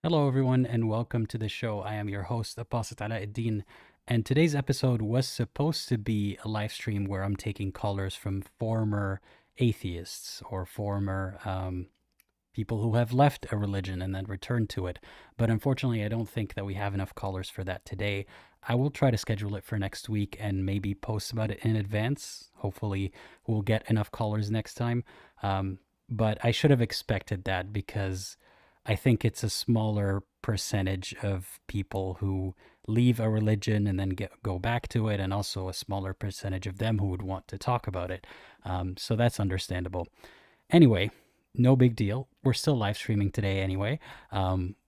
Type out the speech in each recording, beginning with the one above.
Hello, everyone, and welcome to the show. I am your host, Apostate Aladdin, and today's episode was supposed to be a live stream where I'm taking callers from former atheists or former people who have left a religion and then returned to it. But unfortunately, I don't think that we have enough callers for that today. I will try to schedule it for next week and maybe post about it in advance. Hopefully, we'll get enough callers next time. But I should have expected that because I think it's a smaller percentage of people who leave a religion and then go back to it, and also a smaller percentage of them who would want to talk about it. So that's understandable. Anyway, no big deal. We're still live streaming today anyway.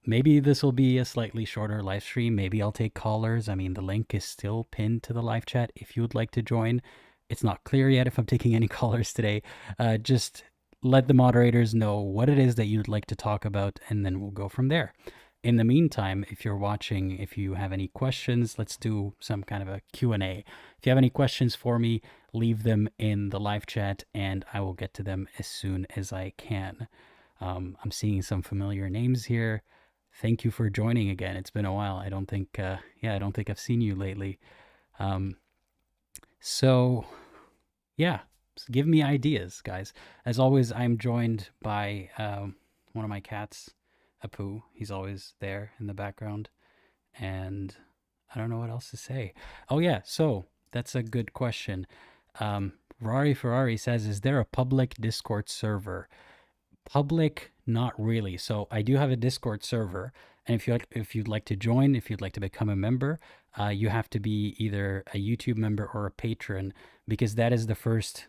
Maybe this will be a slightly shorter live stream. Maybe I'll take callers. I mean, the link is still pinned to the live chat if you would like to join. It's not clear yet if I'm taking any callers today. Just let the moderators know what it is that you'd like to talk about, and then we'll go from there. In the meantime, if you're watching, if you have any questions, let's do some kind of a Q&A. If you have any questions for me, leave them in the live chat and I will get to them as soon as I can. I'm seeing some familiar names here. Thank you for joining again. It's been a while. I don't think I've seen you lately. So yeah, give me ideas, guys. As always, I'm joined by one of my cats, Apu. He's always there in the background. And I don't know what else to say. Oh, yeah. So that's a good question. Rari Ferrari says, is there a public Discord server? Public, not really. So I do have a Discord server. And if you'd like to join, if you'd like to become a member, you have to be either a YouTube member or a patron, because that is the first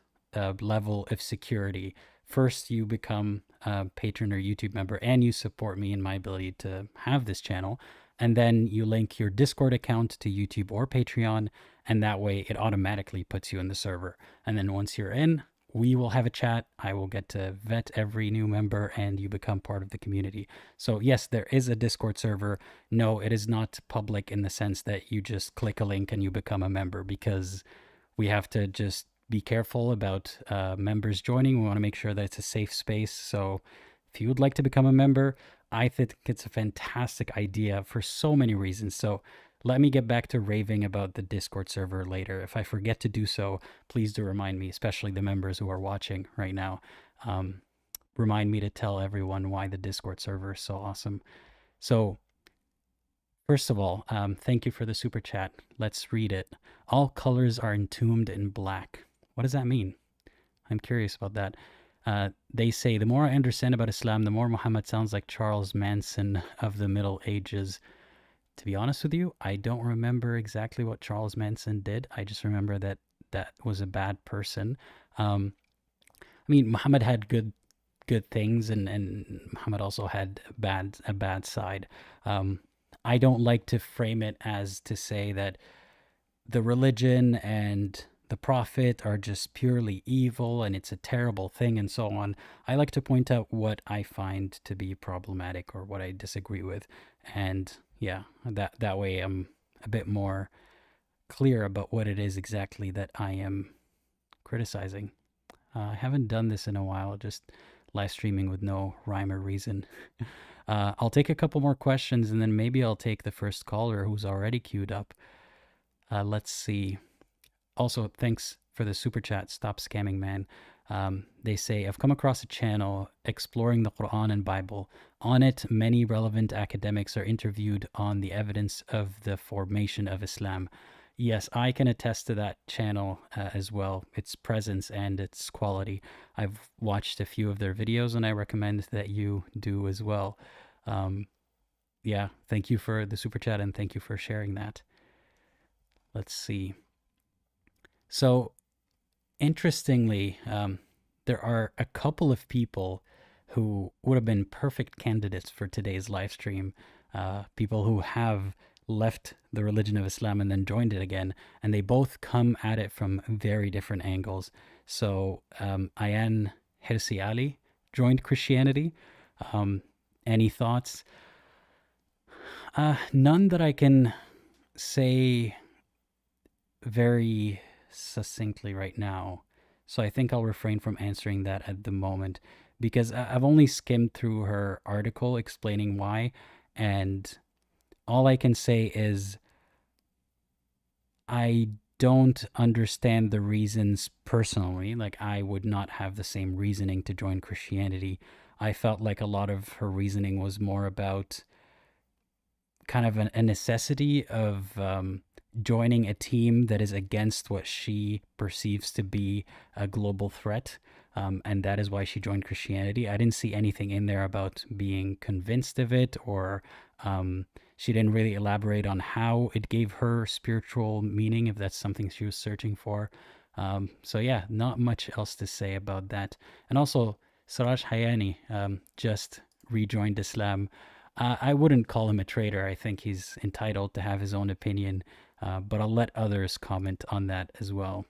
level of security. First, you become a patron or YouTube member, and you support me in my ability to have this channel. And then you link your Discord account to YouTube or Patreon, and that way it automatically puts you in the server. And then once you're in, we will have a chat. I will get to vet every new member, and you become part of the community. So yes, there is a Discord server. No, it is not public in the sense that you just click a link and you become a member, because we have to just be careful about members joining. We want to make sure that it's a safe space. So if you would like to become a member, I think it's a fantastic idea for so many reasons. So let me get back to raving about the Discord server later. If I forget to do so, please do remind me, especially the members who are watching right now. Remind me to tell everyone why the Discord server is so awesome. So first of all, thank you for the super chat. Let's read it. All colors are entombed in black. What does that mean? I'm curious about that. They say, the more I understand about Islam, the more Muhammad sounds like Charles Manson of the Middle Ages. To be honest with you, I don't remember exactly what Charles Manson did. I just remember that that was a bad person. I mean, Muhammad had good things, and Muhammad also had a bad side. I don't like to frame it as to say that the religion and the prophet are just purely evil and it's a terrible thing and so on. I like to point out what I find to be problematic or what I disagree with. And yeah, that way I'm a bit more clear about what it is exactly that I am criticizing. I haven't done this in a while, just live streaming with no rhyme or reason. I'll take a couple more questions, and then maybe I'll take the first caller who's already queued up. Let's see. Also, thanks for the super chat. Stop scamming, man. They say, I've come across a channel exploring the Quran and Bible. On it, many relevant academics are interviewed on the evidence of the formation of Islam. Yes, I can attest to that channel as well, its presence and its quality. I've watched a few of their videos, and I recommend that you do as well. Yeah, thank you for the super chat, and thank you for sharing that. Let's see. So, interestingly, there are a couple of people who would have been perfect candidates for today's live stream. People who have left the religion of Islam and then joined it again, and they both come at it from very different angles. So, Ayan Hirsi Ali joined Christianity. Any thoughts? None that I can say very succinctly right now. So I think I'll refrain from answering that at the moment, because I've only skimmed through her article explaining why, And all I can say is I don't understand the reasons personally. Like, I would not have the same reasoning to join Christianity. I felt like a lot of her reasoning was more about kind of a necessity of joining a team that is against what she perceives to be a global threat. And that is why she joined Christianity. I didn't see anything in there about being convinced of it, or she didn't really elaborate on how it gave her spiritual meaning, if that's something she was searching for. So, yeah, not much else to say about that. And also, Saraj Hayani just rejoined Islam. I wouldn't call him a traitor. I think he's entitled to have his own opinion, but I'll let others comment on that as well.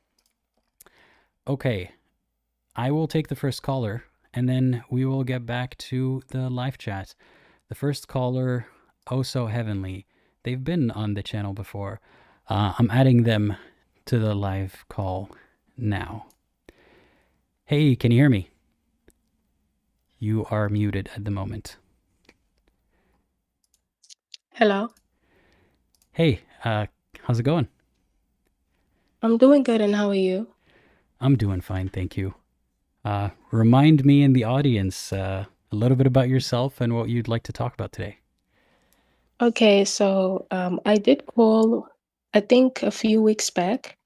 Okay, I will take the first caller, and then we will get back to the live chat. The first caller, OhSoHeavenly. They've been on the channel before. I'm adding them to the live call now. Hey, can you hear me? You are muted at the moment. Hello. Hey, how's it going? I'm doing good, and how are you? I'm doing fine, thank you. Remind me and the audience a little bit about yourself and what you'd like to talk about today. Okay, so I did call, I think a few weeks back,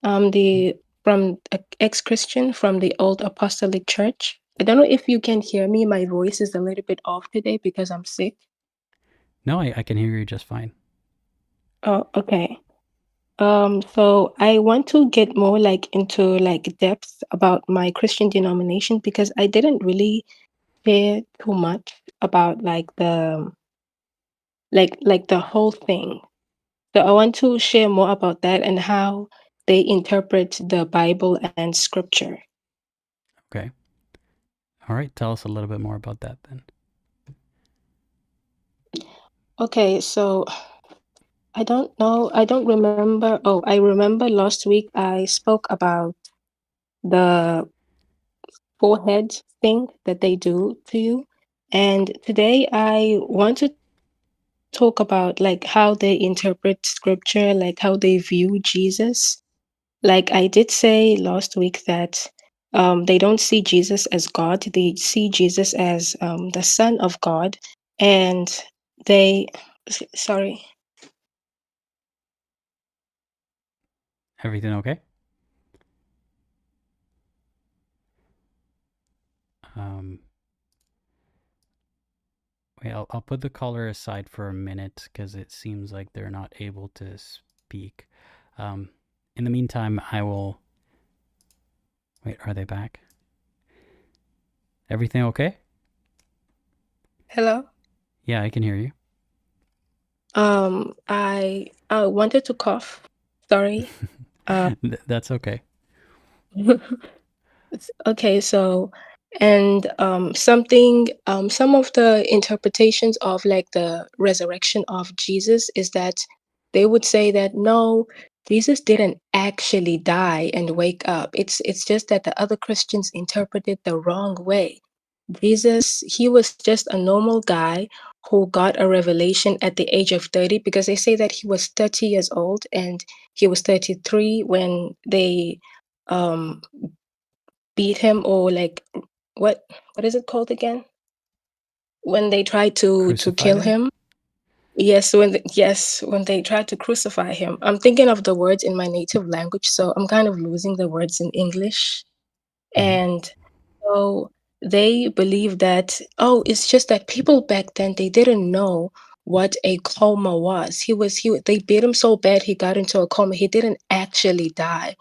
the from ex-Christian from the old Apostolic Church. I don't know if you can hear me. My voice is a little bit off today because I'm sick. No, I can hear you just fine. Oh, okay. So I want to get more like into like depth about my Christian denomination because I didn't really care too much about like the whole thing. So I want to share more about that and how they interpret the Bible and scripture. Okay. All right, tell us a little bit more about that then. Okay, so I don't know, I don't remember. Oh, I remember last week I spoke about the forehead thing that they do to you. And today I want to talk about like how they interpret scripture, like how they view Jesus. Like I did say last week that they don't see Jesus as God, they see Jesus as the Son of God. And they, sorry, Everything okay? Um, Wait, I'll put the caller aside for a minute because it seems like they're not able to speak. Um, in the meantime, I will. Wait, are they back? Everything okay? hello. Yeah, I can hear you. I wanted to cough. Sorry. Uh, That's okay. Okay, so and some of the interpretations of like the resurrection of Jesus is that they would say that no, Jesus didn't actually die and wake up. It's just that the other Christians interpreted the wrong way. Jesus, he was just a normal guy who got a revelation at the age of 30 because they say that he was 30 years old and he was 33 when they um beat him, or like what what is it called again, when they tried to Crucified kill him? him. Yes, when they tried to crucify him. I'm thinking of the words in my native language, so I'm kind of losing the words in English. Mm-hmm. And so they believe that, oh, it's just that people back then, they didn't know what a coma was. They beat him so bad he got into a coma. He didn't actually die.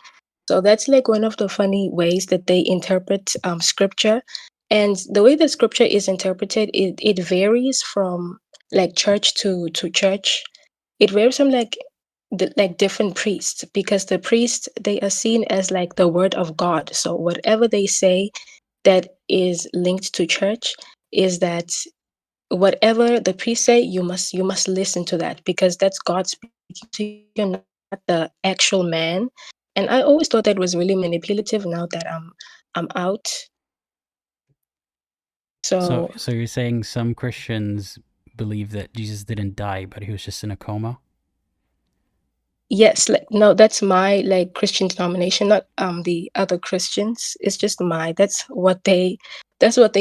So that's like one of the funny ways that they interpret scripture. And the way that scripture is interpreted, it varies from like church to church. It varies from like different priests, because the priests, they are seen as like the word of God. So whatever they say that is linked to church is that whatever the priest say, you must listen to that, because that's God speaking to you, not the actual man. And I always thought that was really manipulative. Now that I'm out, So, so so you're saying some Christians believe that Jesus didn't die, but he was just in a coma? Yes, like no, that's my like Christian denomination, not the other Christians. It's just that's what they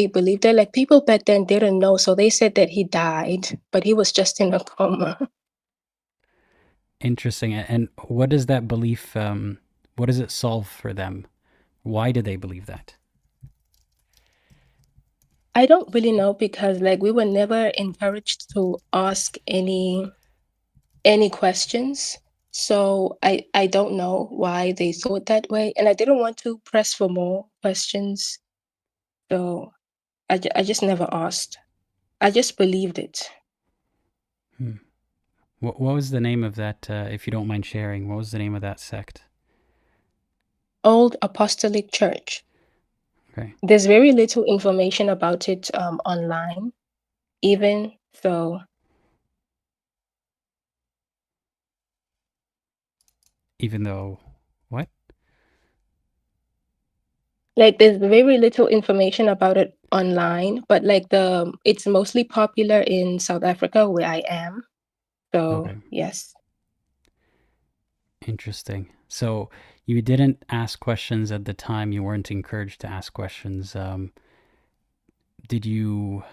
believe. They're like people back then didn't know, so they said that he died, but he was just in a coma. Interesting. And what does that belief, what does it solve for them? Why do they believe that? I don't really know because like we were never encouraged to ask any questions. So I don't know why they thought that way, and I didn't want to press for more questions. So I just never asked. I just believed it. Hmm. What was the name of that, if you don't mind sharing? What was the name of that sect? Old Apostolic Church. Okay. There's very little information about it online, even so. Even though, what? Like there's very little information about it online, but like it's mostly popular in South Africa where I am. So Okay. yes. Interesting. So you didn't ask questions at the time. You weren't encouraged to ask questions. Did you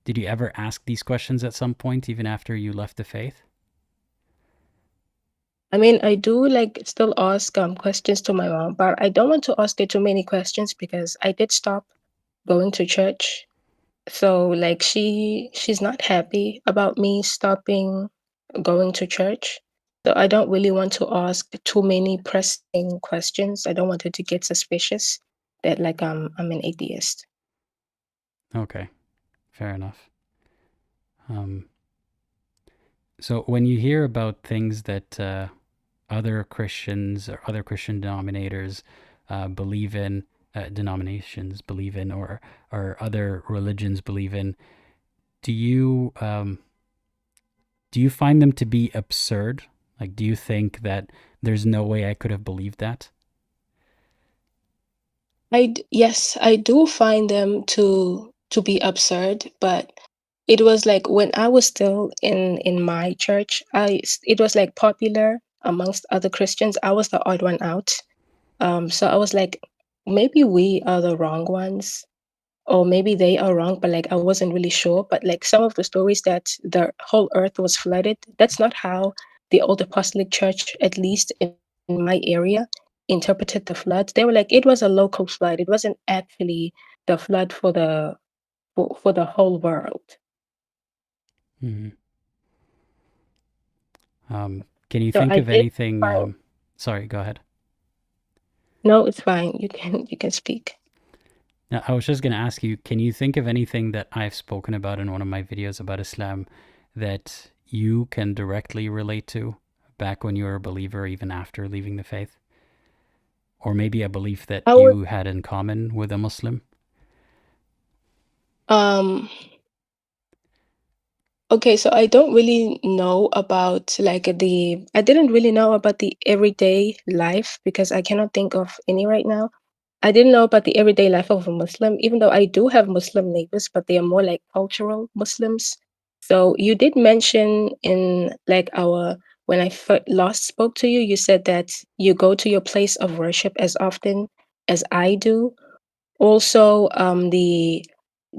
did you ever ask these questions at some point, even after you left the faith? I mean, I do like still ask questions to my mom, but I don't want to ask her too many questions because I did stop going to church. So like she's not happy about me stopping going to church. So I don't really want to ask too many pressing questions. I don't want her to get suspicious that like I'm an atheist. Okay, fair enough. Um, so when you hear about things that other Christians or other Christian denominators believe in, denominations believe in, or other religions believe in, do you do you find them to be absurd? Like, do you think that there's no way I could have believed that? Yes, I do find them to be absurd, but it was like when I was still in my church, it was like popular amongst other Christians. I was the odd one out. So I was like, maybe we are the wrong ones, or maybe they are wrong, but like I wasn't really sure. But like some of the stories that the whole earth was flooded, that's not how the old apostolic church, at least in my area, interpreted the floods. They were like, it was a local flood. It wasn't actually the flood for the whole world. Hmm. Can you So think I of did anything? find Sorry, go ahead. no, it's fine. You can speak. Now, I was just going to ask you, can you think of anything that I've spoken about in one of my videos about Islam that you can directly relate to back when you were a believer, even after leaving the faith? Or maybe a belief that I would you had in common with a Muslim? um Okay, so I don't really know about I didn't really know about the everyday life because I cannot think of any right now. I didn't know about the everyday life of a Muslim, even though I do have Muslim neighbors, but they are more like cultural Muslims. So you did mention in like when I last spoke to you, you said that you go to your place of worship as often as I do. Also, the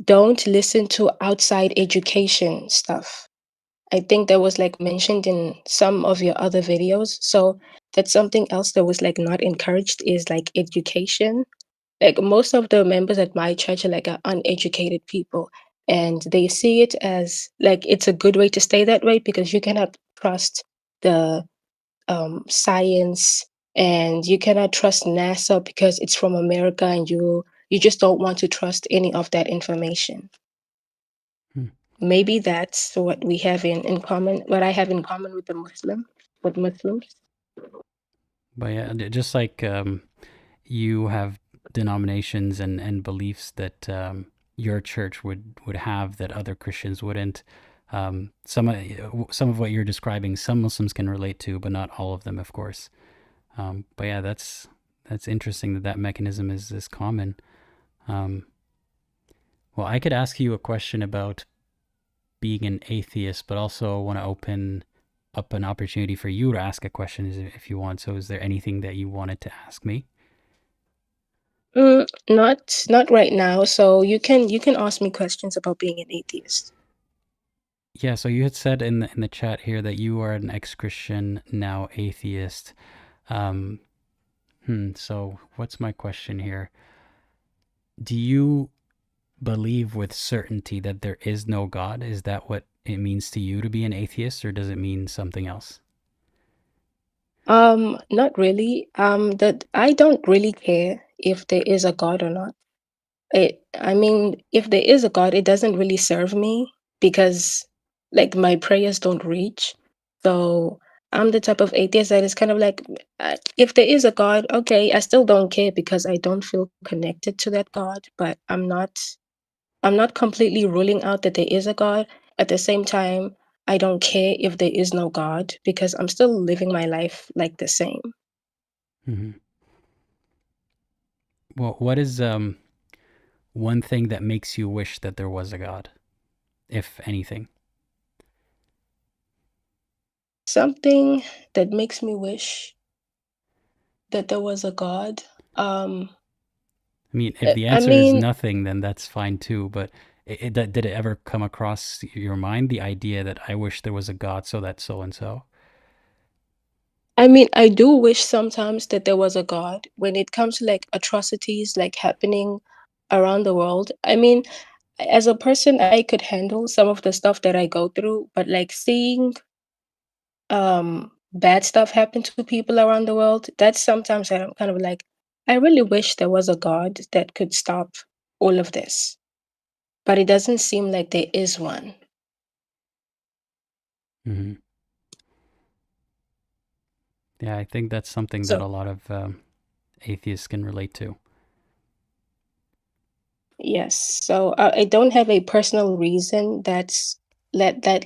don't listen to outside education stuff. I think that was like mentioned in some of your other videos. So that's something else that was like not encouraged is like education. Like most of the members at my church are like are uneducated people, and they see it as like it's a good way to stay that way because you cannot trust the science, and you cannot trust NASA because it's from America, and you just don't want to trust any of that information. Hmm. Maybe that's what we have in common, what I have in common with with Muslims. But yeah, just like you have denominations and beliefs that your church would have that other Christians wouldn't. Some of what you're describing, some Muslims can relate to, but not all of them, of course. But yeah, that's interesting that that mechanism is common. Um, well, I could ask you a question about being an atheist, but also want to open up an opportunity for you to ask a question if you want. So, is there anything that you wanted to ask me? Not right now. So you can ask me questions about being an atheist. Yeah, so you had said in the chat here that you are an ex-Christian, now atheist. Um, so what's my question here? Do you believe with certainty that there is no God? Is that what it means to you to be an atheist, or does it mean something else? Not really. That I don't really care if there is a God or not. I mean, if there is a God, it doesn't really serve me because like my prayers don't reach. So I'm the type of atheist that is kind of like, if there is a God, okay, I still don't care because I don't feel connected to that God, but I'm not completely ruling out that there is a God. At the same time, I don't care if there is no God because I'm still living my life like the same. Mm-hmm. Well, what is one thing that makes you wish that there was a God, if anything? Something that makes me wish that there was a God. Um, I mean, if the I answer is mean, nothing, then that's fine too. But did it ever come across your mind the idea that I wish there was a God so that so and so? I do wish sometimes that there was a God when it comes to like atrocities like happening around the world. As a person, I could handle some of the stuff that I go through, but like seeing bad stuff happen to people around the world, that's sometimes that I'm kind of like, I really wish there was a God that could stop all of this, but it doesn't seem like there is one. Mm-hmm. Yeah, I think that's something that So a lot of atheists can relate to. yes, so I don't have a personal reason that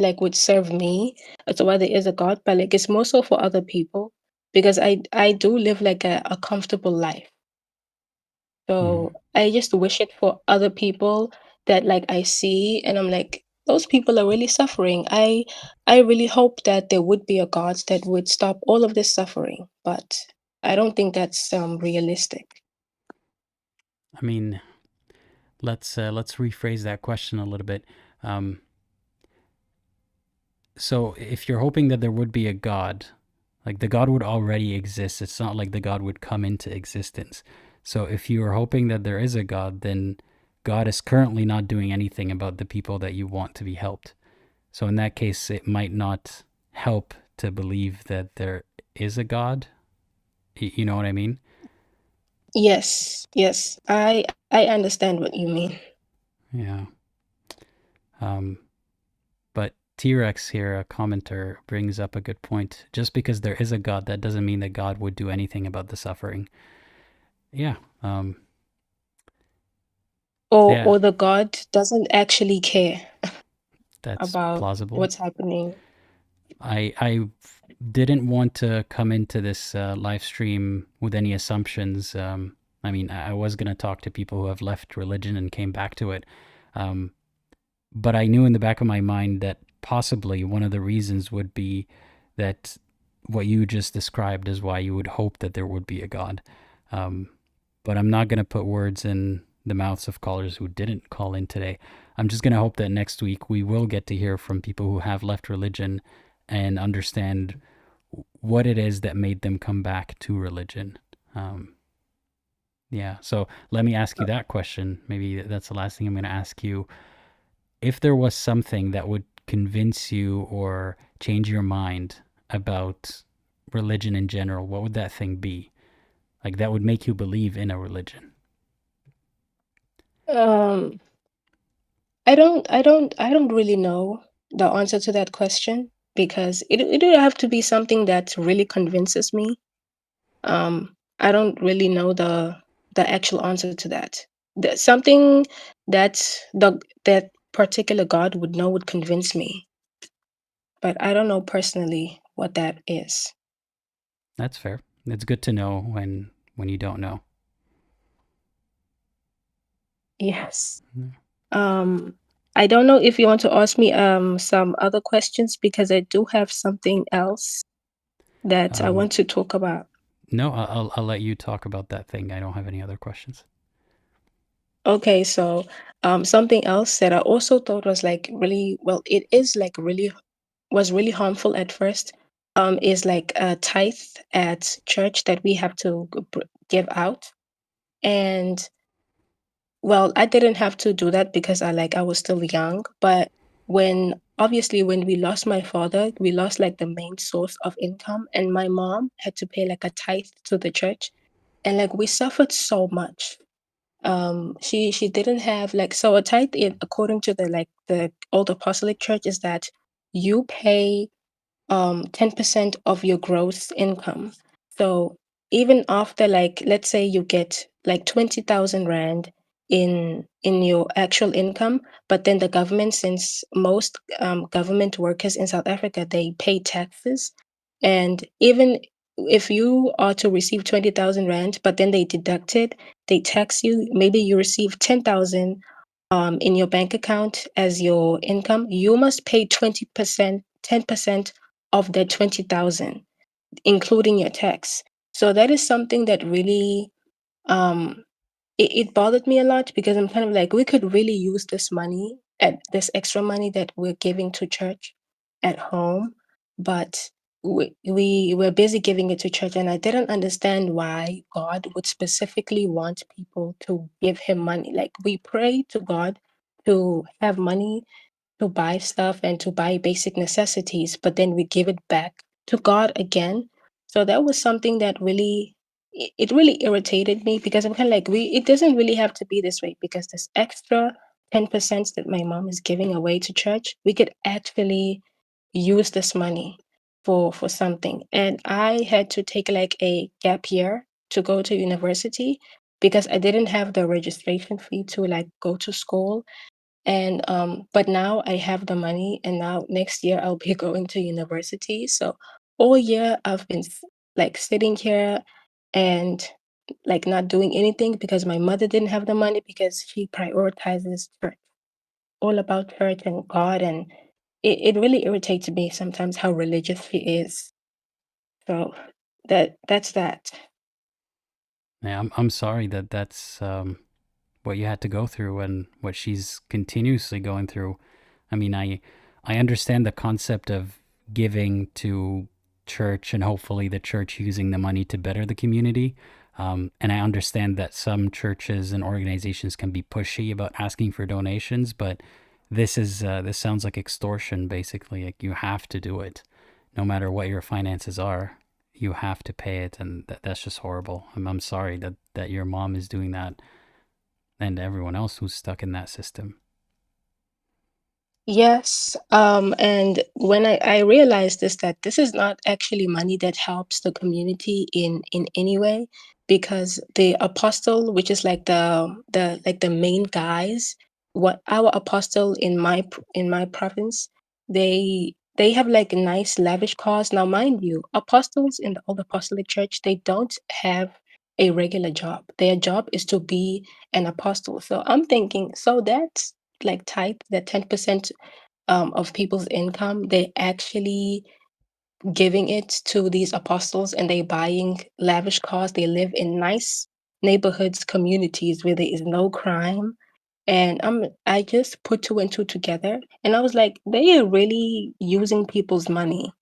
like would serve me as to why there is a God, but like it's more so for other people because I do live like a comfortable life. Mm-hmm. So I just wish it for other people that like I see and I'm like, those people are really suffering. I really hope that there would be a God that would stop all of this suffering, but I don't think that's realistic. I mean, let's rephrase that question a little bit. Um, so, if you're hoping that there would be a God, like the God would already exist. It's not like the God would come into existence. So, if you are hoping that there is a God, then God is currently not doing anything about the people that you want to be helped. So, in that case, it might not help to believe that there is a God. You know what I mean? Yes, yes. I understand what you mean. Yeah. Um, but T Rex here, a commenter, brings up a good point. Just because there is a God, that doesn't mean that God would do anything about the suffering. Yeah. Yeah, Or the God doesn't actually care that's about plausible. what's happening. I didn't want to come into this live stream with any assumptions. I mean, I was going to talk to people who have left religion and came back to it. Um, but I knew in the back of my mind that possibly one of the reasons would be that what you just described is why you would hope that there would be a God. Um, but I'm not going to put words in the mouths of callers who didn't call in today. I'm just going to hope that next week we will get to hear from people who have left religion and understand what it is that made them come back to religion. Um, yeah, so let me ask you that question. Maybe that's the last thing I'm going to ask you. If there was something that would convince you or change your mind about religion in general, what would that thing be? Like that would make you believe in a religion? Um, I don't really know the answer to that question because it would have to be something that really convinces me. I don't really know the actual answer to that. Something that particular God would know would convince me, but I don't know personally what that is. That's fair. It's good to know when you don't know. Yes. Mm. Um, I don't know if you want to ask me some other questions because I do have something else that I Um, want to talk about. no, I'll let you talk about that thing. I don't have any other questions. Okay, so something else that I also thought was like really well, it is like really was really harmful at first. Is like a tithe at church that we have to give out, and well, I didn't have to do that because I was still young, but when we lost my father, we lost like the main source of income, and my mom had to pay like a tithe to the church, and like we suffered so much. She didn't have like so a tithe according to the old apostolic church is that you pay 10% of your gross income. So even after like let's say you get like 20,000 rand in your actual income, but then the government, since most government workers in South Africa, they pay taxes, and even if you are to receive 20,000 rand, but then they deduct it, they tax you, maybe you receive 10,000 in your bank account as your income, you must pay 20%, 10% of that 20,000, including your tax. So that is something that really um it bothered me a lot because I'm kind of like we could really use this money at this extra money that we're giving to church at home, but we were busy giving it to church, and I didn't understand why God would specifically want people to give him money. Like we pray to God to have money to buy stuff and to buy basic necessities, but then we give it back to God again. So that was something that really it really irritated me because I'm kind of like we it doesn't really have to be this way because this extra 10% that my mom is giving away to church, we could actually use this money for something. And I had to take like a gap year to go to university because I didn't have the registration fee to like go to school, and but now I have the money, and now next year I'll be going to university. So all year I've been like sitting here and like not doing anything because my mother didn't have the money because she prioritizes church, all about church and God, and it really irritates me sometimes how religious she is. So that's that. Yeah, I'm sorry that that's what you had to go through and what she's continuously going through. I mean, I understand the concept of giving to church and hopefully the church using the money to better the community. And I understand that some churches and organizations can be pushy about asking for donations, but this sounds like extortion. Basically, like you have to do it, no matter what your finances are. You have to pay it, and that's just horrible. I'm sorry that your mom is doing that, and everyone else who's stuck in that system. Yes, and when I realized this, that this is not actually money that helps the community in any way, because the apostle, which is like the main guys, what our apostle in in my province, they have like nice lavish cars. Now, mind you, apostles in the old apostolic church, they don't have a regular job. Their job is to be an apostle. So I'm thinking, so that's like type that 10% of people's income, they actually giving it to these apostles, and they buying lavish cars. They live in nice neighborhoods, communities where there is no crime. And I just put two and two together, and I was like, they are really using people's money.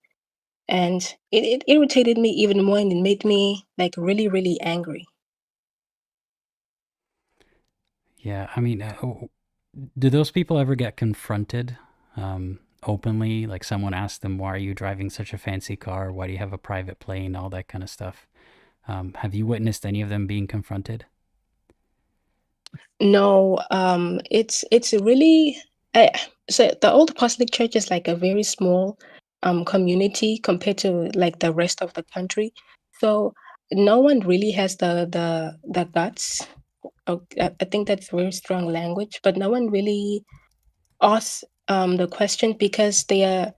And it irritated me even more, and it made me like really, really angry. Yeah, I mean, do those people ever get confronted openly? Like someone asks them, "Why are you driving such a fancy car? Why do you have a private plane?" All that kind of stuff. Have you witnessed any of them being confronted? No, it's really I, so the old apostolic church is like a very small community compared to like the rest of the country. So no one really has the guts. I think that's very strong language, but no one really asks the question because they are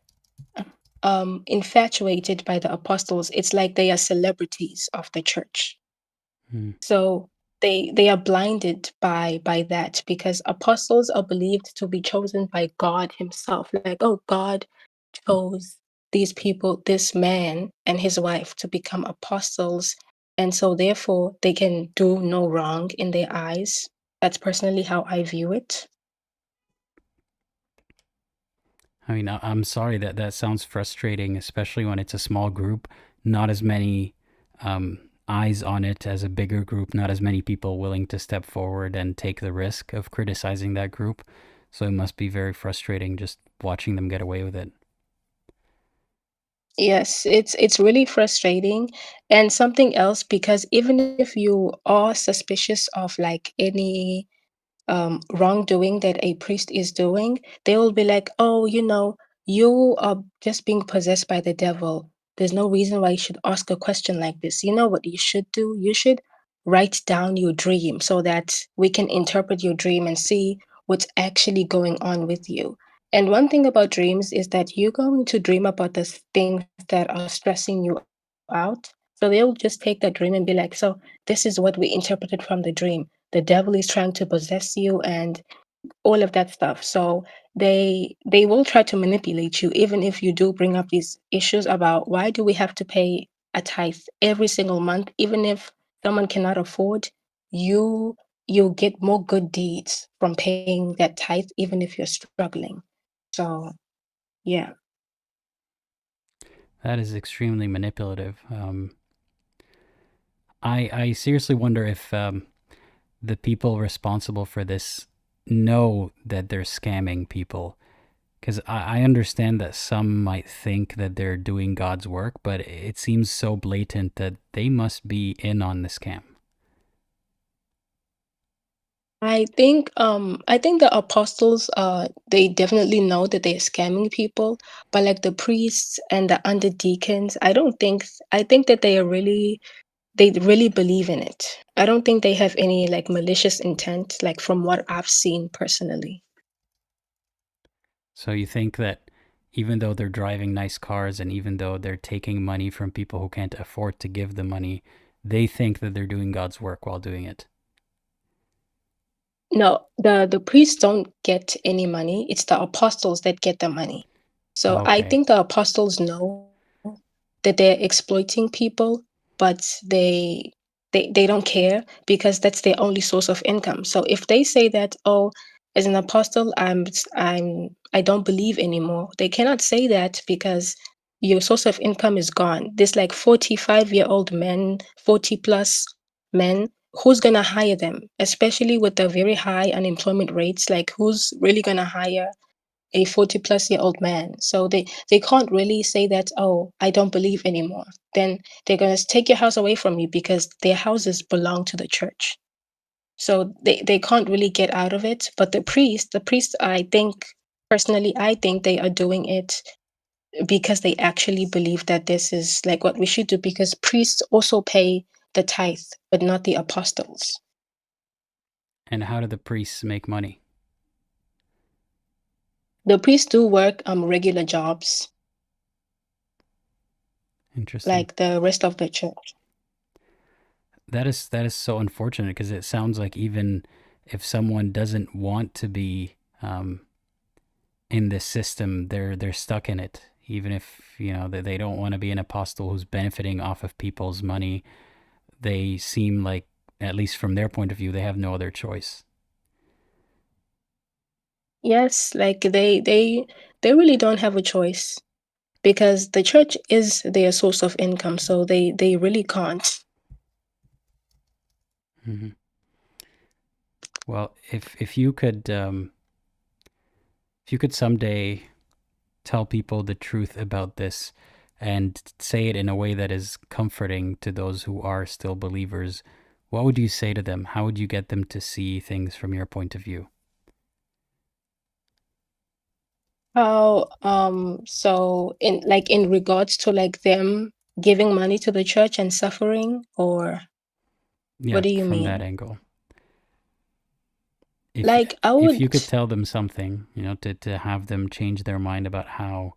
infatuated by the apostles. It's like they are celebrities of the church. Hmm. So they are blinded by that, because apostles are believed to be chosen by God himself. Like, oh, God chose these people, this man and his wife, to become apostles, and so therefore they can do no wrong in their eyes. That's personally how I view it. I mean, I'm sorry that that sounds frustrating, especially when it's a small group, not as many eyes on it as a bigger group, not as many people willing to step forward and take the risk of criticizing that group. So it must be very frustrating just watching them get away with it. Yes, it's really frustrating. And something else, because even if you are suspicious of like any wrongdoing that a priest is doing, they will be like, oh, you are just being possessed by the devil. There's no reason why you should ask a question like this. You know what you should do? You should write down your dream so that we can interpret your dream and see what's actually going on with you. And one thing about dreams is that you're going to dream about the things that are stressing you out. So they'll just take that dream and be like, so this is what we interpreted from the dream. The devil is trying to possess you and all of that stuff. So they will try to manipulate you, even if you do bring up these issues about why do we have to pay a tithe every single month, even if someone cannot afford, you you'll get more good deeds from paying that tithe, even if you're struggling. So yeah. That is extremely manipulative. I seriously wonder if the people responsible for this know that they're scamming people. Because I understand that some might think that they're doing God's work, but it seems so blatant that they must be in on the scam. I think the apostles they definitely know that they're scamming people, but like the priests and the under deacons, I think that they really believe in it. I don't think they have any like malicious intent, like from what I've seen personally. So you think that even though they're driving nice cars and even though they're taking money from people who can't afford to give the money, they think that they're doing God's work while doing it. No, the priests don't get any money. It's the apostles that get the money. So I Okay. think the apostles know that they're exploiting people, but they don't care because that's their only source of income. So if they say that, oh, as an apostle, I don't believe anymore, they cannot say that because your source of income is gone. There's like 45-year-old men, 40 plus men. Who's gonna hire them? Especially with the very high unemployment rates, like who's really gonna hire a 40-plus-year-old man? So they can't really say that, oh, I don't believe anymore. Then they're going to take your house away from you because their houses belong to the church. So they can't really get out of it. But the priest, I think, personally, I think they are doing it because they actually believe that this is like what we should do, because priests also pay the tithe, but not the apostles. And how do the priests make money? The priests do work regular jobs Interesting. like the rest of the church. That is so unfortunate because it sounds like even if someone doesn't want to be in this system, they're stuck in it. Even if they don't want to be an apostle who's benefiting off of people's money, they seem like, at least from their point of view, they have no other choice. Yes, like they really don't have a choice because the church is their source of income, so they really can't. Hmm. Well, if you could someday tell people the truth about this and say it in a way that is comforting to those who are still believers, what would you say to them? How would you get them to see things from your point of view? How so in regards to like them giving money to the church and suffering, or Yeah, what do you from that mean? angle. If Like I if would you could tell them something, to have them change their mind about how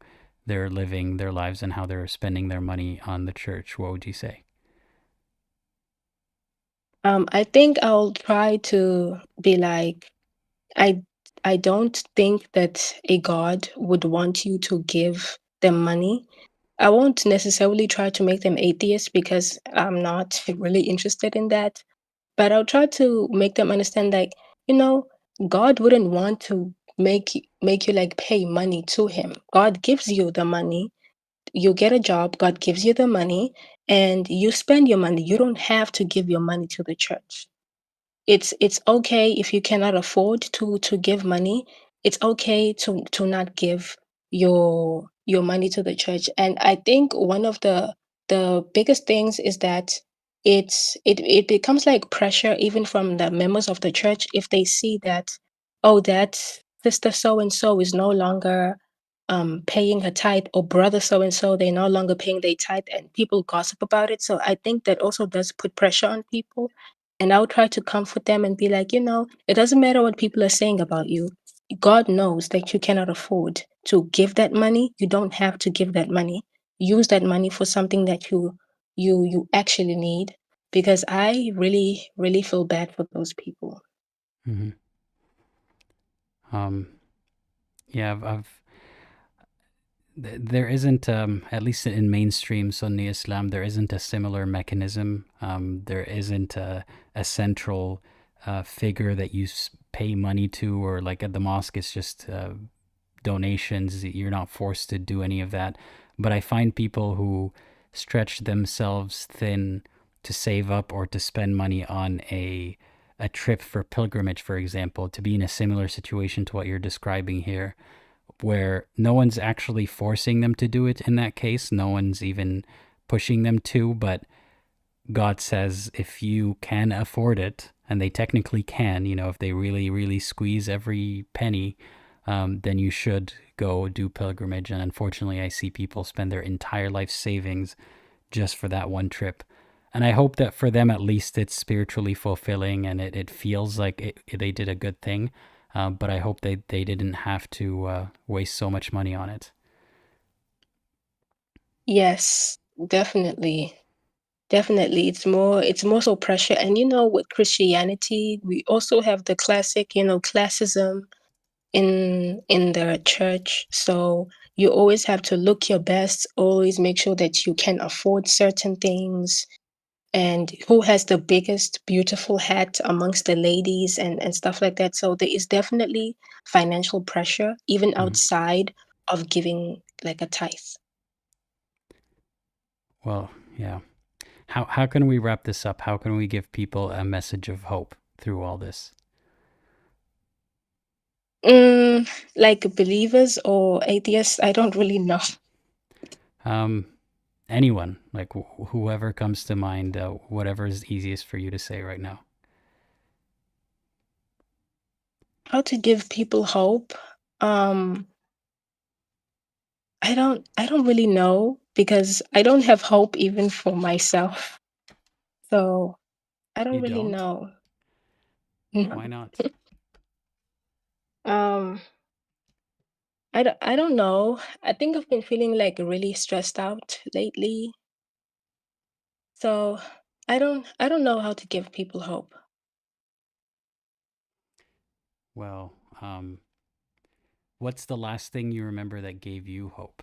they're living their lives and how they're spending their money on the church, what would you say? I think I'll try to be like, I I don't think that a God would want you to give them money. I won't necessarily try to make them atheists because I'm not really interested in that. But I'll try to make them understand like, you know, God wouldn't want to make you like pay money to him. God gives you the money. You get a job, God gives you the money, and you spend your money. You don't have to give your money to the church. It's okay if you cannot afford to give money. It's okay to not give your money to the church. And I think one of the biggest things is that it becomes like pressure even from the members of the church if they see that, oh, that sister so and so is no longer paying her tithe, or brother so and so they're no longer paying their tithe, and people gossip about it. So I think that also does put pressure on people, and I'll try to comfort them and be like, it doesn't matter what people are saying about you. God knows that you cannot afford to give that money. You don't have to give that money. Use that money for something that you actually need. Because I really, really feel bad for those people. Hmm. Um, yeah, there isn't, at least in mainstream Sunni Islam, there isn't a similar mechanism. There isn't a central figure that you pay money to, or like at the mosque, it's just donations. You're not forced to do any of that. But I find people who stretch themselves thin to save up or to spend money on a trip for pilgrimage, for example, to be in a similar situation to what you're describing here, where no one's actually forcing them to do it in that case. No one's even pushing them to, but God says if you can afford it, and they technically can, if they really, really squeeze every penny, then you should go do pilgrimage. And unfortunately, I see people spend their entire life savings just for that one trip. And I hope that for them, at least, it's spiritually fulfilling and it feels like they did a good thing. But I hope they didn't have to waste so much money on it. Yes, definitely. Definitely. It's more so pressure. And with Christianity, we also have the classic, classism in the church. So you always have to look your best, always make sure that you can afford certain things, and who has the biggest beautiful hat amongst the ladies and stuff like that. So there is definitely financial pressure even Mhm. outside of giving like a tithe. Well, yeah. How can we wrap this up? How can we give people a message of hope through all this? Like believers or atheists, I don't really know. Um, Anyone, like whoever comes to mind, whatever is easiest for you to say right now. How to give people hope. Um, I don't really know because I don't have hope even for myself. So I don't You really don't? know. Why not? um, I don't know. I think I've been feeling like really stressed out lately. So I don't know how to give people hope. Well, what's the last thing you remember that gave you hope?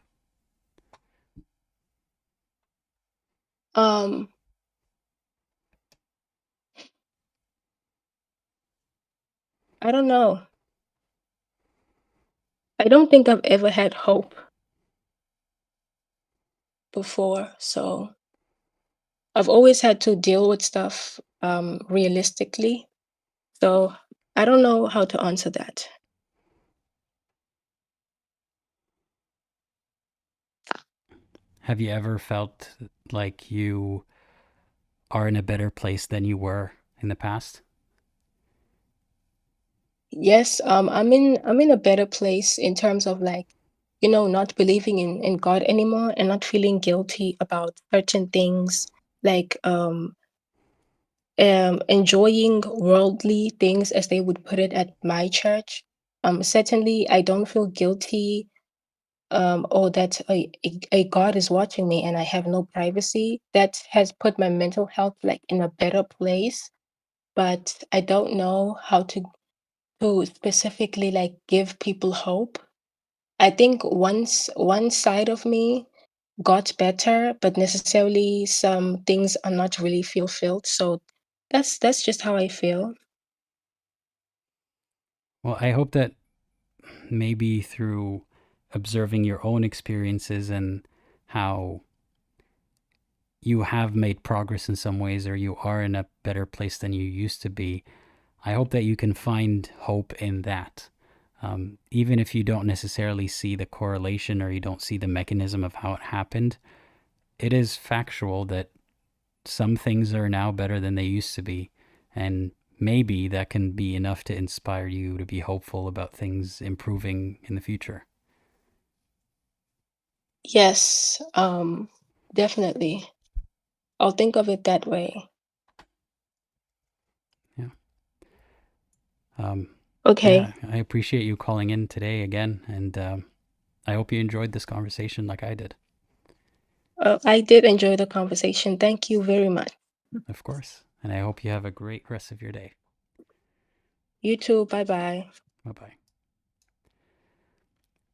Um, I don't know. I don't think I've ever had hope before. So I've always had to deal with stuff realistically. So I don't know how to answer that. Have you ever felt like you are in a better place than you were in the past? Yes, I'm in a better place in terms of like, not believing in God anymore and not feeling guilty about certain things, like enjoying worldly things as they would put it at my church. Certainly I don't feel guilty, or that a God is watching me and I have no privacy. That has put my mental health like in a better place. but I don't know how to specifically like give people hope. I think once one side of me got better, but necessarily some things are not really fulfilled. So that's just how I feel. Well, I hope that maybe through observing your own experiences and how you have made progress in some ways, or you are in a better place than you used to be, I hope that you can find hope in that. Even if you don't necessarily see the correlation or you don't see the mechanism of how it happened, it is factual that some things are now better than they used to be. And maybe that can be enough to inspire you to be hopeful about things improving in the future. Yes, definitely. I'll think of it that way. Yeah. Um, Okay. yeah, I appreciate you calling in today again. And I hope you enjoyed this conversation like I did. I did enjoy the conversation. Thank you very much. Of course. And I hope you have a great rest of your day. You too. Bye bye. Bye bye.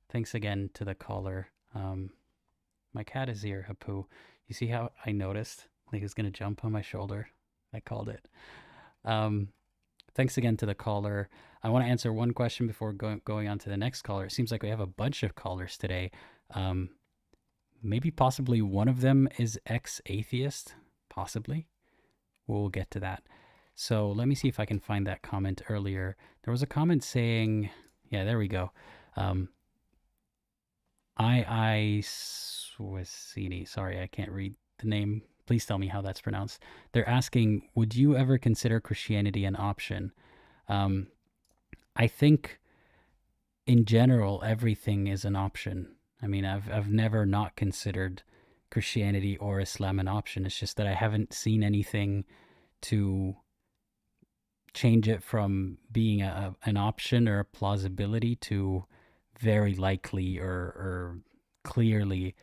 Thanks again to the caller. My cat is here, Hapu. You see how I noticed? Like he's going to jump on my shoulder. I called it. Um, Thanks again to the caller. I want to answer one question before going on to the next caller. It seems like we have a bunch of callers today. Um, Maybe possibly one of them is ex-atheist. Possibly. We'll get to that. So let me see if I can find that comment earlier. There was a comment saying, yeah, there we go. I Swasini. Sorry, I can't read the name. Please tell me how that's pronounced. They're asking, would you ever consider Christianity an option? I think in general, everything is an option. I mean, I've never not considered Christianity or Islam an option. It's just that I haven't seen anything to change it from being an option or a plausibility to very likely or clearly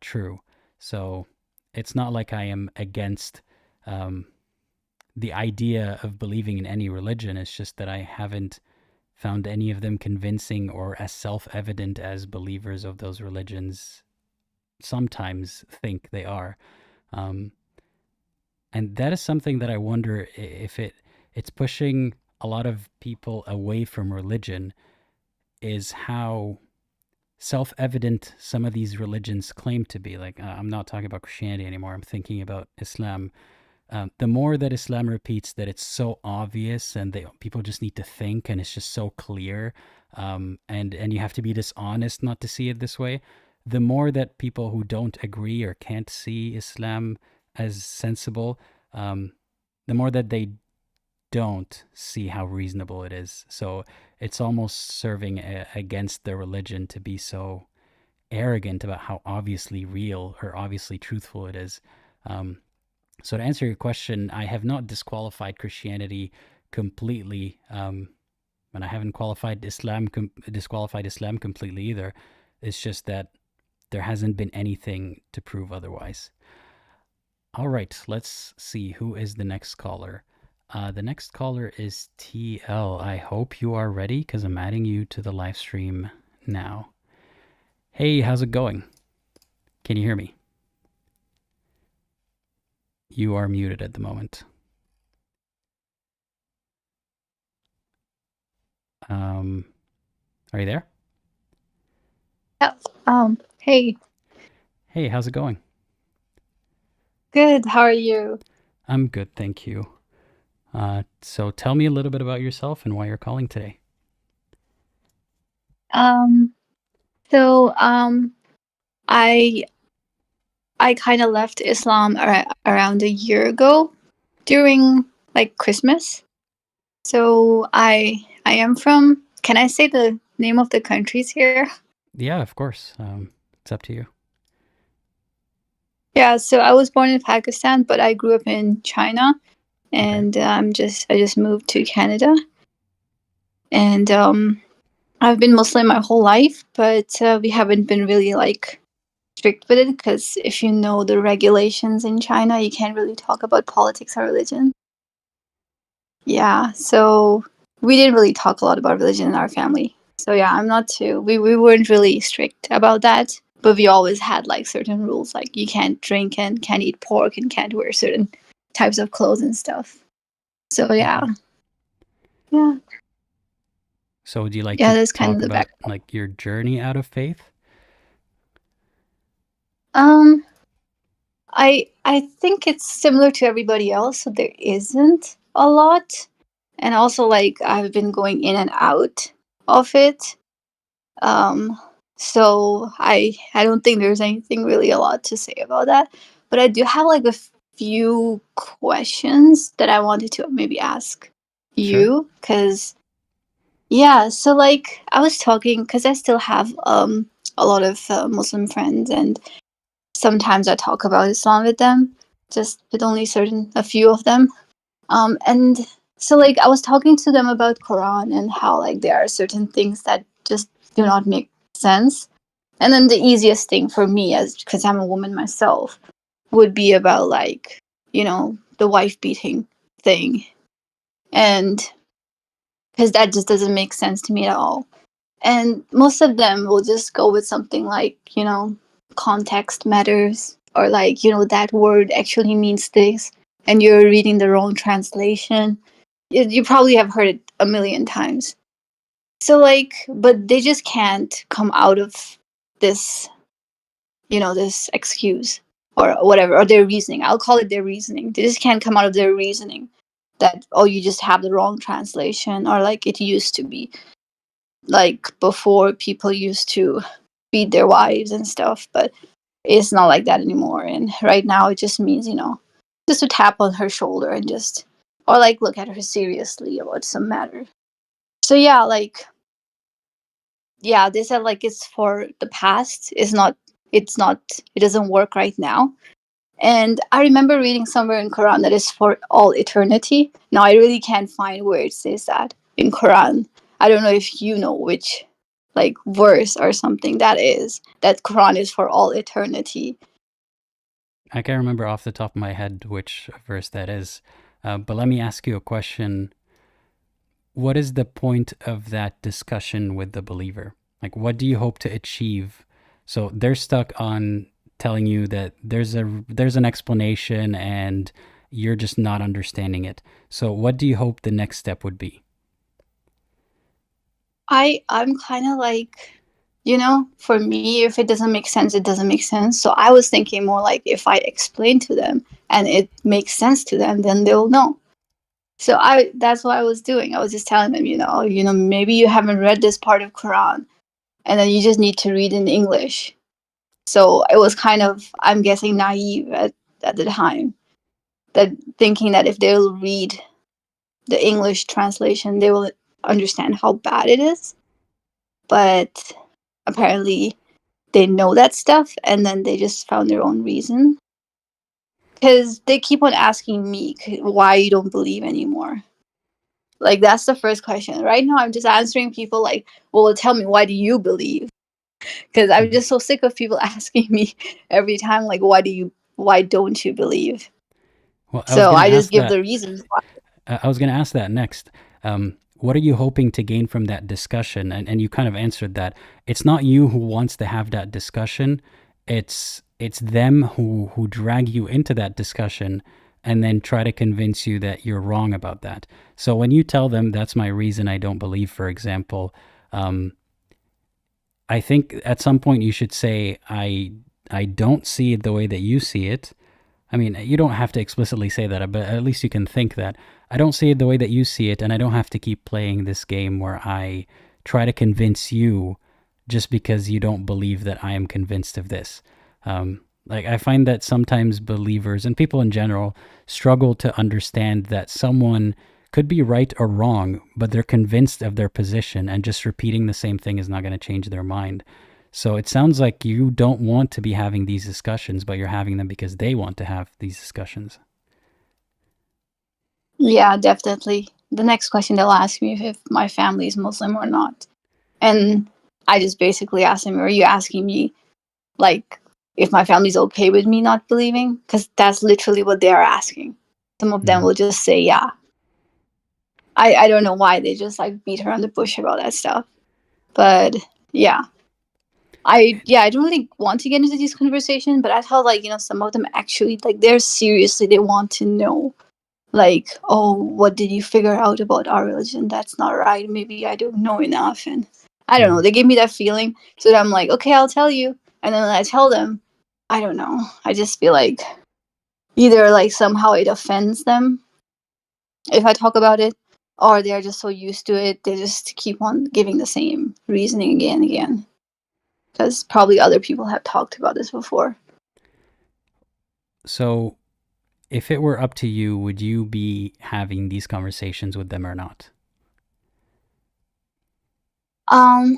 true. So it's not like I am against the idea of believing in any religion. It's just that I haven't found any of them convincing or as self-evident as believers of those religions sometimes think they are. Um, and that is something that I wonder if it's pushing a lot of people away from religion, is how self-evident some of these religions claim to be. Like I'm not talking about Christianity anymore. I'm thinking about Islam. The more that Islam repeats that it's so obvious and people just need to think and it's just so clear, and you have to be dishonest not to see it this way, the more that people who don't agree or can't see Islam as sensible, the more that they don't see how reasonable it is. So it's almost serving against the religion to be so arrogant about how obviously real or obviously truthful it is. So to answer your question, I have not disqualified Christianity completely, and I haven't disqualified Islam completely either. It's just that there hasn't been anything to prove otherwise. All right, let's see who is the next caller. The next caller is TL. I hope you are ready because I'm adding you to the live stream now. Hey, how's it going? Can you hear me? You are muted at the moment. Are you there? Yeah. Hey. Hey, how's it going? Good. How are you? I'm good, thank you. So tell me a little bit about yourself and why you're calling today. So I kind of left Islam around a year ago during like Christmas. So I am from. Can I say the name of the countries here? Yeah, of course. It's up to you. Yeah. So I was born in Pakistan, but I grew up in China, and I just moved to Canada, and I've been Muslim my whole life, but we haven't been really like strict with it, because if you know the regulations in China, you can't really talk about politics or religion. Yeah, so we didn't really talk a lot about religion in our family. So yeah, I'm not too. We weren't really strict about that, but we always had like certain rules, like you can't drink and can't eat pork and can't wear certain types of clothes and stuff. So yeah, yeah, So would you like yeah. to That's kind talk of the about background. like your journey out of faith? Um, I think it's similar to everybody else. So there isn't a lot, and also like I've been going in and out of it. Um, so I don't think there's anything really a lot to say about that. But I do have like a few questions that I wanted to maybe ask Sure. you, because yeah, so like I was talking because I still have a lot of Muslim friends, and sometimes I talk about Islam with them, just with only a few of them. And so like I was talking to them about Quran and how like there are certain things that just do not make sense. And then the easiest thing for me, as because I'm a woman myself, would be about like, the wife beating thing. And because that just doesn't make sense to me at all. And most of them will just go with something like, context matters, or like, that word actually means this, and you're reading the wrong translation. You probably have heard it a million times. So, like, but they just can't come out of this, this excuse or whatever, or their reasoning. I'll call it their reasoning. They just can't come out of their reasoning that, oh, you just have the wrong translation, or like it used to be. Like before, people used to beat their wives and stuff, but it's not like that anymore. And right now, it just means, just to tap on her shoulder and just, or like look at her seriously about some matter. So yeah, like, yeah, they said like it's for the past. It doesn't work right now. And I remember reading somewhere in Quran that is for all eternity. Now I really can't find where it says that in Quran. I don't know if you know which like verse or something that Quran is for all eternity. I can't remember off the top of my head which verse that is, but let me ask you a question. What is the point of that discussion with the believer? Like, what do you hope to achieve? So they're stuck on telling you that there's an explanation and you're just not understanding it. So what do you hope the next step would be? I'm kind of like, for me, if it doesn't make sense, it doesn't make sense. So I was thinking more like if I explain to them and it makes sense to them, then they'll know. So that's what I was doing. I was just telling them, maybe you haven't read this part of Quran, and then you just need to read in English. So it was kind of, I'm guessing, naive at the time, that thinking that if they'll read the English translation, they will understand how bad it is. But apparently they know that stuff, and then they just found their own reason. Because they keep on asking me why you don't believe anymore. Like, that's the first question. Right now, I'm just answering people like, well, tell me, why do you believe? Because I'm just so sick of people asking me every time, like, why don't you believe? Well, I was So going to I just ask give that. the reasons why. I was going to ask that next. What are you hoping to gain from that discussion? And you kind of answered that. It's not you who wants to have that discussion. It's them who drag you into that discussion and then try to convince you that you're wrong about that. So when you tell them that's my reason I don't believe, for example, I think at some point you should say I don't see it the way that you see it. I mean, you don't have to explicitly say that, but at least you can think that. I don't see it the way that you see it, and I don't have to keep playing this game where I try to convince you just because you don't believe that I am convinced of this. Like, I find that sometimes believers and people in general struggle to understand that someone could be right or wrong, but they're convinced of their position, and just repeating the same thing is not going to change their mind. So it sounds like you don't want to be having these discussions, but you're having them because they want to have these discussions. Yeah, definitely. The next question they'll ask me if my family is Muslim or not. And I just basically ask them, are you asking me, like, if my family's okay with me not believing? Because that's literally what they are asking. Some of them will just say, yeah. I don't know why they just like beat around the bush about that stuff. But yeah. I don't really want to get into these conversations, but I felt like, some of them actually like they want to know. Like, oh, what did you figure out about our religion? That's not right. Maybe I don't know enough. And I don't know. They gave me that feeling. So that I'm like, okay, I'll tell you. And then when I tell them, I don't know. I just feel like either like somehow it offends them if I talk about it, or they're just so used to it, they just keep on giving the same reasoning again and again. Because probably other people have talked about this before. So, if it were up to you, would you be having these conversations with them or not? I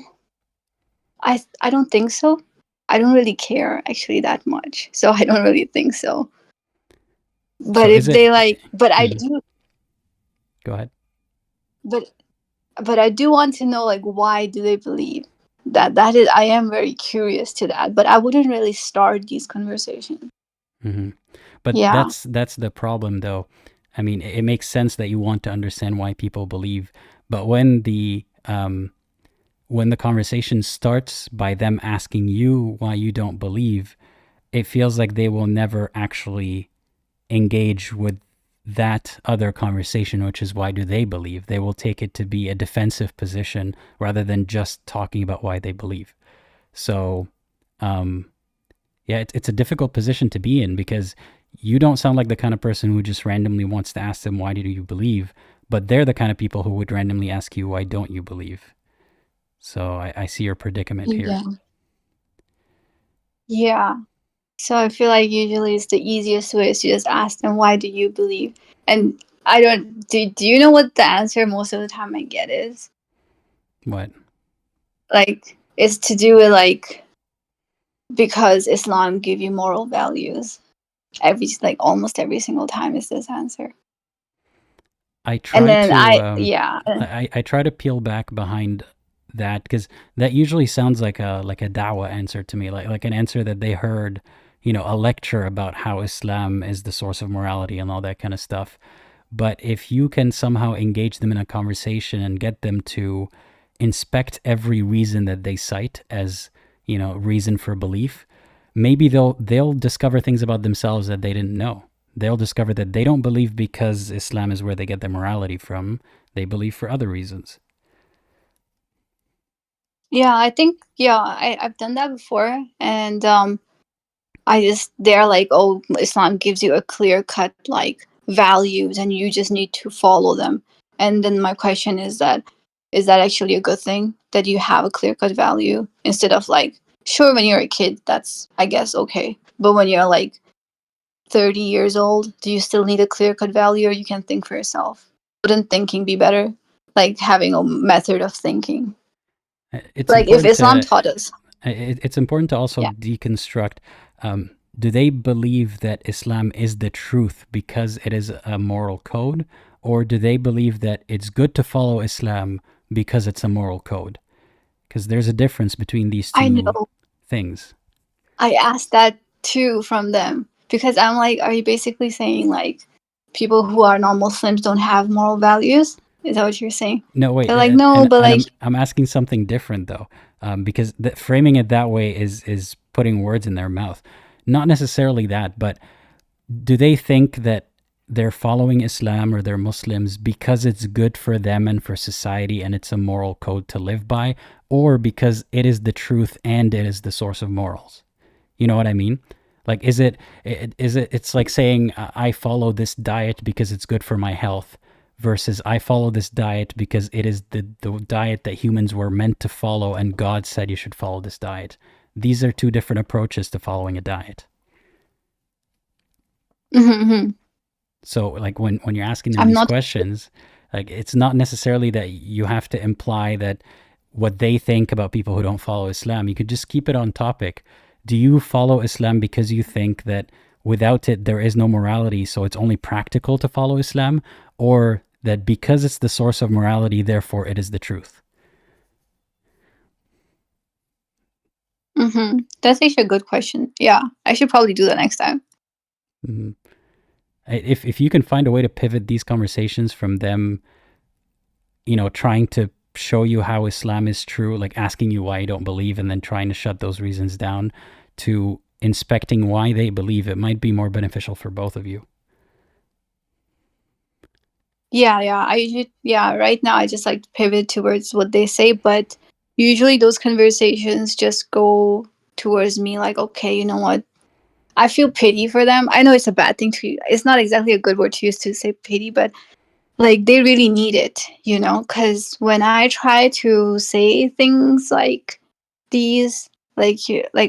don't think so. I don't really care actually that much, so I don't really think so. But So if is it- they like, but I do. Go ahead. But I do want to know, like, why do they believe that? That is, I am very curious to that. But I wouldn't really start these conversations. Mm-hmm. But Yeah. that's the problem, though. I mean, it makes sense that you want to understand why people believe, but when the conversation starts by them asking you why you don't believe, it feels like they will never actually engage with that other conversation, which is why do they believe. They will take it to be a defensive position rather than just talking about why they believe. So, yeah, it's a difficult position to be in because you don't sound like the kind of person who just randomly wants to ask them, why do you believe? But they're the kind of people who would randomly ask you, why don't you believe? So I see your predicament here. Yeah. So I feel like usually it's the easiest way is to just ask them, why do you believe? And I don't, do you know what the answer most of the time I get is? What? Like, it's to do with like, because Islam give you moral values. Almost every single time is this answer. I try And then to I try to peel back behind that because that usually sounds like a dawah answer to me, like an answer that they heard, a lecture about how Islam is the source of morality and all that kind of stuff. But if you can somehow engage them in a conversation and get them to inspect every reason that they cite as, reason for belief, maybe they'll discover things about themselves that they didn't know. They'll discover that they don't believe because Islam is where they get their morality from. They believe for other reasons. Yeah, I think, I've done that before. And they're like, oh, Islam gives you a clear cut, like, values and you just need to follow them. And then my question is that actually a good thing that you have a clear cut value instead of like, sure, when you're a kid, that's, I guess, okay. But when you're like 30 years old, do you still need a clear cut value or you can think for yourself? Wouldn't thinking be better? Like having a method of thinking. It's like if Islam taught us. It's important to also deconstruct. Do they believe that Islam is the truth because it is a moral code? Or do they believe that it's good to follow Islam because it's a moral code? Because there's a difference between these two things. I asked that too from them because I'm like, are you basically saying like people who are non-Muslims don't have moral values? Is that what you're saying? No, wait. They're like, no, but like, I'm asking something different though, because framing it that way is putting words in their mouth. Not necessarily that, but do they think that they're following Islam or they're Muslims because it's good for them and for society and it's a moral code to live by, or because it is the truth and it is the source of morals? You know what I mean? Like, it's like saying I follow this diet because it's good for my health versus I follow this diet because it is the diet that humans were meant to follow and God said you should follow this diet. These are two different approaches to following a diet. Mm-hmm. So like when you're asking them these questions, like it's not necessarily that you have to imply that what they think about people who don't follow Islam. You could just keep it on topic. Do you follow Islam because you think that without it there is no morality, so it's only practical to follow Islam? Or that because it's the source of morality, therefore it is the truth? Mm-hmm. That's actually a good question. Yeah, I should probably do that next time. Mm-hmm. If you can find a way to pivot these conversations from them trying to show you how Islam is true, like asking you why you don't believe and then trying to shut those reasons down, to inspecting why they believe, it might be more beneficial for both of you. Yeah. Right now, I just like to pivot towards what they say, but usually those conversations just go towards me like, okay, you know what? I feel pity for them. I know it's a bad thing to. It's not exactly a good word to use to say pity, but like they really need it, because when I try to say things like these, like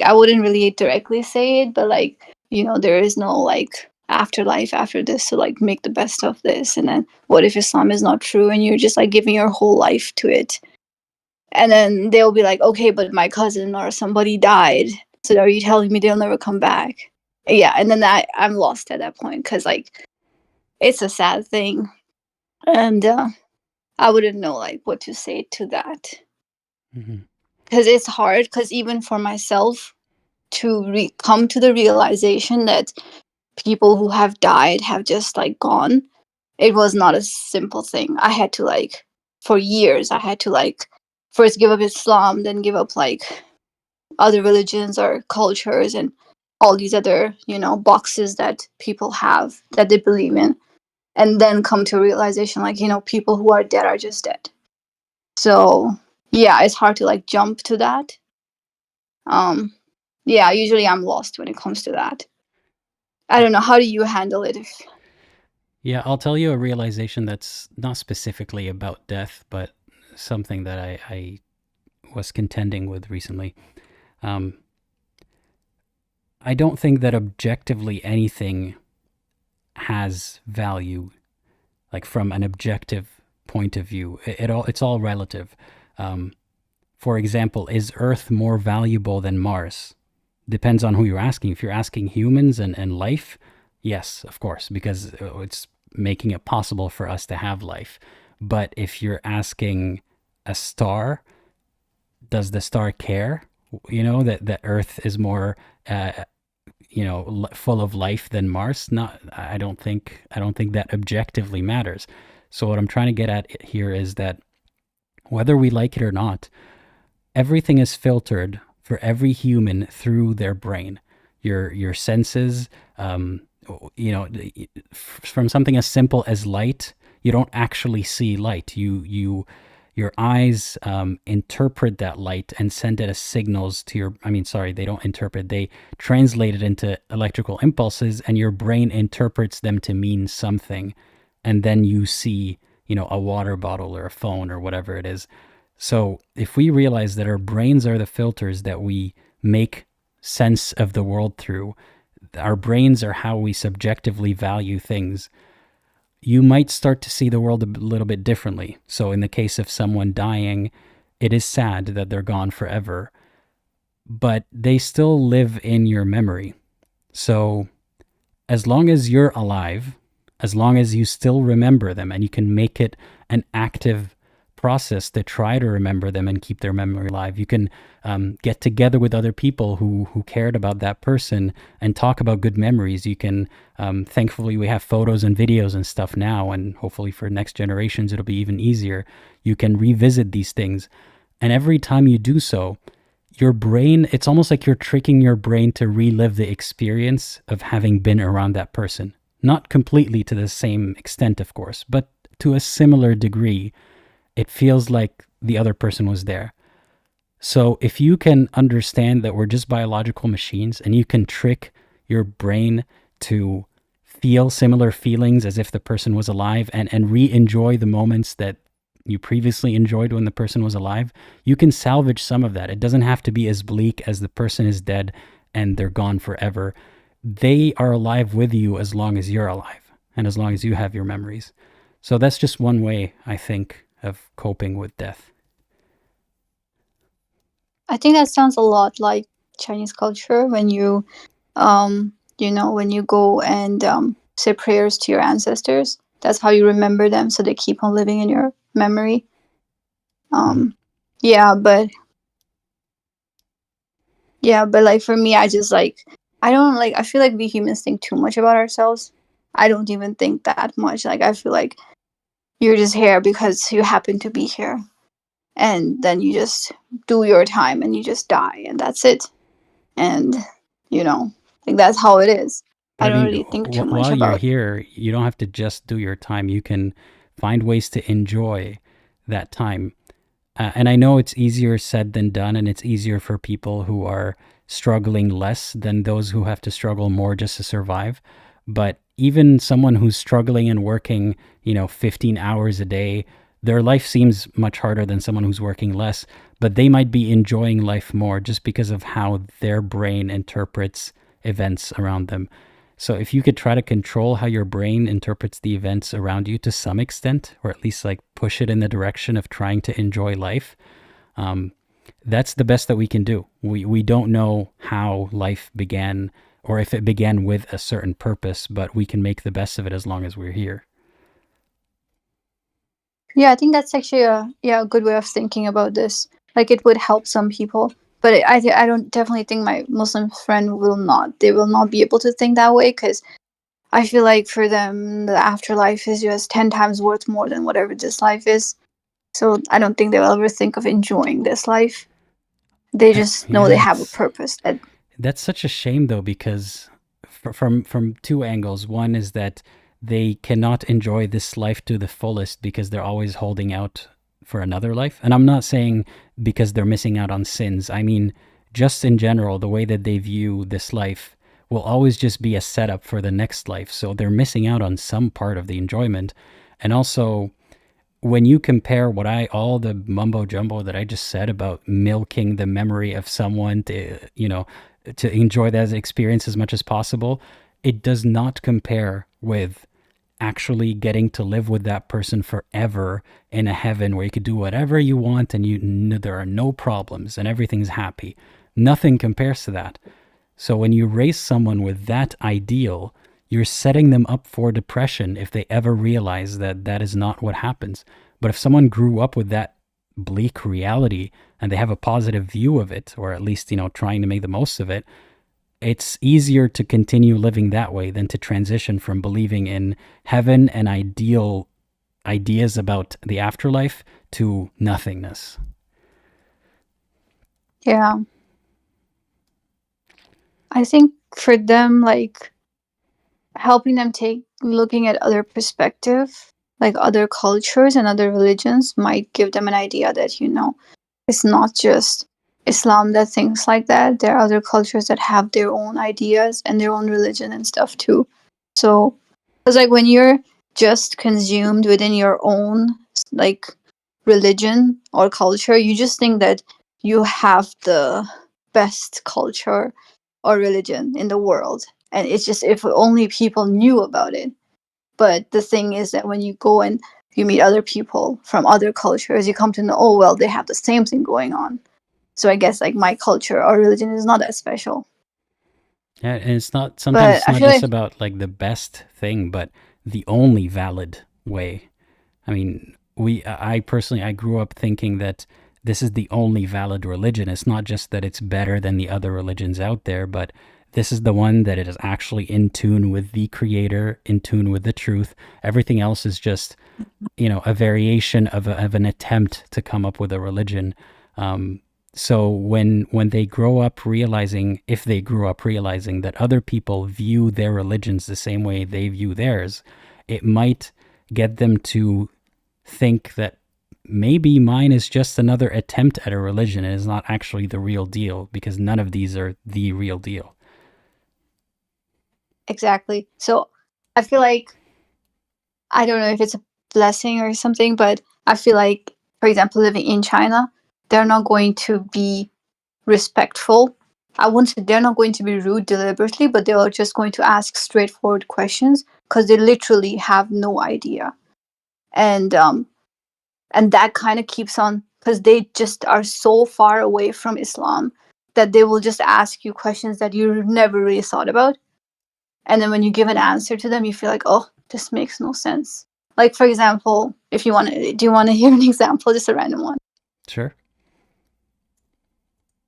I wouldn't really directly say it, but like, there is no like afterlife after this, so like make the best of this. And then what if Islam is not true and you're just like giving your whole life to it? And then they'll be like, okay, but my cousin or somebody died, so are you telling me they'll never come back? Yeah. And then I'm lost at that point, because like it's a sad thing. And I wouldn't know like what to say to that, because it's hard, because even for myself to come to the realization that people who have died have just like gone, it was not a simple thing. I had to like, for years I had to like first give up Islam, then give up like other religions or cultures and all these other boxes that people have that they believe in, and then come to a realization like, people who are dead are just dead. So yeah, it's hard to like jump to that. Yeah, usually I'm lost when it comes to that. I don't know, how do you handle it? Yeah, I'll tell you a realization that's not specifically about death, but something that I was contending with recently. I don't think that objectively anything has value, like from an objective point of view. It's all relative. For example, is Earth more valuable than Mars? Depends on who you're asking. If you're asking humans and life, yes, of course, because it's making it possible for us to have life. But if you're asking a star, does the star care? That Earth is more, full of life than Mars? Not. I don't think that objectively matters. So what I'm trying to get at here is that whether we like it or not, everything is filtered for every human through their brain. Your senses, from something as simple as light, you don't actually see light. Your eyes interpret that light and send it as signals to your. They don't interpret. They translate it into electrical impulses, and your brain interprets them to mean something, and then you see, a water bottle or a phone or whatever it is. So if we realize that our brains are the filters that we make sense of the world through, our brains are how we subjectively value things, you might start to see the world a little bit differently. So in the case of someone dying, it is sad that they're gone forever, but they still live in your memory. So as long as you're alive, as long as you still remember them and you can make it an active process to try to remember them and keep their memory alive, you can get together with other people who cared about that person and talk about good memories. You can, thankfully we have photos and videos and stuff now, and hopefully for next generations it'll be even easier. You can revisit these things, and every time you do so, your brain, it's almost like you're tricking your brain to relive the experience of having been around that person. Not completely to the same extent, of course, but to a similar degree. It feels like the other person was there. So if you can understand that we're just biological machines, and you can trick your brain to feel similar feelings as if the person was alive, and re-enjoy the moments that you previously enjoyed when the person was alive, you can salvage some of that. It doesn't have to be as bleak as the person is dead and they're gone forever. They are alive with you as long as you're alive and as long as you have your memories. So that's just one way, I think, of coping with death. I think that sounds a lot like Chinese culture, when you when you go and say prayers to your ancestors. That's how you remember them, so they keep on living in your memory. But like for me, I just like, I don't like, I feel like we humans think too much about ourselves. I don't even think that much. Like I feel like you're just here because you happen to be here, and then you just do your time and you just die, and that's it. And like that's how it is. But I I don't mean, really think too much while you're about. here, you don't have to just do your time. You can find ways to enjoy that time. And I know it's easier said than done, and it's easier for people who are struggling less than those who have to struggle more just to survive. But even someone who's struggling and working, 15 hours a day, their life seems much harder than someone who's working less, but they might be enjoying life more just because of how their brain interprets events around them. So if you could try to control how your brain interprets the events around you to some extent, or at least like push it in the direction of trying to enjoy life, that's the best that we can do. We don't know how life began or if it began with a certain purpose, but we can make the best of it as long as we're here. Yeah, I think that's actually a good way of thinking about this. Like it would help some people, but I don't definitely think my Muslim friend will not. They will not be able to think that way, because I feel like for them the afterlife is just 10 times worth more than whatever this life is. So I don't think they will ever think of enjoying this life. They just know they Yeah, have a purpose. that's such a shame though, because from two angles. One is that they cannot enjoy this life to the fullest because they're always holding out for another life. And I'm not saying because they're missing out on sins. I mean, just in general, the way that they view this life will always just be a setup for the next life. So they're missing out on some part of the enjoyment. And also, when you compare all the mumbo jumbo that I just said about milking the memory of someone to enjoy that experience as much as possible, it does not compare with actually getting to live with that person forever in a heaven where you could do whatever you want and there are no problems and everything's happy. Nothing compares to that. So when you raise someone with that ideal, you're setting them up for depression if they ever realize that that is not what happens. But if someone grew up with that bleak reality and they have a positive view of it, or at least, trying to make the most of it, it's easier to continue living that way than to transition from believing in heaven and ideas about the afterlife to nothingness. Yeah. I think for them, like helping them looking at other perspective, like other cultures and other religions, might give them an idea that it's not just Islam that thinks like that. There are other cultures that have their own ideas and their own religion and stuff too. So it's like when you're just consumed within your own like religion or culture, you just think that you have the best culture or religion in the world, and it's just if only people knew about it. But the thing is that when you go and you meet other people from other cultures, you come to know, oh well, they have the same thing going on. So I guess like my culture or religion is not that special. Yeah, and sometimes But it's I not feel just like about like the best thing, but the only valid way. I mean, I personally, I grew up thinking that this is the only valid religion. It's not just that it's better than the other religions out there, but this is the one that is actually in tune with the creator, in tune with the truth. Everything else is just, a variation of an attempt to come up with a religion. So when they grow up realizing, if they grew up realizing that other people view their religions the same way they view theirs, it might get them to think that maybe mine is just another attempt at a religion and is not actually the real deal, because none of these are the real deal. exactly. So I feel like, I don't know if it's a blessing or something, but I feel like, for example, living in China, they're not going to be respectful. I won't say they're not going to be rude deliberately, but they are just going to ask straightforward questions because they literally have no idea. And that kind of keeps on, because they just are so far away from Islam that they will just ask you questions that you never really thought about. And then when you give an answer to them, you feel like, oh, this makes no sense. Like, for example, if you want to, do you want to hear an example? Just a random one. Sure.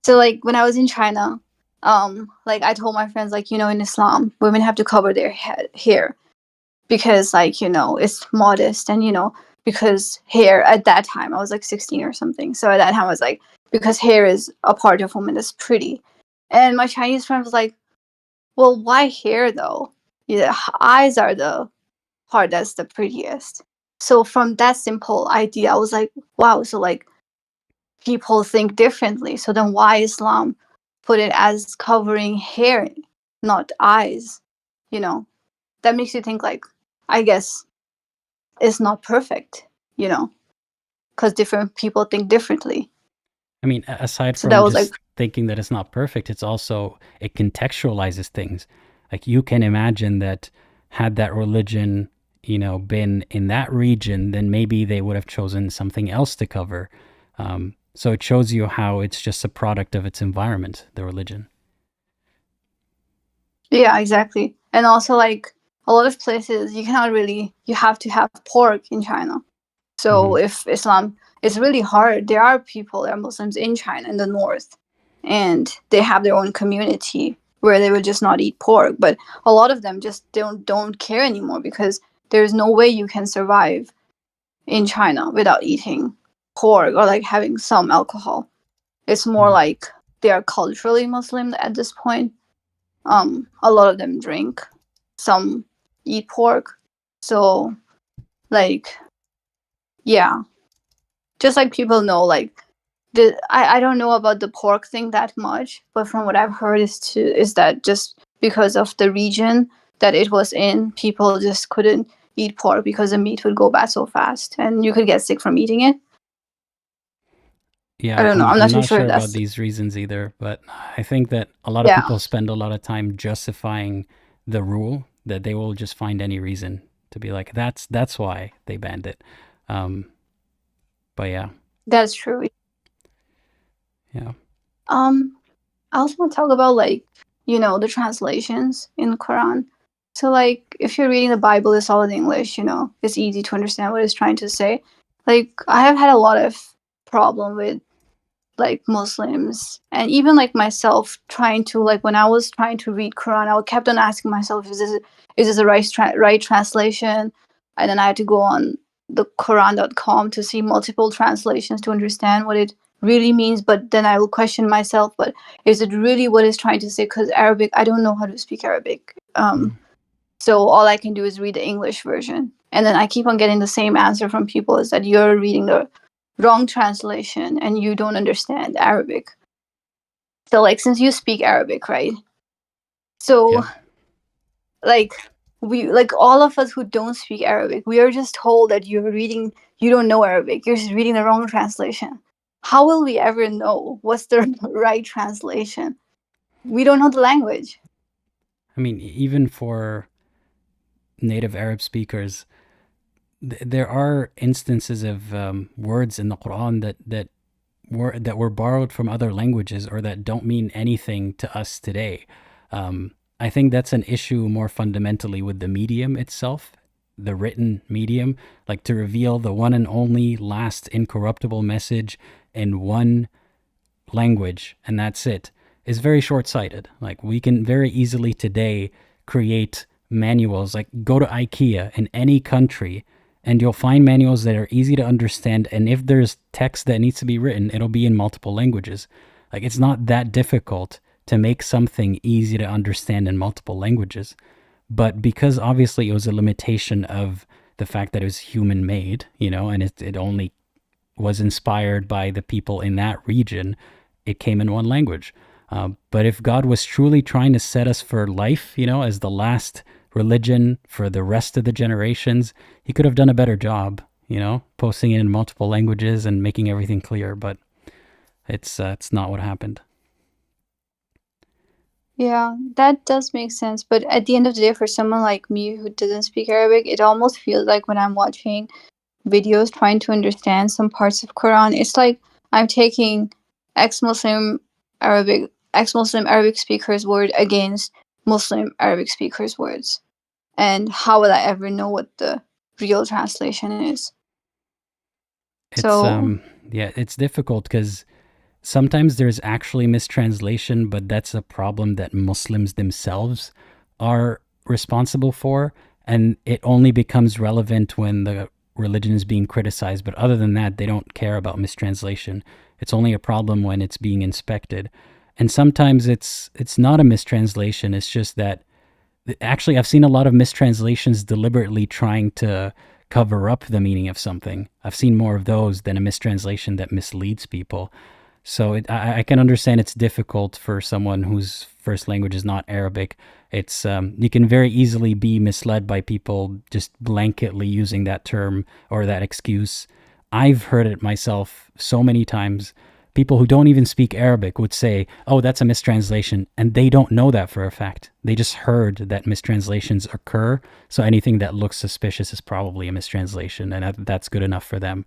So, like, when I was in China, like, I told my friends, like, in Islam, women have to cover their hair because, like, it's modest, and, because hair, at that time I was like 16 or something, so at that time I was like, because hair is a part of woman that's pretty. And my Chinese friend was like, well, why hair though? Yeah, eyes are the part that's the prettiest. So from that simple idea, I was like, wow, so like people think differently. So then why Islam put it as covering hair, not eyes? You know, that makes you think like, I guess it's not perfect, you know, because different people think differently. I mean, aside So that from was like, just thinking that it's not perfect, it's also, it contextualizes things. Like you can imagine that had that religion, been in that region, then maybe they would have chosen something else to cover. So it shows you how it's just a product of its environment, the religion. yeah, exactly. And also like a lot of places you cannot really, you have to have pork in China. So if Islam, it's really hard. There are Muslims in China in the north, and they have their own community where they would just not eat pork. But a lot of them just don't care anymore, because there's no way you can survive in China without eating pork or like having some alcohol. It's more like they are culturally Muslim at this point. A lot of them drink, some eat pork. So like, yeah, just like people know, like I don't know about the pork thing that much, but from what I've heard is that just because of the region that it was in, people just couldn't eat pork because the meat would go bad so fast and you could get sick from eating it. Yeah, I don't know. I'm I'm not too not sure sure if about that's, these reasons either, but I think that a lot of yeah. people spend a lot of time justifying the rule, that they will just find any reason to be like, that's why they banned it. But yeah, That's true. yeah. I also want to talk about like, the translations in Quran. So like if you're reading the Bible, it's all in English, it's easy to understand what it's trying to say. Like I have had a lot of problem with like Muslims and even like myself trying to, like when I was trying to read Quran, I kept on asking myself, is this a right translation? And then I had to go on the Quran.com to see multiple translations to understand what it really means. But then I will question myself, but is it really what it's trying to say? Because Arabic, I don't know how to speak Arabic. So all I can do is read the English version. And then I keep on getting the same answer from people, is that you're reading the wrong translation and you don't understand Arabic. So like, since you speak Arabic, right? So Yeah. like all of us who don't speak Arabic, we are just told that you don't know Arabic, you're just reading the wrong translation. How will we ever know what's the right translation? We don't know the language. I mean, even for native Arab speakers, there are instances of words in the Quran that were borrowed from other languages or that don't mean anything to us today. I think that's an issue more fundamentally with the medium itself, the written medium, like to reveal the one and only last incorruptible message in one language, and that's it, is very short-sighted. Like we can very easily today create manuals, like go to IKEA in any country and you'll find manuals that are easy to understand, and if there's text that needs to be written, it'll be in multiple languages. Like it's not that difficult to make something easy to understand in multiple languages. But because obviously it was a limitation of the fact that it was human made, and it only was inspired by the people in that region, it came in one language. But if God was truly trying to set us for life, as the last religion for the rest of the generations, he could have done a better job, posting it in multiple languages and making everything clear. But it's not what happened. Yeah, that does make sense. But at the end of the day, for someone like me who doesn't speak Arabic, it almost feels like when I'm watching videos trying to understand some parts of Quran, it's like I'm taking ex-Muslim Arabic speakers' word against Muslim Arabic speakers' words. And how will I ever know what the real translation is? It's difficult because sometimes there's actually mistranslation, but that's a problem that Muslims themselves are responsible for, and it only becomes relevant when the religion is being criticized, but other than that, they don't care about mistranslation. It's only a problem when it's being inspected. And sometimes it's not a mistranslation. It's just that, actually, I've seen a lot of mistranslations deliberately trying to cover up the meaning of something. I've seen more of those than a mistranslation that misleads people. So I can understand it's difficult for someone whose first language is not Arabic. It's you can very easily be misled by people just blanketly using that term or that excuse. I've heard it myself so many times. People who don't even speak Arabic would say, "Oh, that's a mistranslation," and they don't know that for a fact. They just heard that mistranslations occur, so anything that looks suspicious is probably a mistranslation, and that's good enough for them.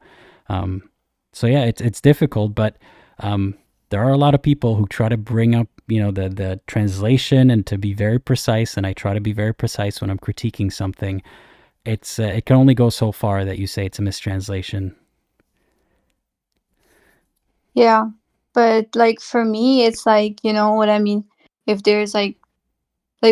So yeah, it's difficult, but there are a lot of people who try to bring up, the translation and to be very precise, and I try to be very precise when I'm critiquing something. It can only go so far that you say it's a mistranslation. Yeah, but like for me, it's like, you know what I mean? If there's like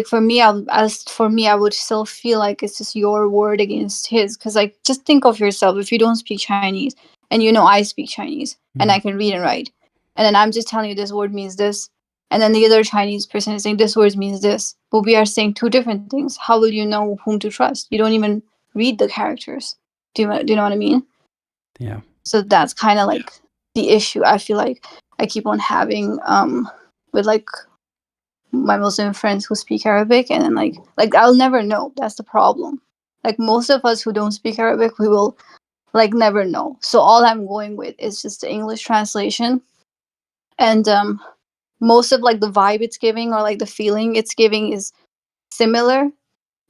for me, I would still feel like it's just your word against his. Because like, just think of yourself. If you don't speak Chinese, and I speak Chinese, and I can read and write, and then I'm just telling you this word means this, and then the other Chinese person is saying this word means this, but we are saying two different things. How will you know whom to trust? You don't even read the characters. Do you know what I mean? Yeah. So that's kind of like the issue I feel like I keep on having with like my Muslim friends who speak Arabic, and then like I'll never know. That's the problem. Like most of us who don't speak Arabic, we will like never know. So all I'm going with is just the English translation, and most of like the vibe it's giving or like the feeling it's giving is similar.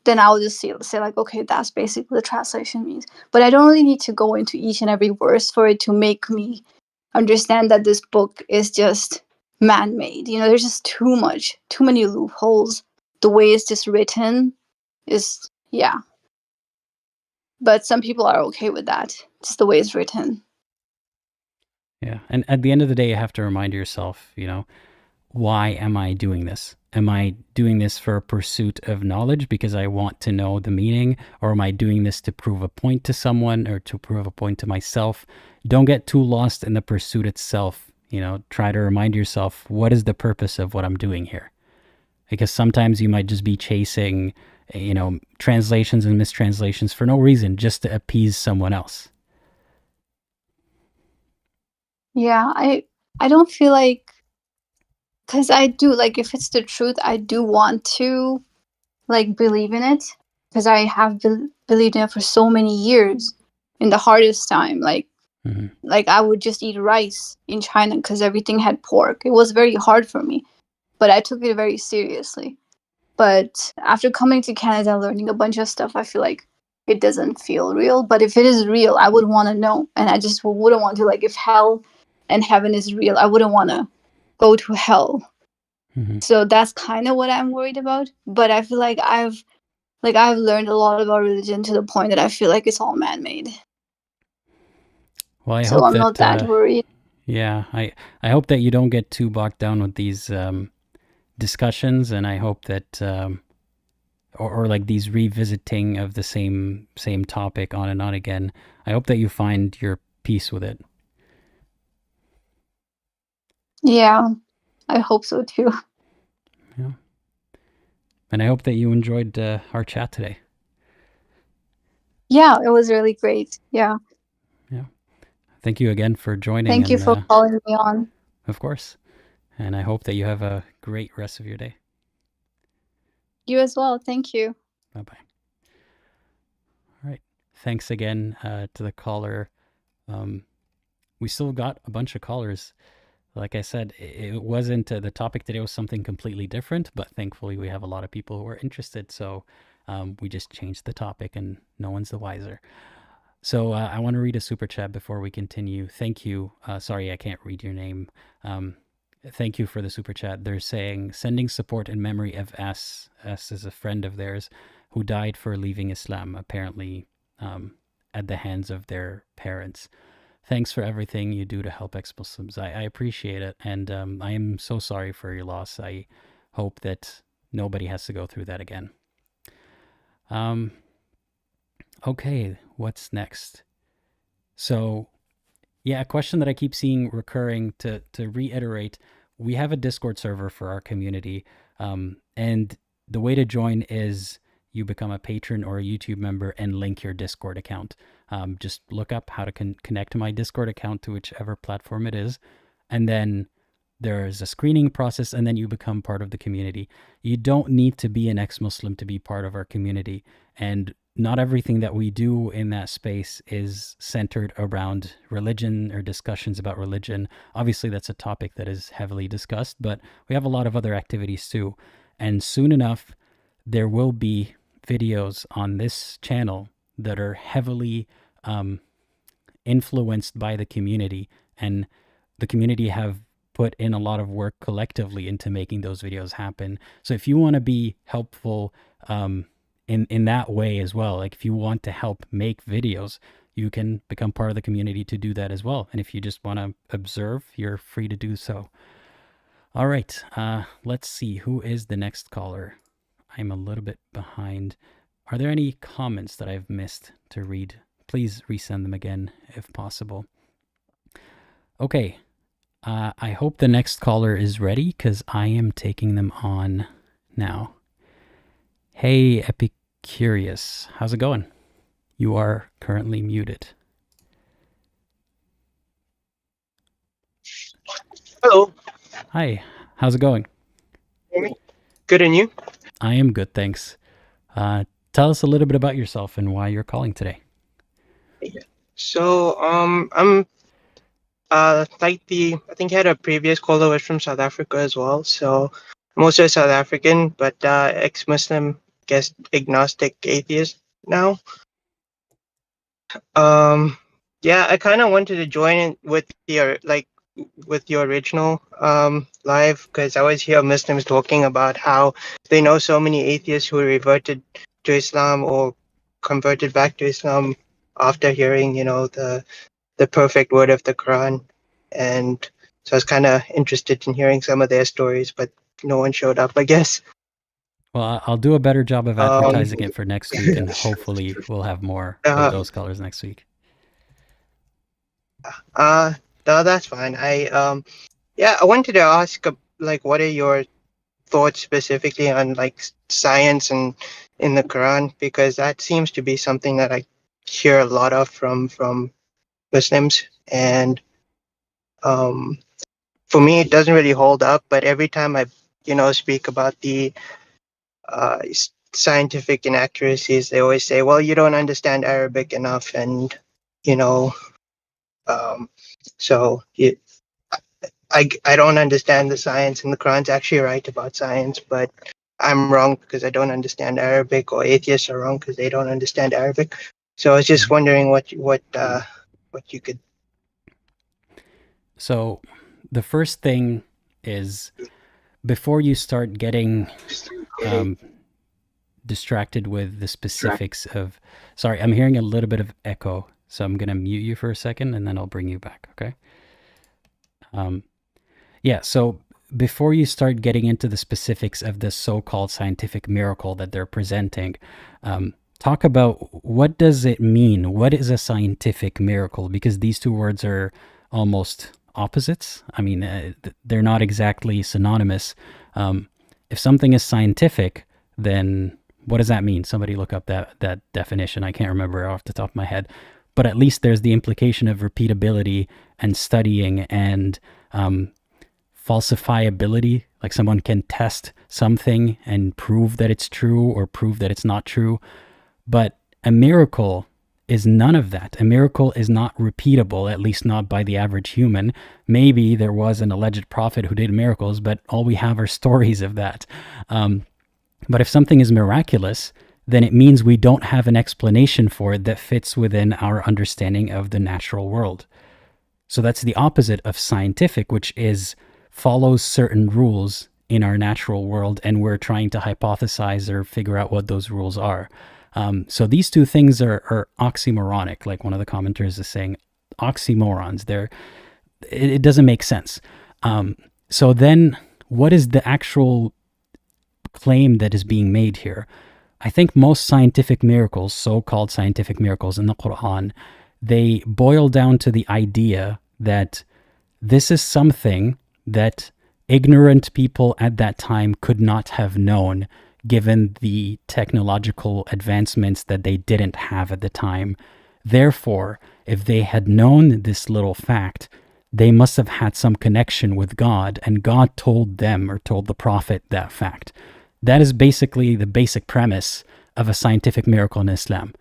Then I'll just say like, okay, that's basically the translation means. But I don't really need to go into each and every verse for it to make me understand that this book is just man-made. There's just too many loopholes. The way it's just written is, yeah. But some people are okay with that, just the way it's written. Yeah. And at the end of the day, you have to remind yourself, why am I doing this? Am I doing this for a pursuit of knowledge because I want to know the meaning? Or am I doing this to prove a point to someone or to prove a point to myself? Don't get too lost in the pursuit itself. Try to remind yourself, what is the purpose of what I'm doing here? Because sometimes you might just be chasing, translations and mistranslations for no reason, just to appease someone else. Yeah, I don't feel like, because I do, like, if it's the truth, I do want to, like, believe in it, because I have believed in it for so many years, in the hardest time, like I would just eat rice in China because everything had pork. It was very hard for me, but I took it very seriously. But after coming to Canada, learning a bunch of stuff, I feel like it doesn't feel real. But if it is real, I would want to know, and I just wouldn't want to, like, if hell and heaven is real, I wouldn't want to go to hell. So that's kind of what I'm worried about. But I feel like I've learned a lot about religion to the point that I feel like it's all man-made. Well, So I'm not that worried. Yeah, I hope that you don't get too bogged down with these discussions, and I hope that or like these revisiting of the same topic on and on again. I hope that you find your peace with it. Yeah, I hope so too. Yeah. And I hope that you enjoyed our chat today. Yeah, it was really great. Yeah. Yeah. Thank you again for joining. Thank you for calling me on. Of course. And I hope that you have a great rest of your day. You as well. Thank you. Bye-bye. All right. Thanks again to the caller. We still got a bunch of callers. Like I said, it wasn't, the topic today was something completely different, but thankfully we have a lot of people who are interested. So we just changed the topic and no one's the wiser. So I want to read a super chat before we continue. Thank you. Sorry, I can't read your name. Thank you for the super chat. They're saying, sending support in memory of S. S is a friend of theirs who died for leaving Islam, apparently at the hands of their parents. Thanks for everything you do to help ex-Muslims. I appreciate it, and I am so sorry for your loss. I hope that nobody has to go through that again. Okay, what's next? So, yeah, a question that I keep seeing recurring, to reiterate, we have a Discord server for our community. And the way to join is you become a patron or a YouTube member and link your Discord account. Just look up how to connect my Discord account to whichever platform it is. And then there's a screening process, and then you become part of the community. You don't need to be an ex-Muslim to be part of our community. And not everything that we do in that space is centered around religion or discussions about religion. Obviously, that's a topic that is heavily discussed, but we have a lot of other activities too. And soon enough, there will be videos on this channel that are heavily influenced by the community, and the community have put in a lot of work collectively into making those videos happen. So if you want to be helpful in that way as well, like if you want to help make videos, you can become part of the community to do that as well. And if you just want to observe, you're free to do so. All right, let's see, who is the next caller? I'm a little bit behind. Are there any comments that I've missed to read? Please resend them again if possible. Okay, I hope the next caller is ready, because I am taking them on now. Hey, Epicurious, how's it going? You are currently muted. Hello. Hi, how's it going? Good, and you? I am good, thanks. Tell us a little bit about yourself and why you're calling today. So, I'm like I think I had a previous caller was from South Africa as well. So I'm also South African, but ex-Muslim, guess agnostic atheist now. Yeah, I kind of wanted to join in with your original live, because I always hear Muslims talking about how they know so many atheists who reverted to Islam or converted back to Islam after hearing, the perfect word of the Quran. And so I was kind of interested in hearing some of their stories, but no one showed up, I guess. Well, I'll do a better job of advertising it for next week, and hopefully we'll have more of those callers next week. No, that's fine. I wanted to ask, what are your thoughts specifically on science and in the Quran, because that seems to be something that I hear a lot of from Muslims, and for me it doesn't really hold up. But every time I speak about the scientific inaccuracies, they always say, well, you don't understand Arabic enough, and so I don't understand the science, and the Quran's actually right about science, but I'm wrong because I don't understand Arabic, or atheists are wrong because they don't understand Arabic. So I was just wondering what you could. So the first thing is, before you start getting distracted with the specifics of, sorry, I'm hearing a little bit of echo, so I'm going to mute you for a second and then I'll bring you back, okay? Yeah, so before you start getting into the specifics of the so-called scientific miracle that they're presenting, talk about, what does it mean? What is a scientific miracle? Because these two words are almost opposites. I mean, they're not exactly synonymous. If something is scientific, then what does that mean? Somebody look up that definition. I can't remember off the top of my head. But at least there's the implication of repeatability and studying and falsifiability. Like someone can test something and prove that it's true or prove that it's not true. But a miracle is none of that. A miracle is not repeatable, at least not by the average human. Maybe there was an alleged prophet who did miracles, but all we have are stories of that. But if something is miraculous, then it means we don't have an explanation for it that fits within our understanding of the natural world. So that's the opposite of scientific, which is follows certain rules in our natural world, and we're trying to hypothesize or figure out what those rules are. So these two things are oxymoronic, like one of the commenters is saying, oxymorons. It doesn't make sense. So then what is the actual claim that is being made here? I think most scientific miracles, so-called scientific miracles in the Quran, they boil down to the idea that this is something that ignorant people at that time could not have known, given the technological advancements that they didn't have at the time. Therefore, if they had known this little fact, they must have had some connection with God, and God told them or told the Prophet that fact. That is basically the basic premise of a scientific miracle in Islam.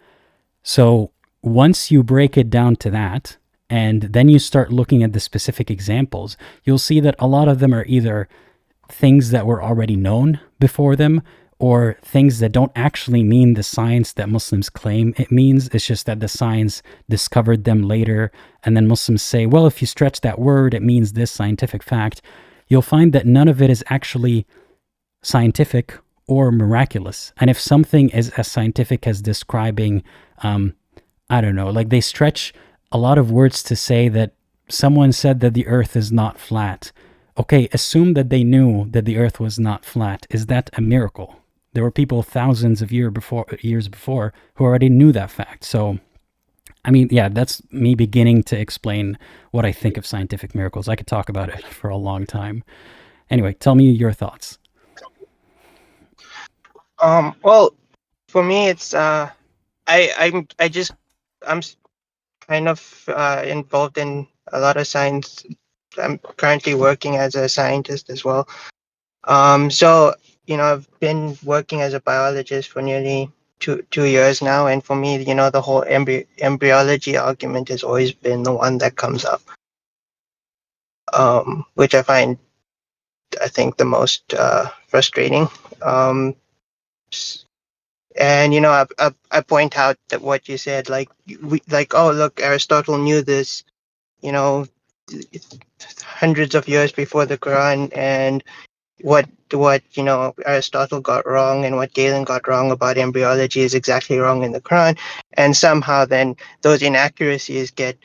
So once you break it down to that, and then you start looking at the specific examples, you'll see that a lot of them are either things that were already known before them, or things that don't actually mean the science that Muslims claim it means. It's just that the science discovered them later, and then Muslims say, well, if you stretch that word, it means this scientific fact. You'll find that none of it is actually scientific or miraculous. And if something is as scientific as describing, I don't know, like they stretch a lot of words to say that someone said that the earth is not flat. Okay, assume that they knew that the earth was not flat. Is that a miracle? There were people thousands of years before who already knew that fact. So, I mean, yeah, that's me beginning to explain what I think of scientific miracles. I could talk about it for a long time. Anyway, tell me your thoughts. Well, for me, it's I'm kind of involved in a lot of science. I'm currently working as a scientist as well. So I've been working as a biologist for nearly two years now, and for me, the whole embryology argument has always been the one that comes up, which I think the most frustrating. And I point out that what you said, oh look, Aristotle knew this, hundreds of years before the Quran, and what Aristotle got wrong and what Galen got wrong about embryology is exactly wrong in the Quran, and somehow then those inaccuracies get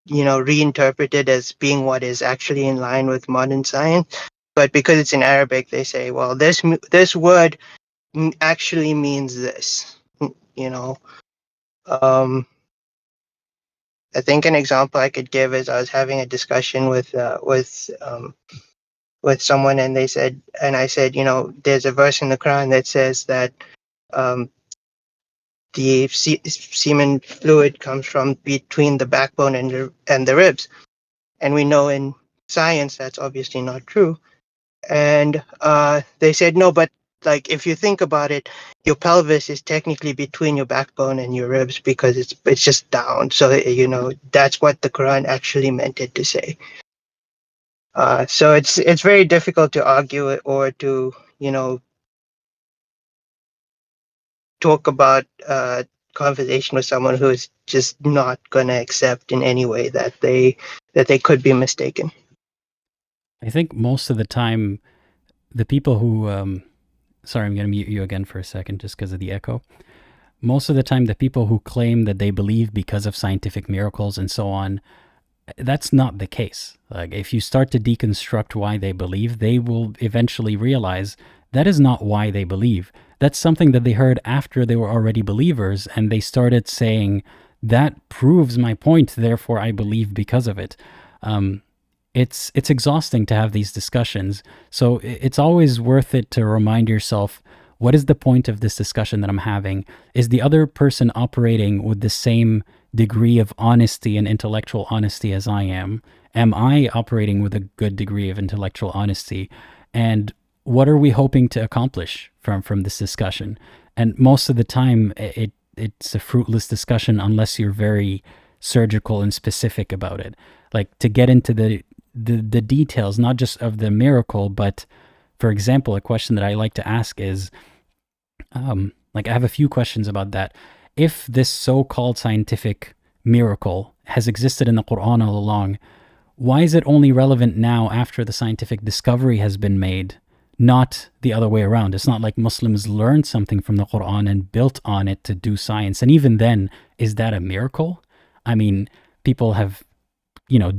reinterpreted as being what is actually in line with modern science. But because it's in Arabic, they say, well, this word actually means this. I think an example I could give is I was having a discussion with someone, and I said, there's a verse in the Quran that says that the semen fluid comes from between the backbone and the ribs, and we know in science that's obviously not true. And they said, no, but like if you think about it, your pelvis is technically between your backbone and your ribs because it's just down. So that's what the Quran actually meant it to say. So it's very difficult to argue it or to talk about conversation with someone who is just not going to accept in any way that they could be mistaken. I think most of the time, the people who, sorry, I'm going to mute you again for a second just because of the echo. Most of the time, the people who claim that they believe because of scientific miracles and so on, that's not the case. Like, if you start to deconstruct why they believe, they will eventually realize that is not why they believe. That's something that they heard after they were already believers, and they started saying, that proves my point, therefore I believe because of it. It's exhausting to have these discussions. So it's always worth it to remind yourself, what is the point of this discussion that I'm having? Is the other person operating with the same degree of honesty and intellectual honesty as I am? Am I operating with a good degree of intellectual honesty? And what are we hoping to accomplish from this discussion? And most of the time, it's a fruitless discussion unless you're very surgical and specific about it. Like, to get into the details, not just of the miracle, but for example, a question that I like to ask is, I have a few questions about that. If this so-called scientific miracle has existed in the Quran all along, why is it only relevant now after the scientific discovery has been made, not the other way around? It's not like Muslims learned something from the Quran and built on it to do science. And even then, is that a miracle? I mean, people have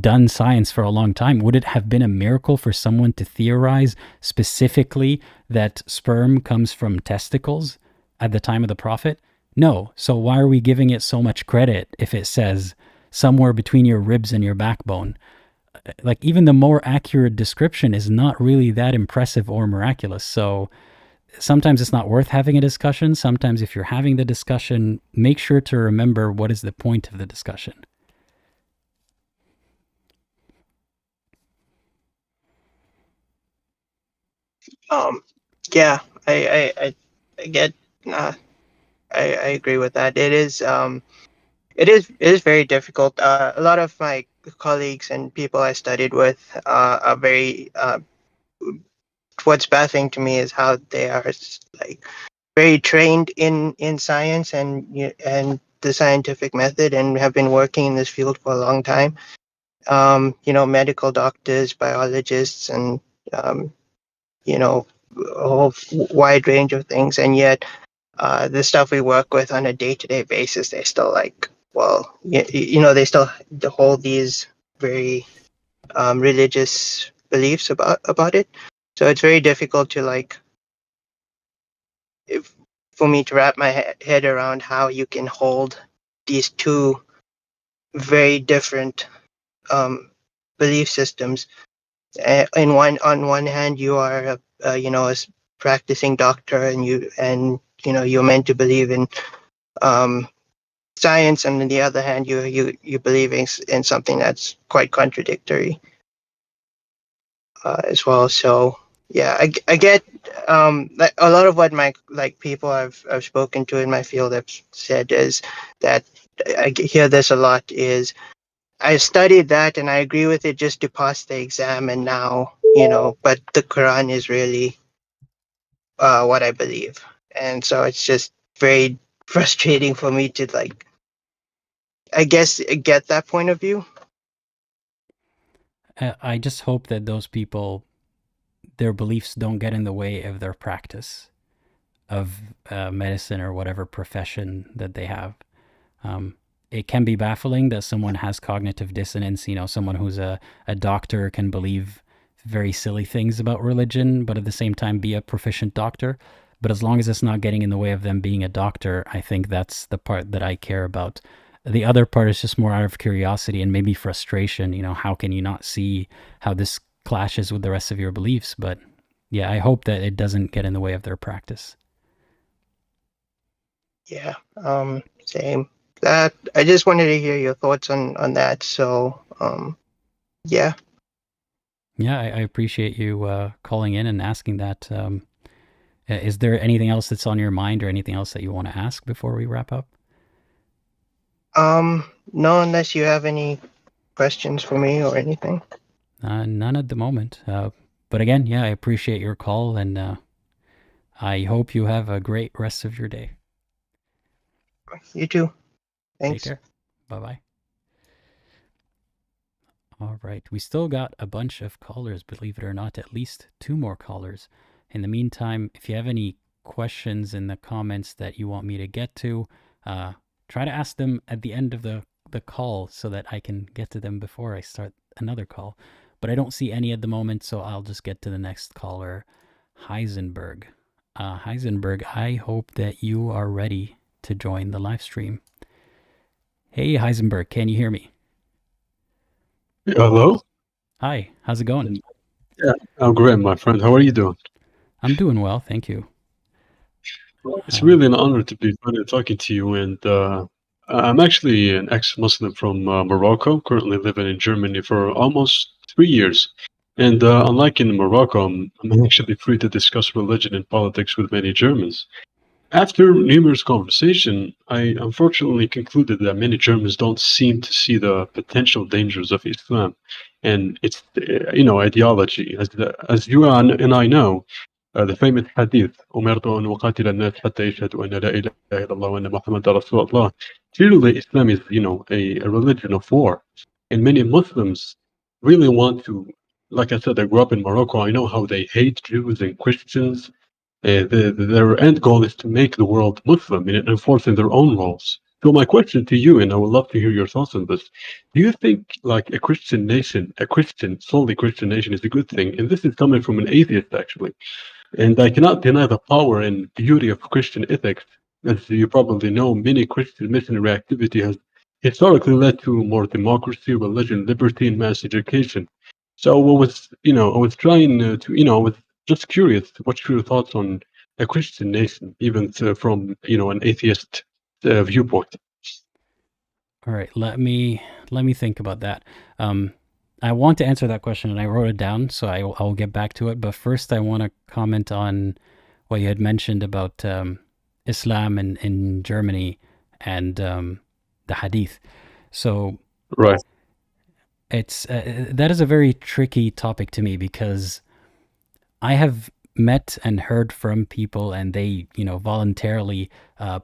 done science for a long time. Would it have been a miracle for someone to theorize specifically that sperm comes from testicles at the time of the prophet? No. So why are we giving it so much credit if it says somewhere between your ribs and your backbone? Like, even the more accurate description is not really that impressive or miraculous. So sometimes it's not worth having a discussion. Sometimes if you're having the discussion, make sure to remember what is the point of the discussion. Yeah, I get, I agree with that. It is very difficult. A lot of my colleagues and people I studied with are very. What's baffling to me is how they are like very trained in science and the scientific method, and have been working in this field for a long time. Medical doctors, biologists, and a whole wide range of things, and yet the stuff we work with on a day-to-day basis, they still they still hold these very religious beliefs about it. So it's very difficult to for me to wrap my head around how you can hold these two very different belief systems. On one hand, you are a practicing doctor, and you're meant to believe in science, and on the other hand, you believe in something that's quite contradictory as well. So yeah, I get like a lot of what my people I've spoken to in my field have said is that I hear this a lot is I studied that and I agree with it just to pass the exam, and now but the Quran is really what I believe, and so it's just very frustrating for me to I guess get that point of view. I just hope that those people, their beliefs don't get in the way of their practice of medicine or whatever profession that they have. It can be baffling that someone has cognitive dissonance. Someone who's a doctor can believe very silly things about religion, but at the same time be a proficient doctor. But as long as it's not getting in the way of them being a doctor, I think that's the part that I care about. The other part is just more out of curiosity and maybe frustration. How can you not see how this clashes with the rest of your beliefs? But yeah, I hope that it doesn't get in the way of their practice. Yeah, same. That I just wanted to hear your thoughts on that. So, yeah. Yeah, I appreciate you calling in and asking that. Is there anything else that's on your mind or anything else that you want to ask before we wrap up? No, unless you have any questions for me or anything. None at the moment. But again, yeah, I appreciate your call, and I hope you have a great rest of your day. You too. Thanks. Take care. Bye-bye. All right. We still got a bunch of callers, believe it or not, at least 2 more callers. In the meantime, if you have any questions in the comments that you want me to get to, try to ask them at the end of the call so that I can get to them before I start another call. But I don't see any at the moment, so I'll just get to the next caller, Heisenberg. Heisenberg, I hope that you are ready to join the live stream. Hey, Heisenberg, can you hear me? Hello? Hi, how's it going? Yeah, I'm great, my friend. How are you doing? I'm doing well, thank you. Well, it's really an honor to be finally talking to you, and I'm actually an ex-Muslim from Morocco, currently living in Germany for almost 3 years. And unlike in Morocco, I'm actually free to discuss religion and politics with many Germans. After numerous conversation, I unfortunately concluded that many Germans don't seem to see the potential dangers of Islam and its, ideology. As you and I know, the famous hadith, أمرت أن أقاتل الناس حتى يشهدوا أن لا إله إلا الله وأن محمد رسول الله. Clearly, Islam is, a religion of war, and many Muslims really want to. Like I said, I grew up in Morocco. I know how they hate Jews and Christians. Their end goal is to make the world Muslim and enforcing their own rules. So my question to you, and I would love to hear your thoughts on this: do you think like a Christian nation, solely Christian nation, is a good thing? And this is coming from an atheist, actually. And I cannot deny the power and beauty of Christian ethics. As you probably know, many Christian missionary activity has historically led to more democracy, religion, liberty, and mass education. So I was trying I was just curious, what's your thoughts on a Christian nation, even from, an atheist viewpoint? All right, let me think about that. I want to answer that question, and I wrote it down, so I'll get back to it. But first, I want to comment on what you had mentioned about Islam in Germany and the Hadith. So Right. it's that is a very tricky topic to me, because I have met and heard from people, and they voluntarily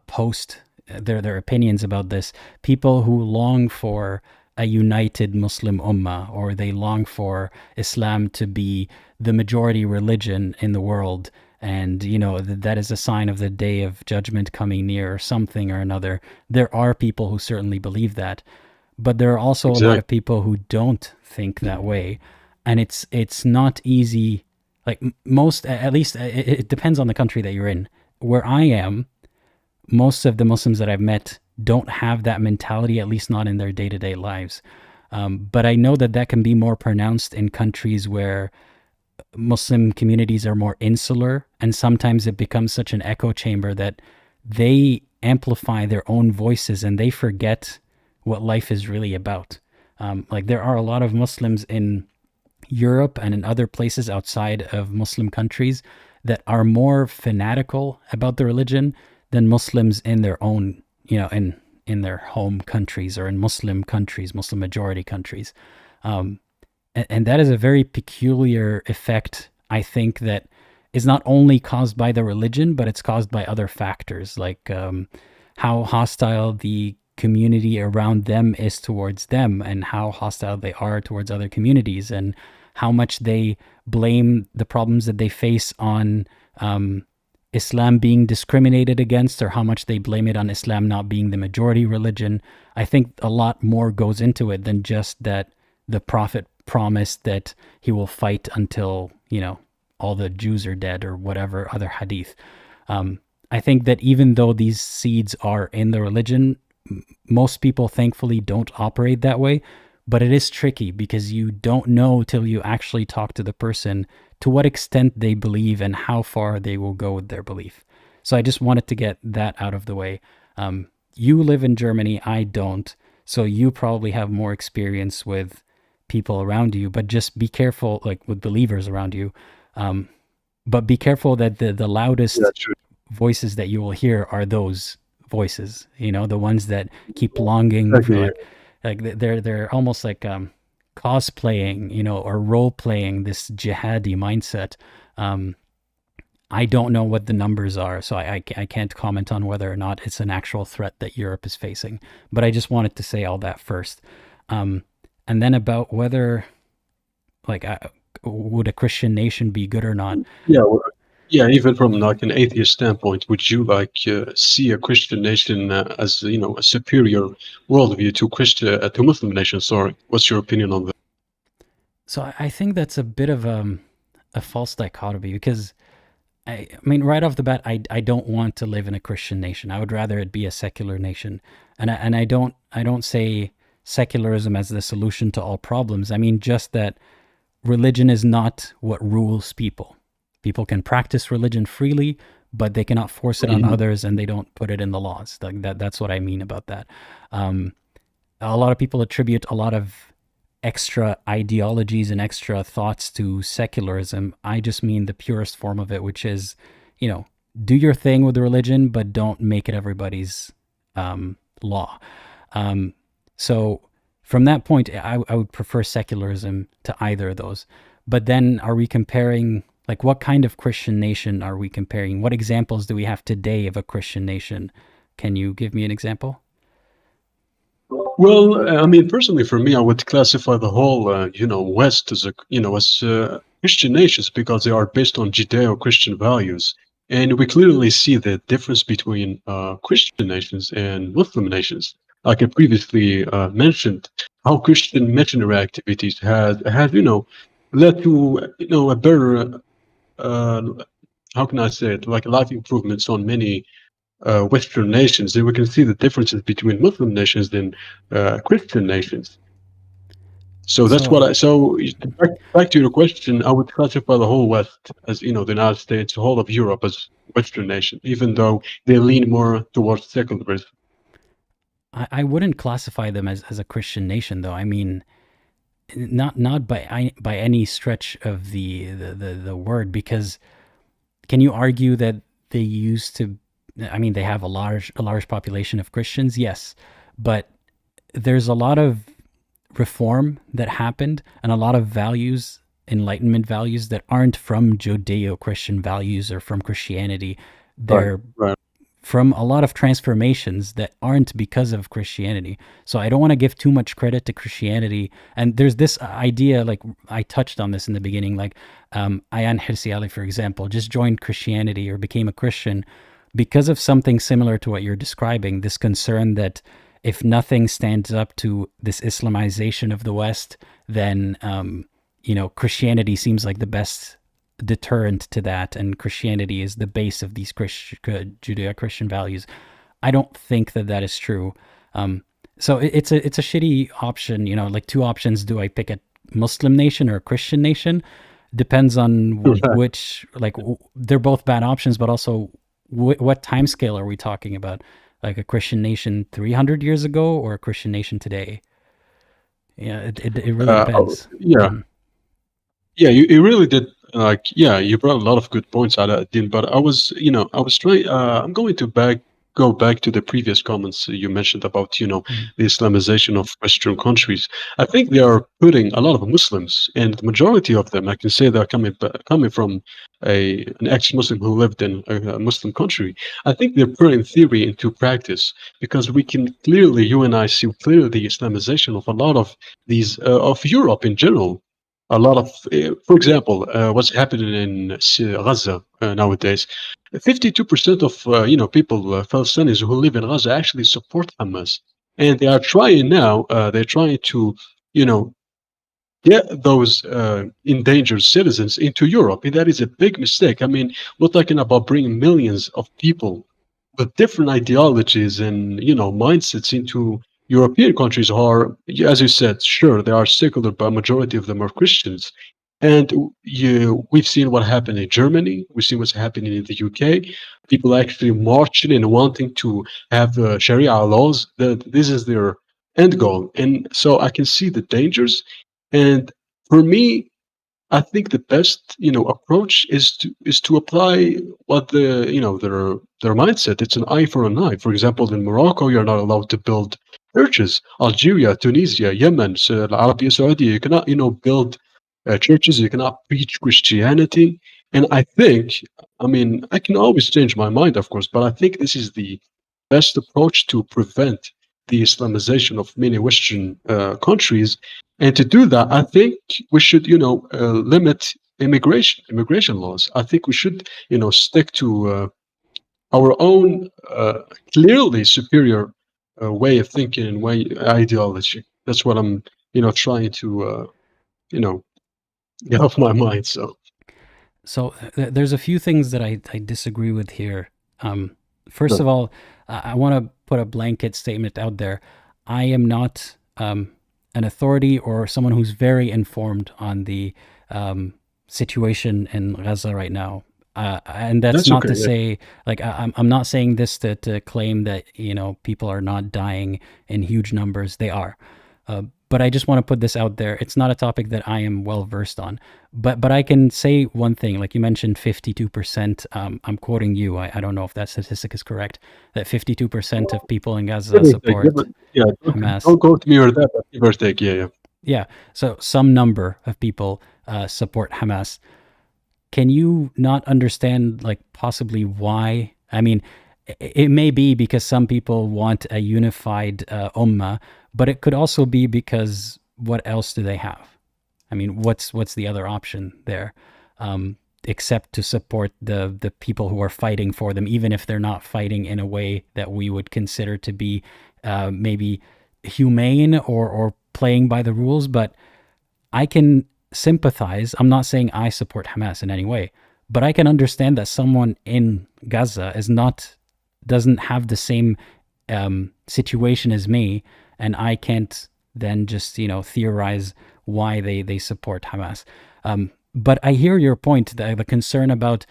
post their opinions about this. People who long for a united Muslim ummah, or they long for Islam to be the majority religion in the world, and that is a sign of the day of judgment coming near, or something or another. There are people who certainly believe that, but there are also a lot Exactly. of people who don't think that way, and it's not easy. Like most, at least it depends on the country that you're in. Where I am, most of the Muslims that I've met don't have that mentality, at least not in their day-to-day lives. But I know that can be more pronounced in countries where Muslim communities are more insular, and sometimes it becomes such an echo chamber that they amplify their own voices and they forget what life is really about. Like there are a lot of Muslims in Europe and in other places outside of Muslim countries that are more fanatical about the religion than Muslims in their own, in their home countries, or in Muslim countries, Muslim majority countries. And that is a very peculiar effect, I think, that is not only caused by the religion, but it's caused by other factors, like how hostile the community around them is towards them, and how hostile they are towards other communities, and how much they blame the problems that they face on Islam being discriminated against, or how much they blame it on Islam not being the majority religion. I think a lot more goes into it than just that the Prophet promised that he will fight until, all the Jews are dead, or whatever other hadith. I think that even though these seeds are in the religion, most people thankfully don't operate that way. But it is tricky, because you don't know till you actually talk to the person to what extent they believe and how far they will go with their belief. So I just wanted to get that out of the way. You live in Germany, I don't. So you probably have more experience with people around you, but just be careful, like with believers around you. But be careful that the loudest voices that you will hear are those voices, the ones that keep longing for like they're almost like cosplaying, or role playing this jihadi mindset. I don't know what the numbers are, so I can't comment on whether or not it's an actual threat that Europe is facing. But I just wanted to say all that first. And then about whether, would a Christian nation be good or not? Yeah, even from like an atheist standpoint, would you see a Christian nation as a superior worldview to Muslim nations? Sorry, what's your opinion on that? So I think that's a bit of a false dichotomy, because I mean, right off the bat, I don't want to live in a Christian nation. I would rather it be a secular nation, and I don't say secularism as the solution to all problems. I mean just that religion is not what rules people. People can practice religion freely, but they cannot force it on others, and they don't put it in the laws. Like that's what I mean about that. A lot of people attribute a lot of extra ideologies and extra thoughts to secularism. I just mean the purest form of it, which is, do your thing with the religion, but don't make it everybody's law. So from that point, I would prefer secularism to either of those. But then are we comparing, like, what kind of Christian nation are we comparing? What examples do we have today of a Christian nation? Can you give me an example? Well, I mean, personally, for me, I would classify the whole, West as Christian nations, because they are based on Judeo-Christian values. And we clearly see the difference between Christian nations and Muslim nations. Like I previously mentioned, how Christian missionary activities had led to a better how can I say it, like life improvements on many Western nations, and we can see the differences between Muslim nations and Christian nations. So that's what So I. So back to your question, I would classify the whole West as the United States, the whole of Europe as Western nation, even though they lean more towards secularism. I wouldn't classify them as a Christian nation, though. I mean, not by any stretch of the word, because can you argue that they used to? I mean, they have a large population of Christians, yes, but there's a lot of reform that happened and a lot of values, Enlightenment values, that aren't from Judeo-Christian values or from Christianity. They're Right. from a lot of transformations that aren't because of Christianity. So I don't want to give too much credit to Christianity. And there's this idea, like I touched on this in the beginning, like Ayan Hirsi Ali, for example, just joined Christianity or became a Christian because of something similar to what you're describing, this concern that if nothing stands up to this Islamization of the West, then Christianity seems like the best deterrent to that, and Christianity is the base of these Judeo-Christian values. I don't think that is true. So it's a shitty option. Like two options: do I pick a Muslim nation or a Christian nation? Depends on which. Like they're both bad options, but also what time scale are we talking about? Like a Christian nation 300 years ago or a Christian nation today? Yeah, it really depends. Yeah. Yeah, you really did. You brought a lot of good points out of it, but I was trying. I'm going to go back to the previous comments you mentioned about, the Islamization of Western countries. I think they are putting a lot of Muslims, and the majority of them, I can say, they're coming from an ex-Muslim who lived in a Muslim country. I think they're putting theory into practice, because we can clearly, you and I see clearly the Islamization of a lot of these of Europe in general. A lot of, for example, what's happening in Gaza nowadays. 52% of people, Palestinians who live in Gaza, actually support Hamas, and they are trying now. They're trying to, get those endangered citizens into Europe. And that is a big mistake. I mean, we're talking about bringing millions of people with different ideologies and mindsets into European countries who are, as you said, sure, they are secular, but majority of them are Christians. And we've seen what happened in Germany. We've seen what's happening in the UK. People actually marching and wanting to have Sharia laws. That this is their end goal. And so I can see the dangers. And for me, I think the best approach is to apply what their mindset. It's an eye for an eye. For example, in Morocco, you're not allowed to build churches. Algeria, Tunisia, Yemen, Arabia Saudi, you cannot build churches. You cannot preach Christianity. And I think, I mean, I can always change my mind, of course, but I think this is the best approach to prevent the Islamization of many Western countries. And to do that, I think we should, limit immigration laws. I think we should, stick to our own clearly superior way of thinking and ideology. That's what I'm, trying to, get off my mind. So there's a few things that I disagree with here. First of all, I want to put a blanket statement out there. I am not an authority or someone who's very informed on the situation in Gaza right now. And that's not okay, to say, like, I'm not saying this to claim that, people are not dying in huge numbers. They are. But I just want to put this out there. It's not a topic that I am well versed on. But I can say one thing. Like you mentioned, 52%. I'm quoting you. I don't know if that statistic is correct. That 52% of people in Gaza support Hamas. Don't quote me or that, but give or take. Yeah. Yeah. So some number of people support Hamas. Can you not understand, like, possibly why? I mean, it may be because some people want a unified ummah, but it could also be because what else do they have? I mean, what's the other option there? accept to support the people who are fighting for them, even if they're not fighting in a way that we would consider to be maybe humane or playing by the rules. But I can sympathize. I'm not saying I support Hamas in any way, but I can understand that someone in Gaza doesn't have the same situation as me, and I can't then just theorize why they support Hamas. But I hear your point, the concern about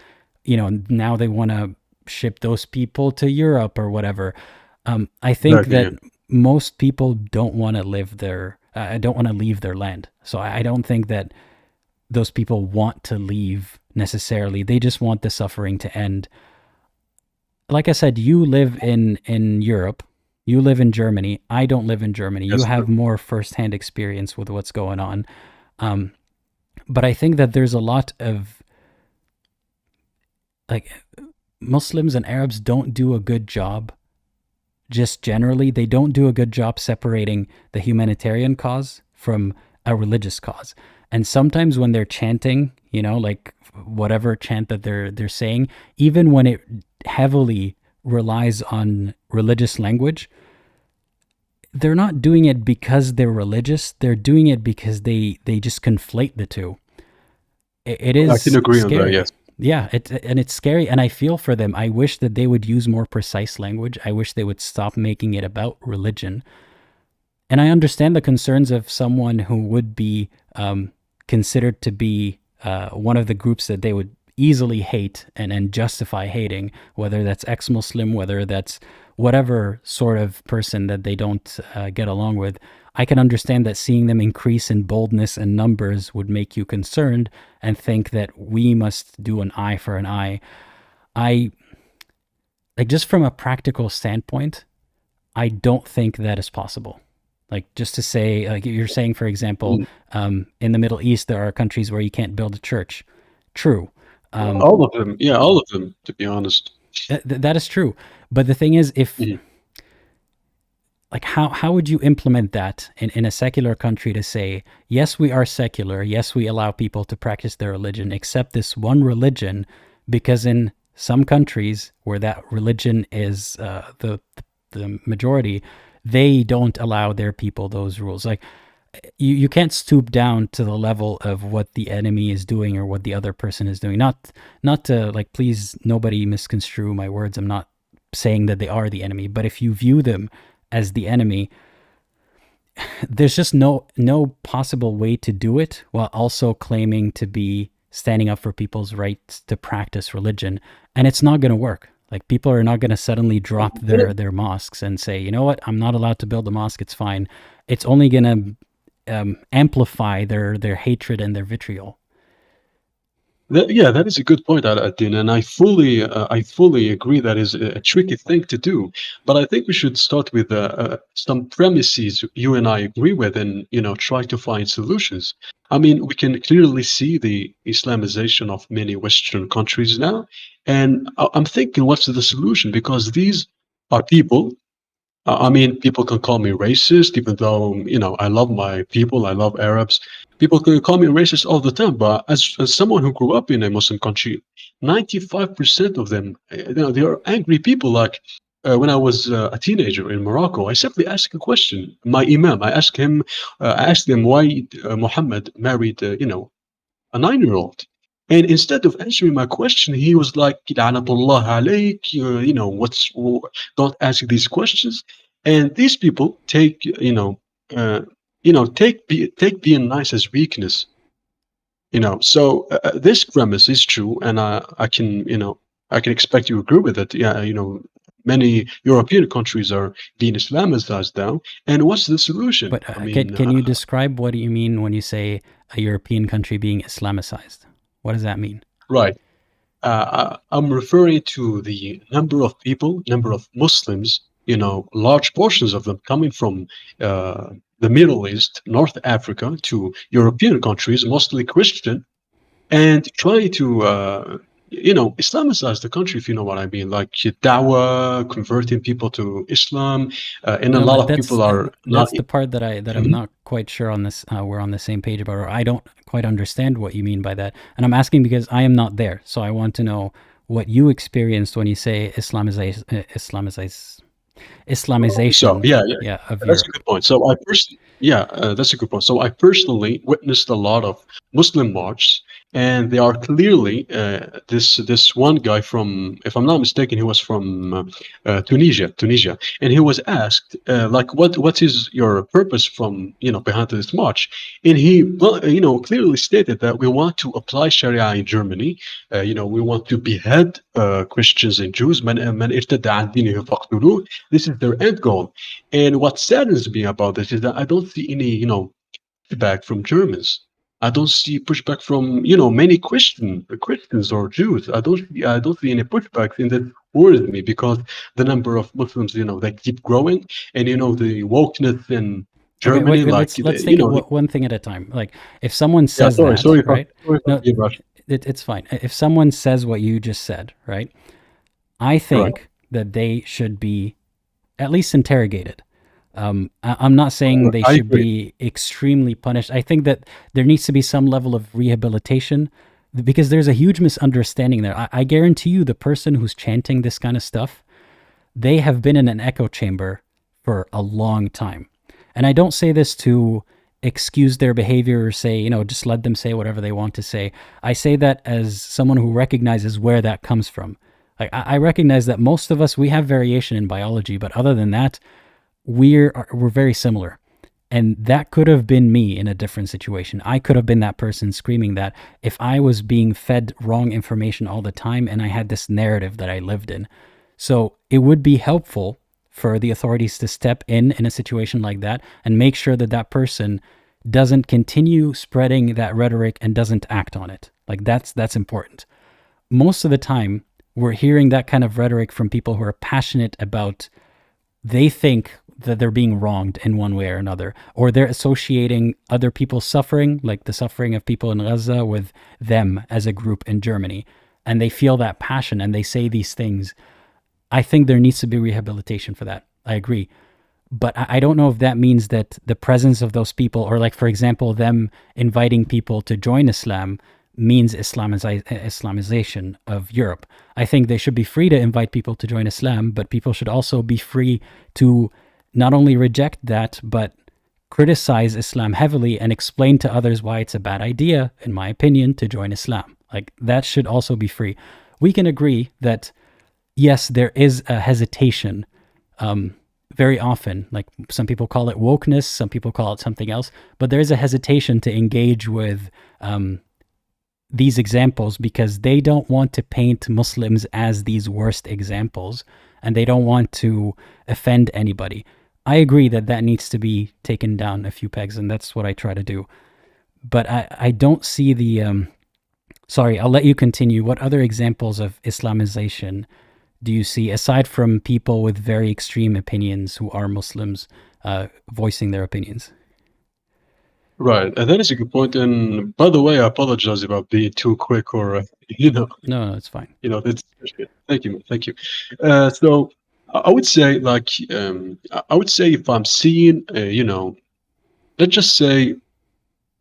now they want to ship those people to Europe or whatever. I think that most people don't want to live there. Don't want to leave their land. So I don't think that those people want to leave necessarily. They just want the suffering to end. Like I said, you live in Europe. You live in Germany. I don't live in Germany. You have more firsthand experience with what's going on. But I think that there's a lot of Muslims and Arabs don't do a good job. Just generally, they don't do a good job separating the humanitarian cause from a religious cause. And sometimes when they're chanting, whatever chant that they're saying, even when it heavily relies on religious language, they're not doing it because they're religious. They're doing it because they just conflate the two. It is. I can agree scary. on that. Yes. Yeah, it's scary, and I feel for them. I wish that they would use more precise language. I wish they would stop making it about religion. And I understand the concerns of someone who would be considered to be one of the groups that they would easily hate and justify hating, whether that's ex-Muslim, whether that's whatever sort of person that they don't get along with. I can understand that seeing them increase in boldness and numbers would make you concerned and think that we must do an eye for an eye. Just from a practical standpoint, I don't think that is possible. Just to say, you're saying, for example, in the Middle East, there are countries where you can't build a church. True. All of them. Yeah, all of them, to be honest. That is true. But the thing is, if... how would you implement that in a secular country to say, yes, we are secular, yes, we allow people to practice their religion, except this one religion, because in some countries where that religion is the majority, they don't allow their people those rules. You can't stoop down to the level of what the enemy is doing or what the other person is doing. Not to please nobody misconstrue my words. I'm not saying that they are the enemy, but if you view them as the enemy, there's just no possible way to do it while also claiming to be standing up for people's rights to practice religion. And it's not going to work. People are not going to suddenly drop their mosques and say, you know what, I'm not allowed to build a mosque, it's fine. It's only going to amplify their hatred and their vitriol. That is a good point, Aladdin, and I fully agree that is a tricky thing to do. But I think we should start with some premises you and I agree with, and try to find solutions. I mean, we can clearly see the Islamization of many Western countries now, and I'm thinking, what's the solution? Because these are people. I mean, people can call me racist, even though, I love my people, I love Arabs. People can call me racist all the time, but as someone who grew up in a Muslim country, 95% of them, they are angry people. When I was a teenager in Morocco, I simply asked a question. My imam, I asked him why Muhammad married, a 9-year-old. And instead of answering my question, he was like, "La'natullah alayk," don't ask these questions. And these people take, take being nice as weakness. So this premise is true, and I can expect you agree with it. Yeah, many European countries are being Islamized now. And what's the solution? But can you describe what do you mean when you say a European country being Islamicized? What does that mean? Right. I'm referring to the number of people, number of Muslims, large portions of them coming from the Middle East, North Africa to European countries, mostly Christian, and trying to Islamicize the country, if you know what I mean, like dawah, converting people to Islam, and a No, lot but of people are not. that's the part that I'm not quite sure on this. We're on the same page about, or I don't quite understand what you mean by that. And I'm asking because I am not there, so I want to know what you experienced when you say Islamization. So yeah, of that's Europe. a good point. So that's a good point. So I personally witnessed a lot of Muslim marches, and they are clearly this one guy from, if I'm not mistaken, he was from Tunisia, and he was asked like, what is your purpose from behind this march, and he clearly stated that we want to apply Sharia in Germany. We want to behead Christians and Jews. من ارتد عن دينه فاقتلوه. This is their end goal. And what saddens me about this is that I don't see any, pushback from Germans. I don't see pushback from, many Christians or Jews. I don't see any pushback, and that worries me because the number of Muslims, they keep growing, and the wokeness in Germany, okay, like let's take it one thing at a time. Like if someone says sorry, right? No, Rush. it's fine. If someone says what you just said, right? I think that they should be at least interrogated. I'm not saying they should be extremely punished. I think that there needs to be some level of rehabilitation because there's a huge misunderstanding there. I guarantee you the person who's chanting this kind of stuff, they have been in an echo chamber for a long time. And I don't say this to excuse their behavior or say, just let them say whatever they want to say. I say that as someone who recognizes where that comes from. Like I recognize that most of us, we have variation in biology, but other than that, we're very similar. And that could have been me in a different situation. I could have been that person screaming that if I was being fed wrong information all the time and I had this narrative that I lived in. So it would be helpful for the authorities to step in a situation like that and make sure that that person doesn't continue spreading that rhetoric and doesn't act on it. Like that's important. Most of the time, we're hearing that kind of rhetoric from people who are passionate about, they think that they're being wronged in one way or another, or they're associating other people's suffering, like the suffering of people in Gaza, with them as a group in Germany. And they feel that passion and they say these things. I think there needs to be rehabilitation for that. I agree. But I don't know if that means that the presence of those people, or like, for example, them inviting people to join Islam means Islamization of Europe. I think they should be free to invite people to join Islam, but people should also be free to not only reject that, but criticize Islam heavily and explain to others why it's a bad idea, in my opinion, to join Islam. Like that should also be free. We can agree that, yes, there is a hesitation very often. Like some people call it wokeness, some people call it something else, but there is a hesitation to engage with these examples because they don't want to paint Muslims as these worst examples and they don't want to offend anybody. I agree that that needs to be taken down a few pegs, and that's what I try to do. But I don't see the... sorry, I'll let you continue. What other examples of Islamization do you see, aside from people with very extreme opinions who are Muslims voicing their opinions? Right, and that is a good point. And by the way, I apologize about being too quick, or No, it's fine. That's good. Thank you. So I would say, like, I would say if I'm seeing, let's just say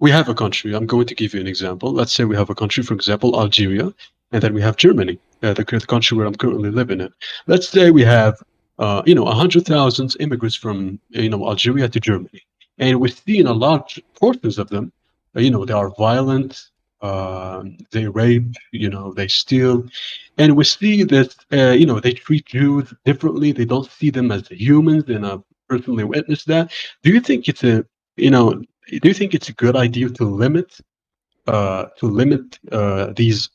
we have a country. I'm going to give you an example. Let's say we have a country, for example, Algeria, and then we have Germany, the country where I'm currently living in. Let's say we have, 100,000 immigrants from, Algeria to Germany. And we're seeing a large portions of them, they are violent, they rape, they steal. And we see that, they treat Jews differently. They don't see them as humans, and I've personally witnessed that. Do you think it's a good idea to limit these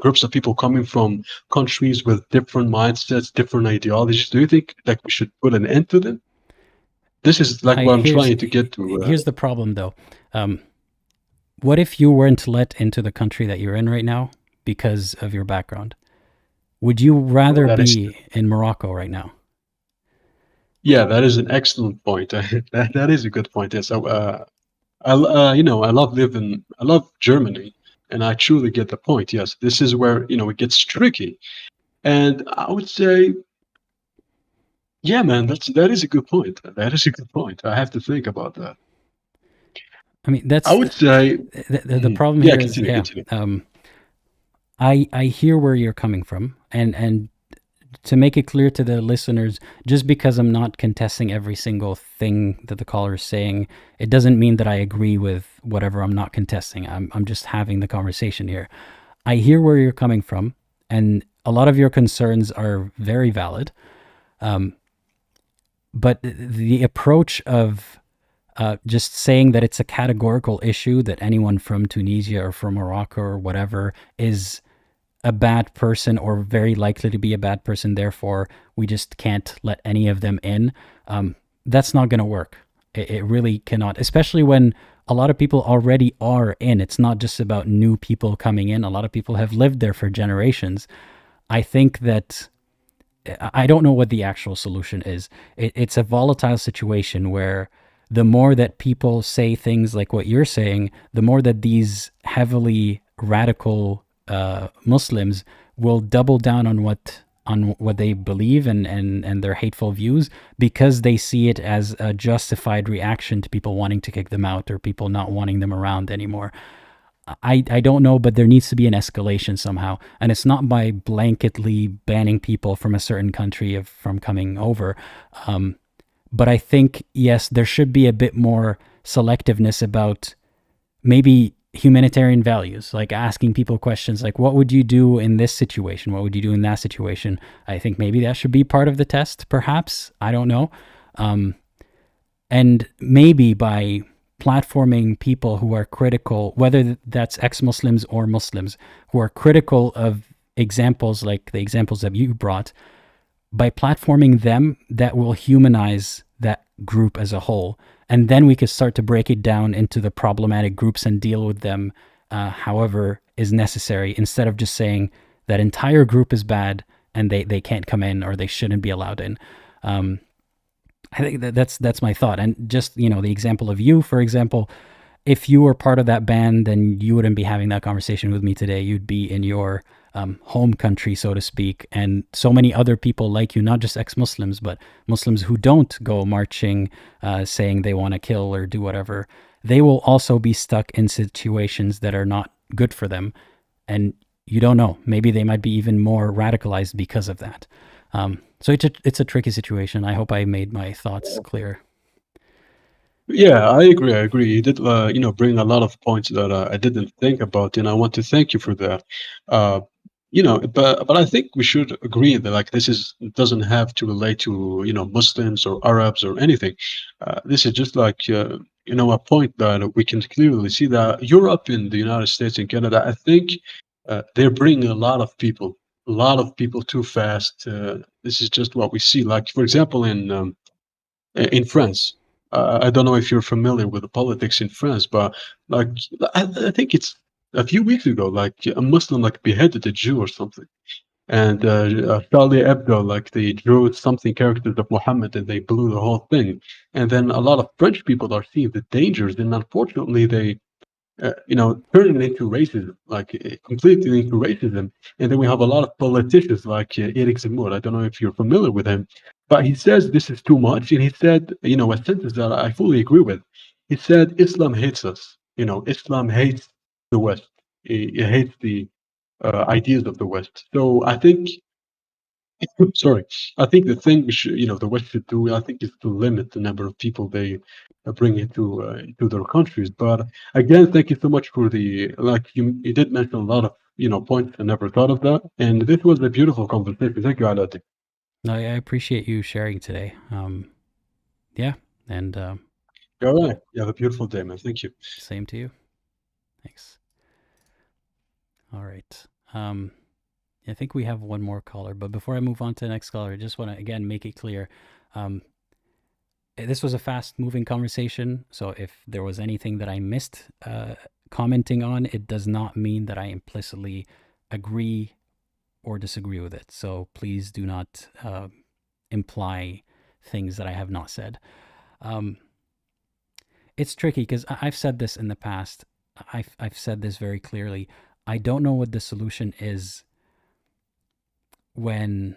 groups of people coming from countries with different mindsets, different ideologies? Do you think that we should put an end to them? This is like what I'm trying to get to. Here's the problem, though. What if you weren't let into the country that you're in right now because of your background? Would you rather be in Morocco right now? Yeah, that is an excellent point. That is a good point. Yes, I love Germany. And I truly get the point. Yes, this is where, it gets tricky. And I would say, yeah, man, that is a good point. That is a good point. I have to think about that. I mean, I would say, the problem yeah, here is, continue. I hear where you're coming from, and to make it clear to the listeners, just because I'm not contesting every single thing that the caller is saying, it doesn't mean that I agree with whatever I'm not contesting. I'm just having the conversation here. I hear where you're coming from, and a lot of your concerns are very valid. But the approach of just saying that it's a categorical issue, that anyone from Tunisia or from Morocco or whatever is a bad person or very likely to be a bad person, therefore we just can't let any of them in, that's not going to work. It really cannot, especially when a lot of people already are in. It's not just about new people coming in. A lot of people have lived there for generations. I think that I don't know what the actual solution is. It's a volatile situation where the more that people say things like what you're saying, the more that these heavily radical Muslims will double down on what they believe and their hateful views, because they see it as a justified reaction to people wanting to kick them out or people not wanting them around anymore. I don't know, but there needs to be an escalation somehow. And it's not by blanketly banning people from a certain country from coming over. But I think, yes, there should be a bit more selectiveness about maybe humanitarian values, like asking people questions like, what would you do in this situation? What would you do in that situation? I think maybe that should be part of the test, perhaps. I don't know. And maybe by platforming people who are critical, whether that's ex-Muslims or Muslims, who are critical of examples like the examples that you brought, by platforming them, that will humanize that group as a whole. And then we could start to break it down into the problematic groups and deal with them however is necessary, instead of just saying that entire group is bad and they can't come in or they shouldn't be allowed in. I think that's my thought. And just, the example of you, for example, if you were part of that ban, then you wouldn't be having that conversation with me today. You'd be in your home country, so to speak. And so many other people like you, not just ex-Muslims, but Muslims who don't go marching, saying they want to kill or do whatever, they will also be stuck in situations that are not good for them. And you don't know, maybe they might be even more radicalized because of that. So it's a tricky situation. I hope I made my thoughts clear. Yeah, I agree. You did, bring a lot of points that I didn't think about, and I want to thank you for that. But I think we should agree that like it doesn't have to relate to Muslims or Arabs or anything. This is just like a point that we can clearly see that Europe and the United States and Canada, I think they're bringing a lot of people too fast. This is just what we see. Like for example, in France. I don't know if you're familiar with the politics in France, but like I think it's a few weeks ago, like a Muslim like beheaded a Jew or something, and Charlie Hebdo like they drew something characters of Muhammad and they blew the whole thing, and then a lot of French people are seeing the dangers, and unfortunately they turning it into racism, like completely into racism. And then we have a lot of politicians like Eric Zemmour. I don't know if you're familiar with him, but he says this is too much. And he said, a sentence that I fully agree with. He said, Islam hates us. Islam hates the West. It hates the ideas of the West. So I think, sorry, I think the thing the West should do, I think, is to limit the number of people they bring into their countries. But again, thank you so much for you did mention a lot of points. I never thought of that, and this was a beautiful conversation. Thank you, Aladdin. No, I appreciate you sharing today. Yeah, and All right, you have a beautiful day, man. Thank you. Same to you. Thanks. All right. I think we have one more caller, but before I move on to the next caller, I just want to again make it clear. This was a fast-moving conversation, so if there was anything that I missed commenting on, it does not mean that I implicitly agree or disagree with it. So please do not imply things that I have not said. It's tricky because I've said this in the past. I've said this very clearly. I don't know what the solution is when,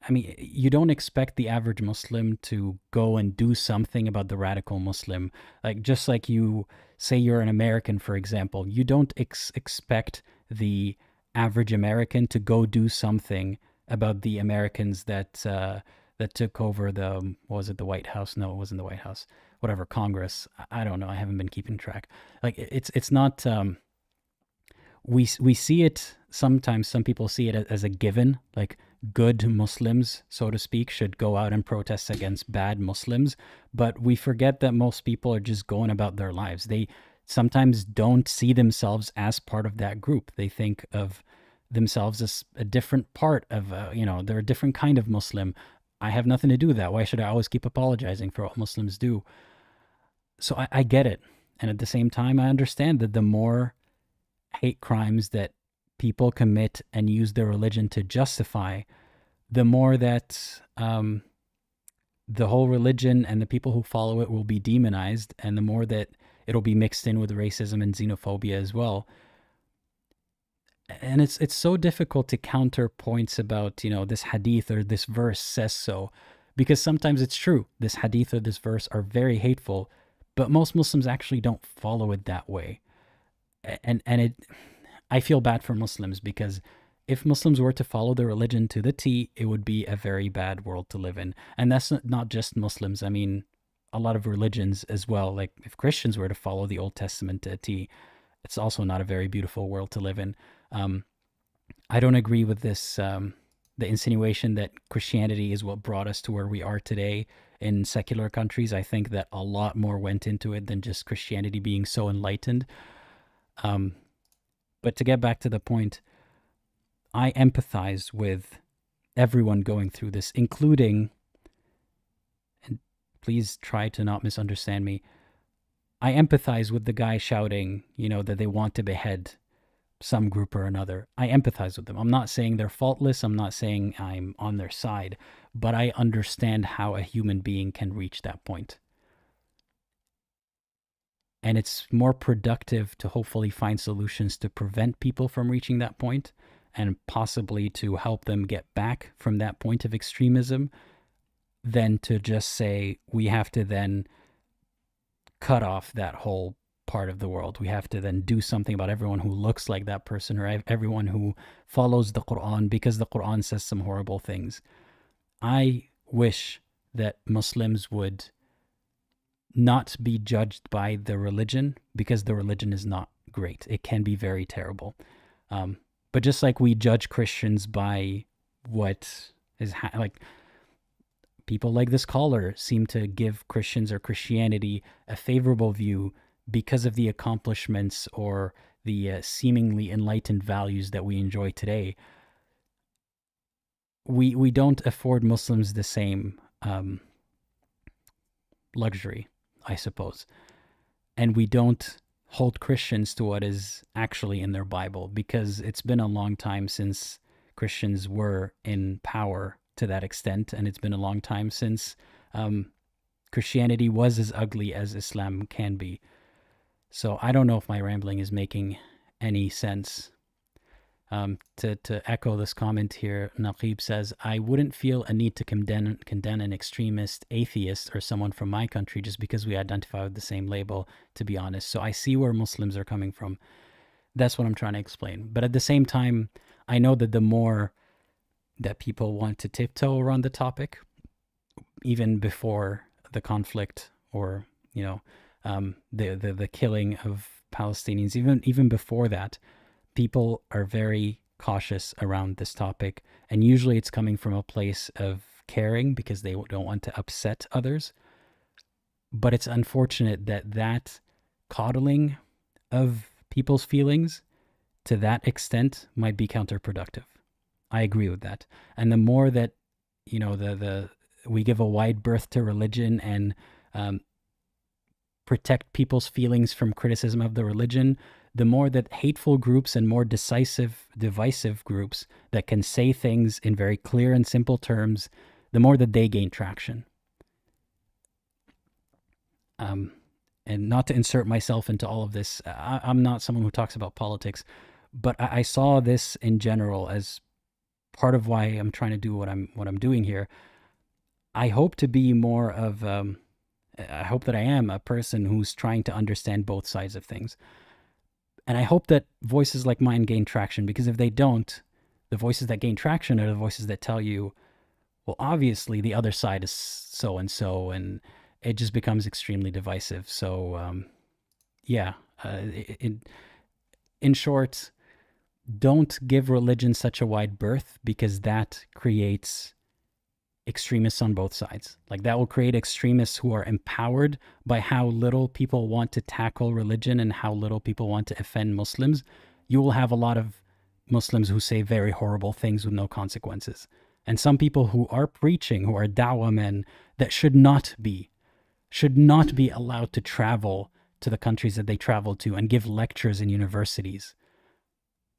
I mean, you don't expect the average Muslim to go and do something about the radical Muslim. Like, just like you say you're an American, for example, you don't expect the average American to go do something about the Americans that that took over the, what was it, the White House? No, it wasn't the White House. Whatever, Congress. I don't know. I haven't been keeping track. Like, it's not. We see it sometimes. Some people see it as a given. Like, good Muslims, so to speak, should go out and protest against bad Muslims. But we forget that most people are just going about their lives. They sometimes don't see themselves as part of that group. They think of themselves as a different part of, they're a different kind of Muslim. I have nothing to do with that. Why should I always keep apologizing for what Muslims do? So I get it. And at the same time, I understand that the more hate crimes that people commit and use their religion to justify, the more that the whole religion and the people who follow it will be demonized, and the more that it'll be mixed in with racism and xenophobia as well. And it's so difficult to counter points about, this hadith or this verse says so, because sometimes it's true. This hadith or this verse are very hateful, but most Muslims actually don't follow it that way. And I feel bad for Muslims, because if Muslims were to follow their religion to the T, it would be a very bad world to live in. And that's not just Muslims. I mean, a lot of religions as well. Like, if Christians were to follow the Old Testament to a T, it's also not a very beautiful world to live in. I don't agree with this, the insinuation that Christianity is what brought us to where we are today in secular countries. I think that a lot more went into it than just Christianity being so enlightened. But to get back to the point, I empathize with everyone going through this, including, and please try to not misunderstand me, I empathize with the guy shouting, that they want to behead some group or another. I empathize with them. I'm not saying they're faultless. I'm not saying I'm on their side, but I understand how a human being can reach that point. And it's more productive to hopefully find solutions to prevent people from reaching that point, and possibly to help them get back from that point of extremism, than to just say we have to then cut off that whole part of the world. We have to then do something about everyone who looks like that person, or everyone who follows the Quran, because the Quran says some horrible things. I wish that Muslims would not be judged by the religion, because the religion is not great. It can be very terrible. But just like we judge Christians by what is like, people like this caller seem to give Christians or Christianity a favorable view because of the accomplishments or the seemingly enlightened values that we enjoy today. We don't afford Muslims the same luxury, I suppose. And we don't hold Christians to what is actually in their Bible, because it's been a long time since Christians were in power to that extent, and it's been a long time since Christianity was as ugly as Islam can be. So I don't know if my rambling is making any sense. To echo this comment here, Naqib says, I wouldn't feel a need to condemn an extremist atheist or someone from my country just because we identify with the same label, to be honest. So I see where Muslims are coming from. That's what I'm trying to explain. But at the same time, I know that the more that people want to tiptoe around the topic, even before the conflict, or the killing of Palestinians, even before that, people are very cautious around this topic, and usually it's coming from a place of caring because they don't want to upset others. But it's unfortunate that coddling of people's feelings to that extent might be counterproductive. I agree with that. And the more that we give a wide berth to religion and protect people's feelings from criticism of the religion, the more that hateful groups and more divisive groups that can say things in very clear and simple terms, the more that they gain traction. and not to insert myself into all of this, I'm not someone who talks about politics, but I saw this in general as part of why I'm trying to do what I'm doing here. I hope to be more of I hope that I am a person who's trying to understand both sides of things. And I hope that voices like mine gain traction, because if they don't, the voices that gain traction are the voices that tell you, well, obviously the other side is so and so, and it just becomes extremely divisive. So, yeah, in short, don't give religion such a wide berth, because that creates extremists on both sides. Like, that will create extremists who are empowered by how little people want to tackle religion and how little people want to offend Muslims. You will have a lot of Muslims who say very horrible things with no consequences. And some people who are preaching, who are da'wah men, that should not be allowed to travel to the countries that they travel to and give lectures in universities.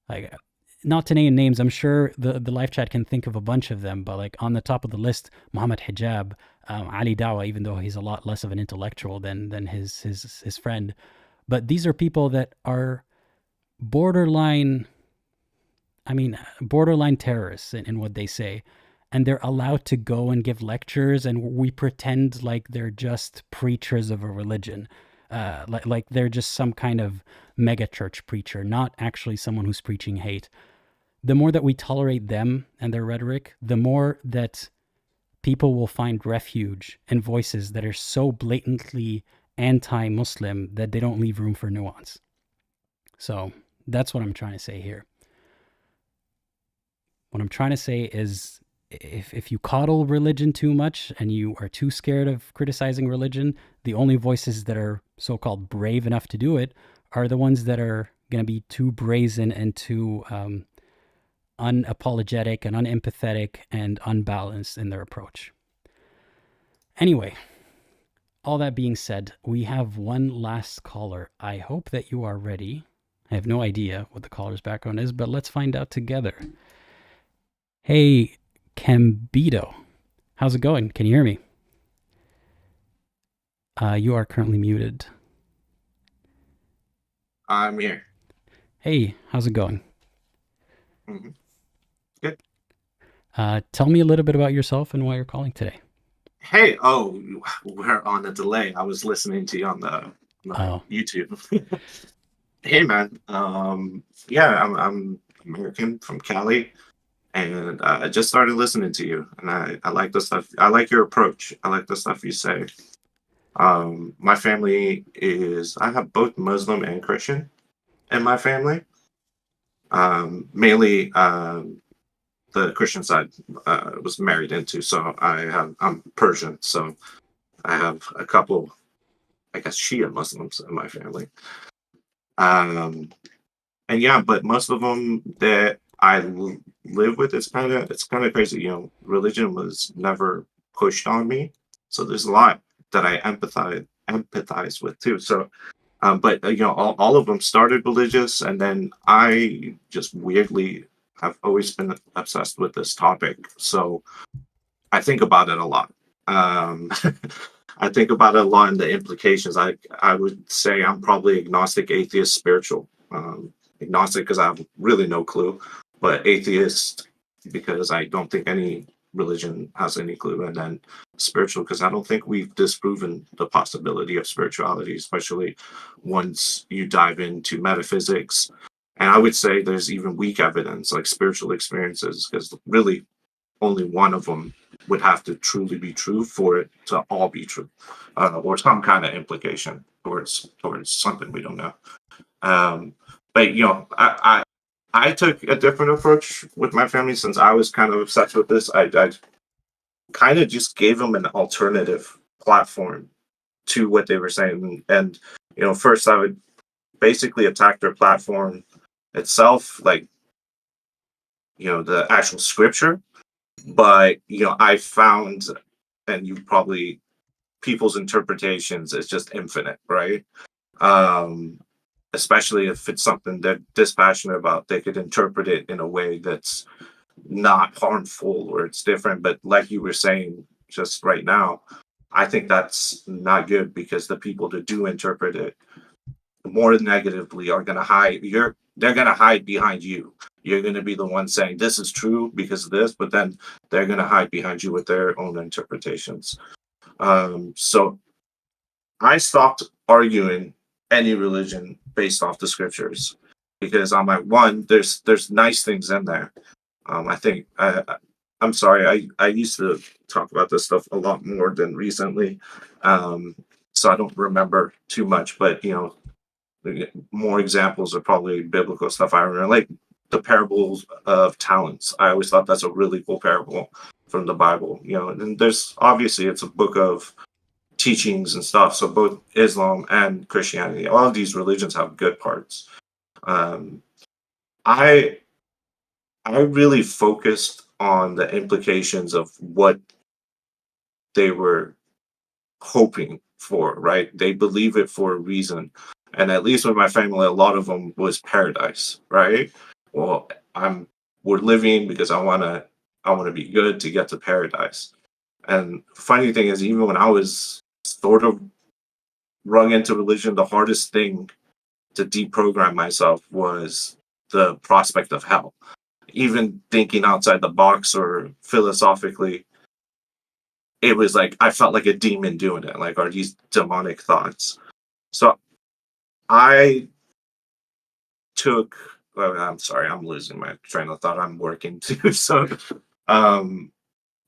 Like, not to name names, I'm sure the live chat can think of a bunch of them, but like on the top of the list, Muhammad Hijab, Ali Dawah, even though he's a lot less of an intellectual than his friend. But these are people that are borderline terrorists in what they say. And they're allowed to go and give lectures, and we pretend like they're just preachers of a religion. Like they're just some kind of mega church preacher, not actually someone who's preaching hate. The more that we tolerate them and their rhetoric, the more that people will find refuge in voices that are so blatantly anti-Muslim that they don't leave room for nuance. So that's what I'm trying to say here. What I'm trying to say is, if you coddle religion too much and you are too scared of criticizing religion, the only voices that are so-called brave enough to do it are the ones that are going to be too brazen and too unapologetic and unempathetic and unbalanced in their approach. Anyway, all that being said, we have one last caller. I hope that you are ready. I have no idea what the caller's background is, but let's find out together. Hey, Kambido, how's it going? Can you hear me? You are currently muted. I'm here. Hey, how's it going? Mm-hmm. Good. Tell me a little bit about yourself and why you're calling today. Hey, we're on a delay. I was listening to you on the YouTube. Hey, man. Yeah, I'm American from Cali, and I just started listening to you, and I like the stuff. I like your approach. I like the stuff you say. My family I have both Muslim and Christian in my family. Mainly the Christian side was married into, so I'm Persian, so I have a couple, I guess, Shia Muslims in my family. And yeah, but most of them that I live with, it's kind of crazy. You know, religion was never pushed on me, so there's a lot that I empathize with too. So, but you know, all of them started religious, and then I just weirdly have always been obsessed with this topic. So I think about it a lot. I think about it a lot and the implications. I would say I'm probably agnostic, atheist, spiritual. Agnostic because I have really no clue, but atheist because I don't think any religion has any clue, and then spiritual because I don't think we've disproven the possibility of spirituality, especially once you dive into metaphysics. And I would say there's even weak evidence, like spiritual experiences, because really only one of them would have to truly be true for it to all be true, or some kind of implication towards something we don't know. But you know, I took a different approach with my family since I was kind of obsessed with this. I kind of just gave them an alternative platform to what they were saying, and you know, first I would basically attack their platform itself, like, you know, the actual scripture. But you know, I found, and you probably, people's interpretations is just infinite, right? Especially if it's something they're dispassionate about, they could interpret it in a way that's not harmful or it's different. But like you were saying just right now, I think that's not good, because the people that do interpret it more negatively are going to hide. They're going to hide behind you. You're going to be the one saying this is true because of this, but then they're going to hide behind you with their own interpretations. So I stopped arguing any religion based off the scriptures, because I'm like, one, there's nice things in there. I think I'm sorry, I used to talk about this stuff a lot more than recently, so I don't remember too much. But more examples are probably biblical stuff. I remember, like the parables of talents. I always thought that's a really cool parable from the Bible. And there's obviously, it's a book of teachings and stuff. So both Islam and Christianity, all of these religions have good parts. I really focused on the implications of what they were hoping for, right? They believe it for a reason. And at least with my family, a lot of them was paradise, right? Well, we're living because I wanna be good to get to paradise. And funny thing is, even when I was sort of rung into religion, the hardest thing to deprogram myself was the prospect of hell. Even thinking outside the box or philosophically, it was like I felt like a demon doing it. Like, are these demonic thoughts? So I took. Well, I'm sorry, I'm losing my train of thought. I'm working too. So,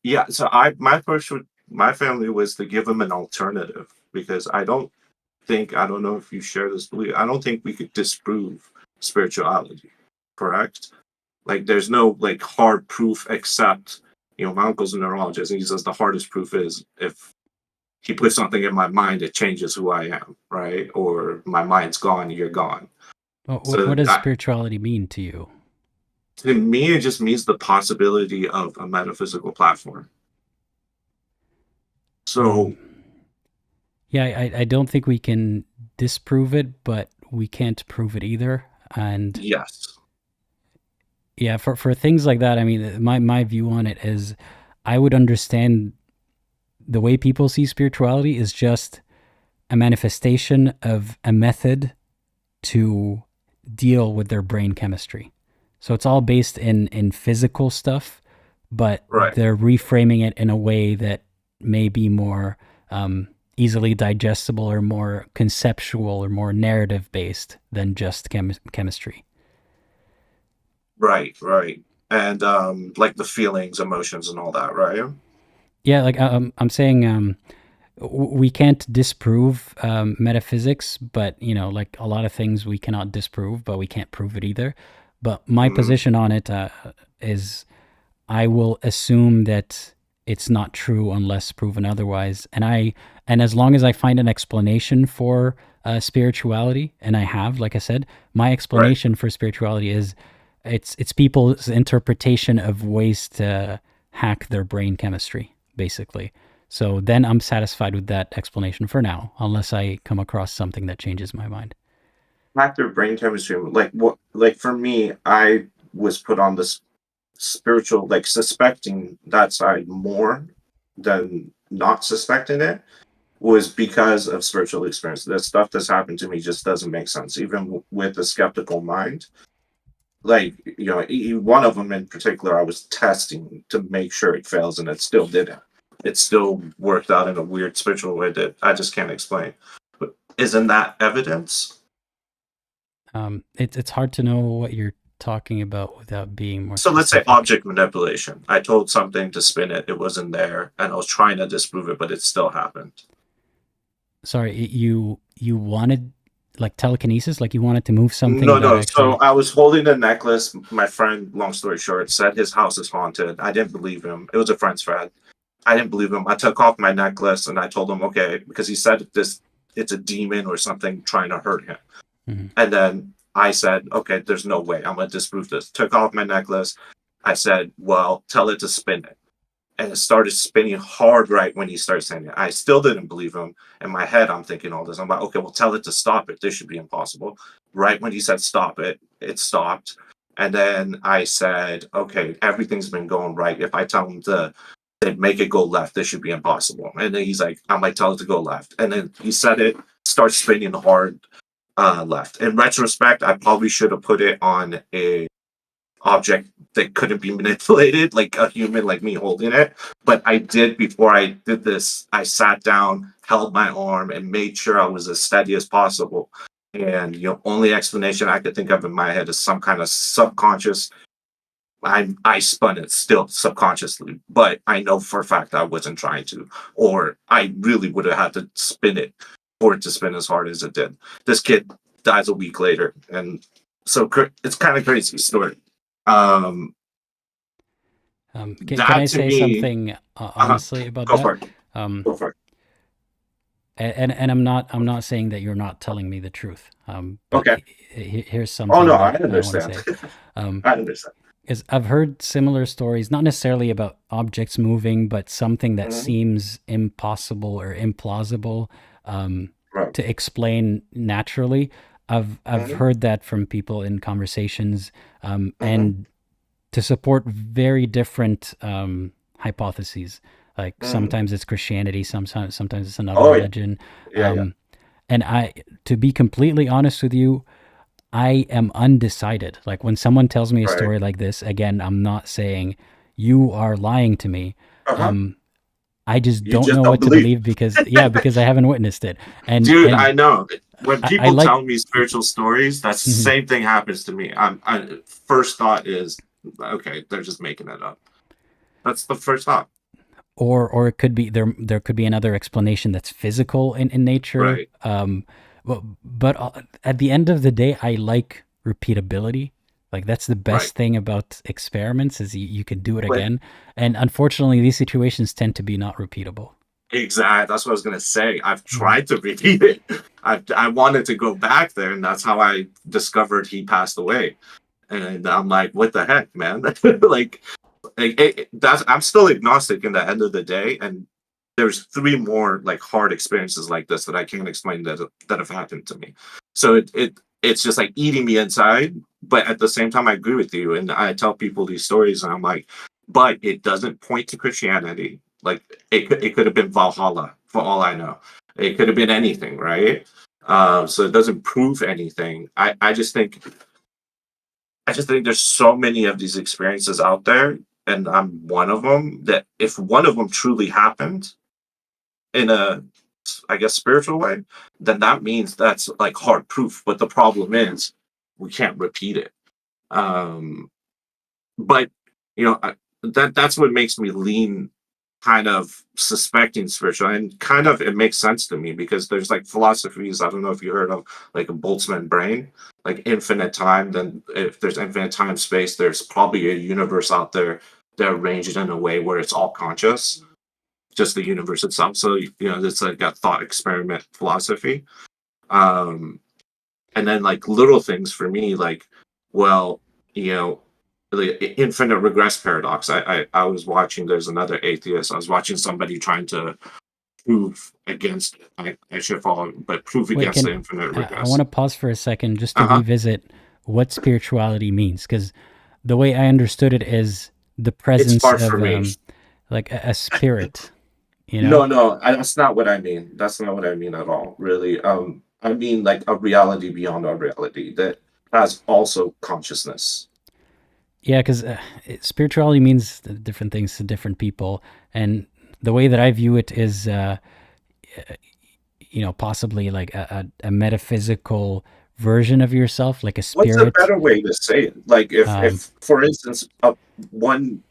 yeah. So my approach with my family was to give them an alternative, because I don't know if you share this belief. I don't think we could disprove spirituality. Correct? Like, there's no like hard proof, except my uncle's a neurologist, and he says the hardest proof is if he puts something in my mind, it changes who I am, right? Or my mind's gone, you're gone. Well, So what does spirituality mean to you? To me, it just means the possibility of a metaphysical platform. So, yeah, I don't think we can disprove it, but we can't prove it either. And yes. Yeah, for things like that, I mean, my view on it is I would understand the way people see spirituality is just a manifestation of a method to deal with their brain chemistry. So it's all based in physical stuff, but Right. they're reframing it in a way that may be more easily digestible or more conceptual or more narrative based than just chemistry. Right. And like the feelings, emotions, and all that, right? Yeah, like I'm saying, we can't disprove metaphysics, but like a lot of things we cannot disprove, but we can't prove it either. But my position on it is, I will assume that it's not true unless proven otherwise. And as long as I find an explanation for spirituality, and I have, like I said, my explanation for spirituality is it's people's interpretation of ways to hack their brain chemistry, basically. So then I'm satisfied with that explanation for now, unless I come across something that changes my mind. Hack their brain chemistry. Like for me, I was put on this spiritual, like suspecting that side more than not suspecting it, was because of spiritual experience. The stuff that's happened to me just doesn't make sense, even with a skeptical mind. Like, one of them in particular, I was testing to make sure it fails, and it still didn't. It still worked out in a weird spiritual way that I just can't explain. But isn't that evidence? It's hard to know what you're talking about without being more So specific. let's say object manipulation. I told something to spin it wasn't there, and I was trying to disprove it, but it still happened. Sorry, you wanted like telekinesis, like you wanted to move something? No. Actually... So I was holding a necklace. My friend, long story short, said his house is haunted. I didn't believe him. It was a friend's friend. I didn't believe him. I took off my necklace and I told him, okay, because he said it's a demon or something trying to hurt him. Mm-hmm. And then I said, okay, there's no way. I'm going to disprove this. Took off my necklace. I said, well, tell it to spin it. And it started spinning hard right when he started saying it. I still didn't believe him. In my head, I'm thinking all this. I'm like, okay, well, tell it to stop it. This should be impossible. Right when he said stop it, it stopped. And then I said, okay, everything's been going right. If I tell him to said, make it go left. This should be impossible. And then he's like, I'm like, tell it to go left. And then he said it, starts spinning hard left. In retrospect, I probably should have put it on a object that couldn't be manipulated, like a human like me holding it. But I did, before I did this, I sat down, held my arm, and made sure I was as steady as possible. And only explanation I could think of in my head is some kind of subconscious. I spun it still subconsciously, but I know for a fact I wasn't trying to, or I really would have had to spin it for it to spin as hard as it did. This kid dies a week later, and so it's kind of crazy story. Can I say something honestly about Go that? for it. Go for it. And I'm not saying that you're not telling me the truth. But Okay. Here's something. Oh no, that I understand. I want to say. I understand. Is I've heard similar stories, not necessarily about objects moving, but something that seems impossible or implausible Right. to explain naturally. I've heard that from people in conversations, and to support very different hypotheses. Like sometimes it's Christianity, sometimes it's another religion. Yeah. And to be completely honest with you, I am undecided. Like when someone tells me a story like this, again, I'm not saying you are lying to me. I just don't know what to believe because I haven't witnessed it. And dude, I know when people like, tell me spiritual stories, that's the same thing happens to me. First thought is, okay, they're just making it up. That's the first thought. Or it could be there could be another explanation that's physical in nature. Right. But at the end of the day, I like repeatability. Like that's the best thing about experiments is you can do it again. And unfortunately, these situations tend to be not repeatable. Exactly. That's what I was going to say. I've tried to repeat it. I wanted to go back there, and that's how I discovered he passed away. And I'm like, what the heck, man? I'm still agnostic in the end of the day, and there's 3 more like hard experiences like this that I can't explain that have happened to me. So it's just like eating me inside, but at the same time I agree with you, and I tell people these stories and I'm like, but it doesn't point to Christianity. Like it could have been Valhalla for all I know. It could have been anything, right? So it doesn't prove anything. I just think there's so many of these experiences out there, and I'm one of them, that if one of them truly happened in a, I guess, spiritual way, then that means that's like hard proof. But the problem is we can't repeat it. But that's what makes me lean kind of suspecting spiritual, and kind of it makes sense to me because there's like philosophies. I don't know if you heard of like a Boltzmann brain, like infinite time. Then if there's infinite time space, there's probably a universe out there that arranged in a way where it's all conscious, just the universe itself. So it's like a thought experiment philosophy. And then like little things for me, like, well, the infinite regress paradox. I was watching, there's another atheist. I was watching somebody trying to prove against I should follow, but prove against the infinite regress. I want to pause for a second just to revisit what spirituality means, because the way I understood it is the presence of like a spirit. No, that's not what I mean. That's not what I mean at all, really. I mean like a reality beyond our reality that has also consciousness. Yeah, because spirituality means different things to different people, and the way that I view it is, possibly like a metaphysical version of yourself, like a spirit. What's a better way to say it? Like if for instance, one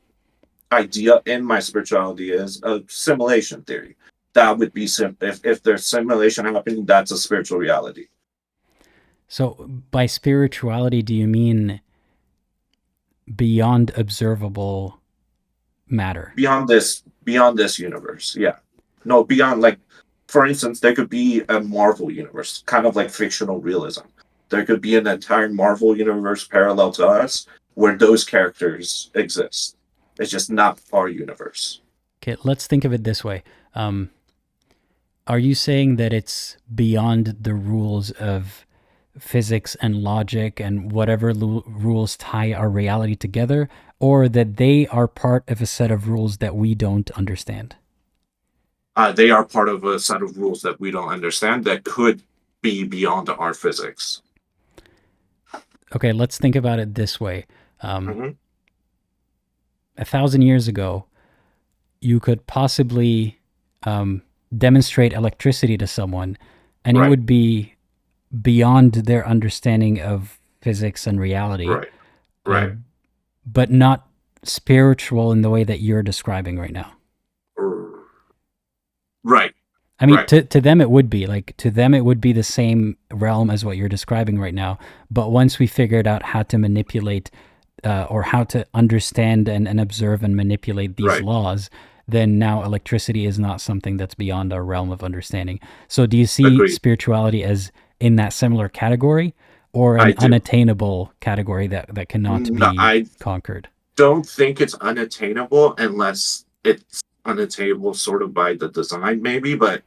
idea in my spirituality is a simulation theory. That would be if there's simulation happening, that's a spiritual reality. So by spirituality, do you mean beyond observable matter? Beyond this universe, yeah. No, beyond, like, for instance, there could be a Marvel universe, kind of like fictional realism. There could be an entire Marvel universe parallel to us where those characters exist. It's just not our universe. Okay, let's think of it this way. Are you saying that it's beyond the rules of physics and logic and whatever rules tie our reality together? or that they are part of a set of rules that we don't understand? They are part of a set of rules that we don't understand that could be beyond our physics. Okay, let's think about it this way. Mhm. 1,000 years ago, you could possibly demonstrate electricity to someone, and it Right. would be beyond their understanding of physics and reality, Right. Right. but not spiritual in the way that you're describing right now. Right. I mean, Right. to them it would be like, to them it would be the same realm as what you're describing right now. But once we figured out how to manipulate or how to understand and observe and manipulate these Right. laws, then now electricity is not something that's beyond our realm of understanding. So do you see Agreed. spirituality as in that similar category, or I an do. unattainable category that cannot No, be I conquered? don't think it's unattainable unless it's unattainable sort of by the design, maybe. But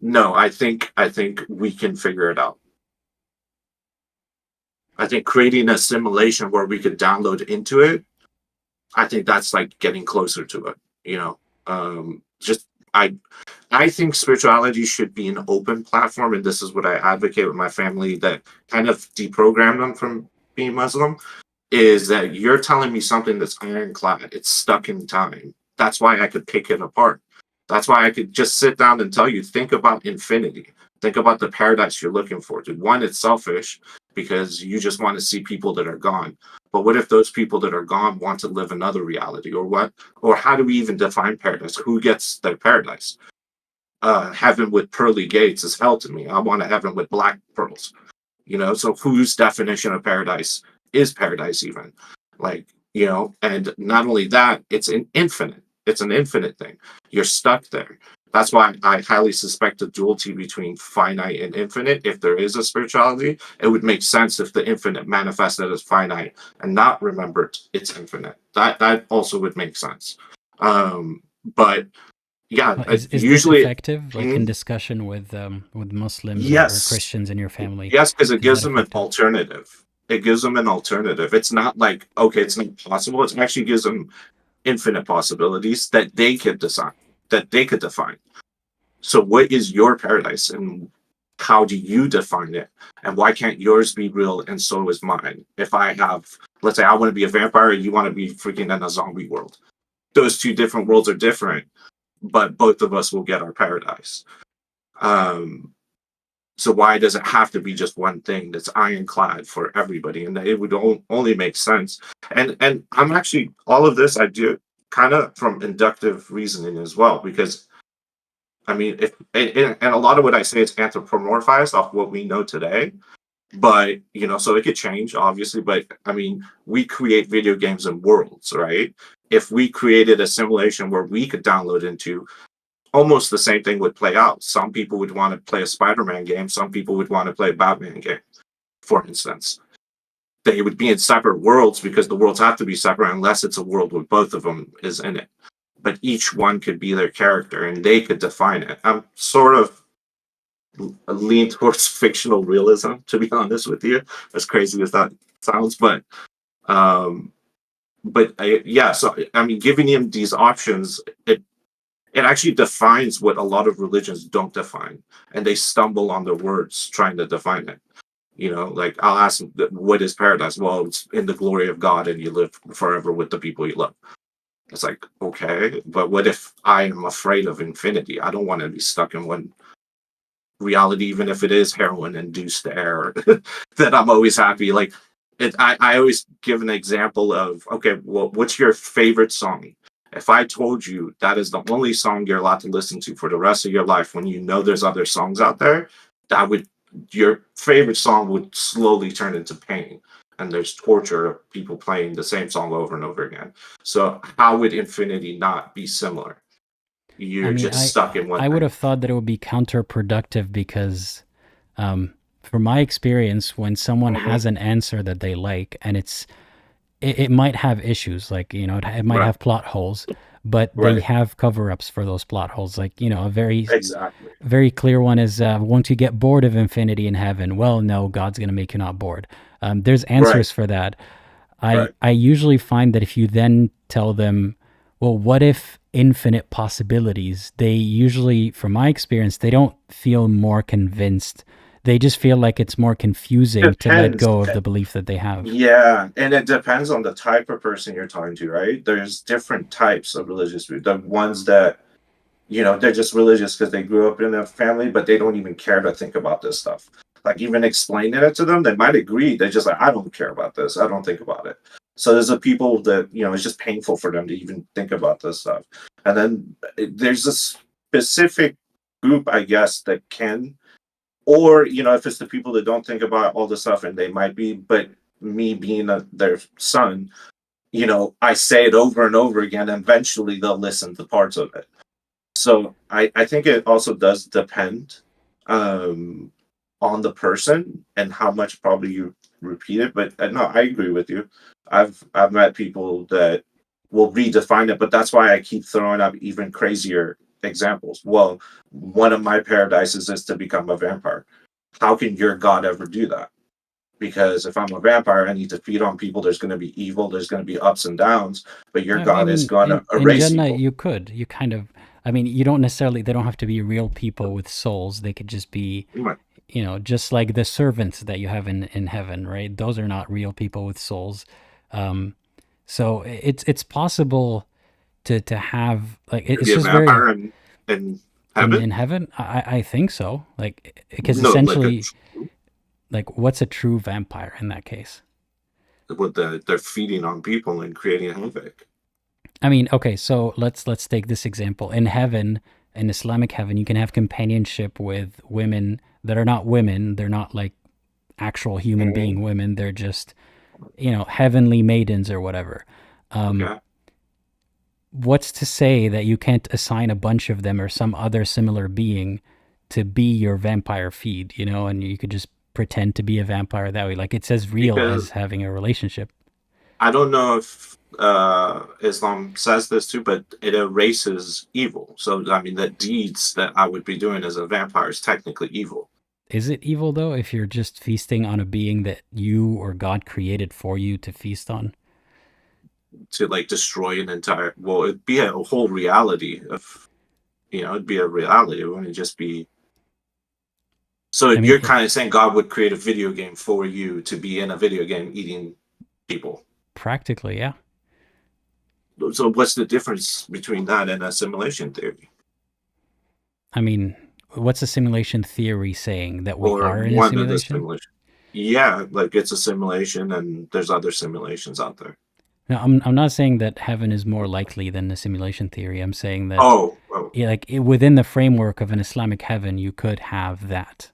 no, I think we can figure it out. I think creating a simulation where we could download into it, I think that's like getting closer to it. You know, just I think spirituality should be an open platform, and this is what I advocate with my family that kind of deprogrammed them from being Muslim. Is that you're telling me something that's ironclad, it's stuck in time. That's why I could pick it apart. That's why I could just sit down and tell you, think about infinity. Think about the paradise you're looking for. Dude, one, it's selfish because you just want to see people that are gone. But what if those people that are gone want to live another reality? Or what? Or how do we even define paradise? Who gets their paradise? Heaven with pearly gates is hell to me. I want a heaven with black pearls. You know, so whose definition of paradise is paradise even? Like, you know, and not only that, it's an infinite. It's an infinite thing. You're stuck there. That's why I highly suspect the duality between finite and infinite. If there is a spirituality, it would make sense if the infinite manifested as finite and not remembered it's infinite. That also would make sense. But yeah, Is usually this effective, like in discussion with Muslims or yes, Christians in your family? yes, because it Is gives that them an effective? alternative. It gives them an alternative. It's not like, okay, it's not possible. It actually gives them infinite possibilities that they could decide, that they could define. So what is your paradise and how do you define it? And why can't yours be real and so is mine? If I have, let's say I want to be a vampire, you want to be freaking in a zombie world. Those two different worlds are different, but both of us will get our paradise. So why does it have to be just one thing that's ironclad for everybody? And it would only make sense. And I'm actually, all of this I do kind of from inductive reasoning as well, because I mean, if and a lot of what I say is anthropomorphized off what we know today. But you know, so it could change, obviously. But I mean, we create video games and worlds, right? If we created a simulation where we could download into, almost the same thing would play out. Some people would want to play a Spider-Man game. Some people would want to play a Batman game, for instance. They would be in separate worlds because the worlds have to be separate unless it's a world where both of them is in it. But each one could be their character and they could define it. I'm sort of lean towards fictional realism, to be honest with you, as crazy as that sounds. But yeah, so I mean, giving him these options, it actually defines what a lot of religions don't define, and they stumble on their words trying to define it. You know, like I'll ask them, what is paradise? Well, it's in the glory of God and you live forever with the people you love. It's like, okay, but what if I am afraid of infinity? I don't want to be stuck in one reality, even if it is heroin induced air, that I'm always happy. Like, I always give an example of, okay, well, what's your favorite song? If I told you that is the only song you're allowed to listen to for the rest of your life, when you know there's other songs out there, your favorite song would slowly turn into pain. And there's torture of people playing the same song over and over again. So how would infinity not be similar? You're just stuck in one I thing. would have thought that it would be counterproductive because, from my experience, when someone has an answer that they like, and it might have issues, like, you know, it might have plot holes, but they have cover-ups for those plot holes. Like, you know, a very clear one is, won't you get bored of infinity in heaven? Well, no, God's going to make you not bored. There's answers for that. Right. I usually find that if you then tell them, well, what if infinite possibilities? They usually, from my experience, they don't feel more convinced. They just feel like it's more confusing to let Depends. go of the belief that they have. Yeah, and it depends on the type of person you're talking to, right? There's different types of religious people. The ones that, they're just religious because they grew up in a family, but they don't even care to think about this stuff. Like, even explaining it to them, they might agree. They're just like, I don't care about this. I don't think about it. So there's the people that, it's just painful for them to even think about this stuff. And then there's a specific group, I guess, that can, or, if it's the people that don't think about all the stuff and they might be, but me being their son, I say it over and over again, and eventually they'll listen to parts of it. So I think it also does depend on the person and how much probably you repeat it. But no, I agree with you. I've met people that will redefine it, but that's why I keep throwing up even crazier examples. Well, one of my paradises is to become a vampire. How can your God ever do that? Because if I'm a vampire, I need to feed on people. There's going to be evil. There's going to be ups and downs. But your God is going to erase in Jannah, evil. you kind of, you don't necessarily, they don't have to be real people with souls. They could just be, Right. Just like the servants that you have in heaven, right? Those are not real people with souls. So it's possible to have, like, it's Be a just vampire very in heaven. in heaven. I think so. Like, because No, essentially, like, what's a true vampire in that case? They're feeding on people and creating havoc. Okay, so let's take this example. In heaven, in Islamic heaven, you can have companionship with women that are not women. They're not like actual human being women. They're just, heavenly maidens or whatever. Okay. What's to say that you can't assign a bunch of them or some other similar being to be your vampire feed, and you could just pretend to be a vampire that way? Like, it's as real as having a relationship. I don't know if Islam says this too, but it erases evil. So, the deeds that I would be doing as a vampire is technically evil. Is it evil, though, if you're just feasting on a being that you or God created for you to feast on? To, like, destroy an entire... Well, it'd be a whole reality of... it'd be a reality. It wouldn't just be... So you're kind of saying God would create a video game for you to be in a video game eating people? Practically, yeah. So what's the difference between that and a simulation theory? What's a simulation theory saying? That we are in a simulation? Yeah, like, it's a simulation and there's other simulations out there. No, I'm not saying that heaven is more likely than the simulation theory. I'm saying that within the framework of an Islamic heaven, you could have that.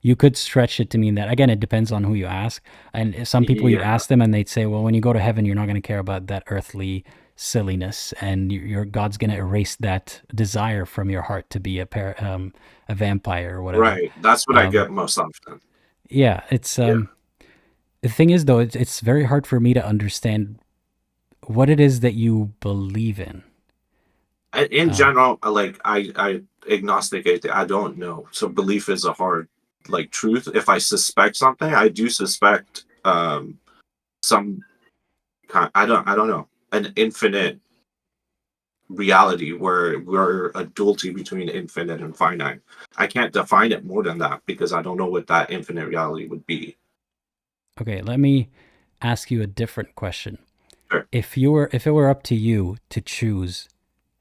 You could stretch it to mean that. Again, it depends on who you ask. And some people, you ask them and they'd say, well, when you go to heaven, you're not going to care about that earthly silliness, and your God's going to erase that desire from your heart to be a vampire or whatever. Right. That's what I get most often. Yeah. It's the thing is, though, it's very hard for me to understand what it is that you believe in. In general, like, I agnostic atheist, I don't know. So belief is a hard, like, truth. If I suspect something, I do suspect some kind, I don't know, an infinite reality where we're a duality between infinite and finite. I can't define it more than that because I don't know what that infinite reality would be. Okay, let me ask you a different question. Sure. If it were up to you to choose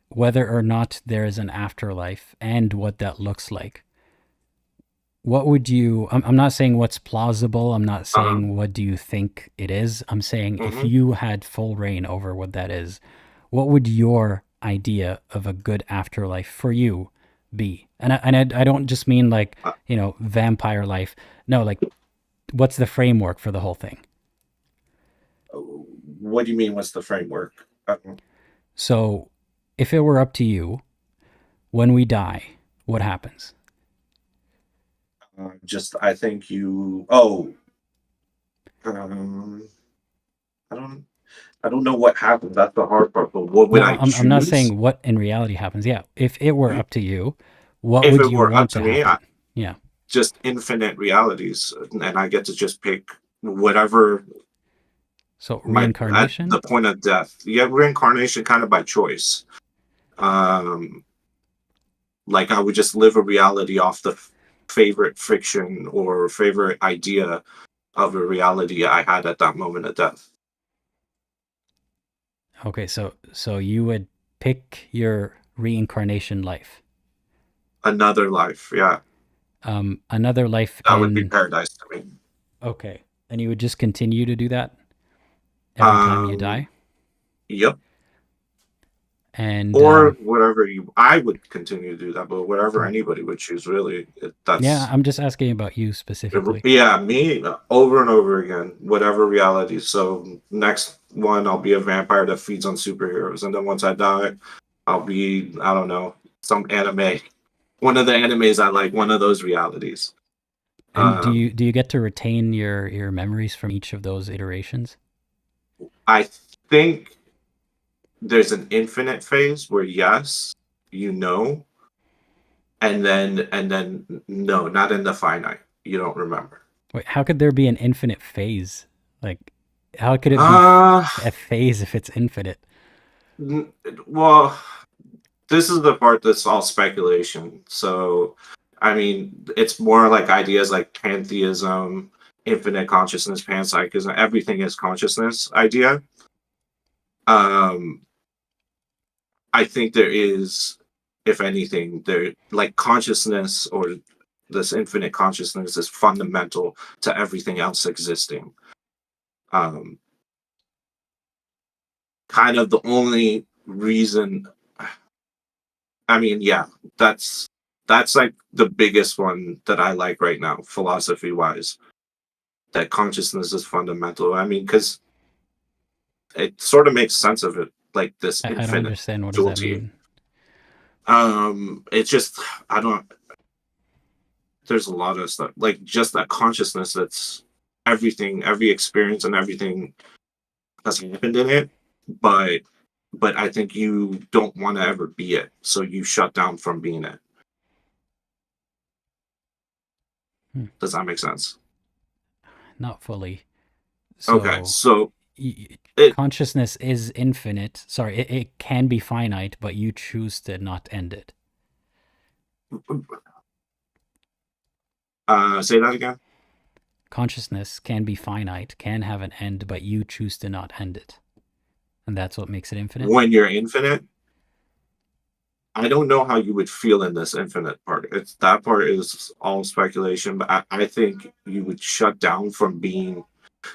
whether or not there is an afterlife and what that looks like, what would you... I'm not saying what's plausible. I'm not saying what do you think it is. I'm saying if you had full reign over what that is, what would your idea of a good afterlife for you be? And I don't just mean like, vampire life. No, like, what's the framework for the whole thing? What do you mean, what's the framework? So, if it were up to you, when we die, what happens? I think you... I don't know what happens. That's the hard part. But what would I choose? I'm not saying what in reality happens. Yeah, if it were up to you, what would you want to happen? Yeah, just infinite realities, and I get to just pick whatever So at reincarnation? the point of death. Yeah, reincarnation kind of by choice. Like I would just live a reality off the favorite fiction or favorite idea of a reality I had at that moment of death. Okay, so you would pick your reincarnation life. Another life, yeah. Another life That would be in... paradise to me. Okay. And you would just continue to do that every time you die? Yep. And Or whatever I would continue to do that, but whatever Hmm. anybody would choose, really. That's yeah, I'm just asking about you specifically. Yeah, me over and over again, whatever reality. So next one, I'll be a vampire that feeds on superheroes, and then once I die, I'll be, I don't know, some anime, one of the animes I like, one of those realities. And do you get to retain your memories from each of those iterations? I think there's an infinite phase where yes, you know, and then no, not in the finite. You don't remember. Wait, how could there be an infinite phase? Like, how could it be a phase if it's infinite? Well, this is the part that's all speculation. So, I mean, it's more like ideas like pantheism, infinite consciousness, panpsychism, everything is consciousness idea. I think there is, if anything, there like consciousness or this infinite consciousness is fundamental to everything else existing. Kind of the only reason. I mean, yeah, that's like the biggest one that I like right now, philosophy wise. That consciousness is fundamental. I mean, because it sort of makes sense of it, like this I don't infinite understand. What does that mean? It's just I don't. There's a lot of stuff like just that consciousness that's everything, every experience and everything has happened in it, but I think you don't want to ever be it, so you shut down from being it. Does that make sense? Not fully. So, okay, so consciousness is infinite. Sorry, it can be finite, but you choose to not end it. Say that again. Consciousness can be finite, can have an end, but you choose to not end it. And that's what makes it infinite? When you're infinite, I don't know how you would feel in this infinite part. That part is all speculation, but I think you would shut down from being.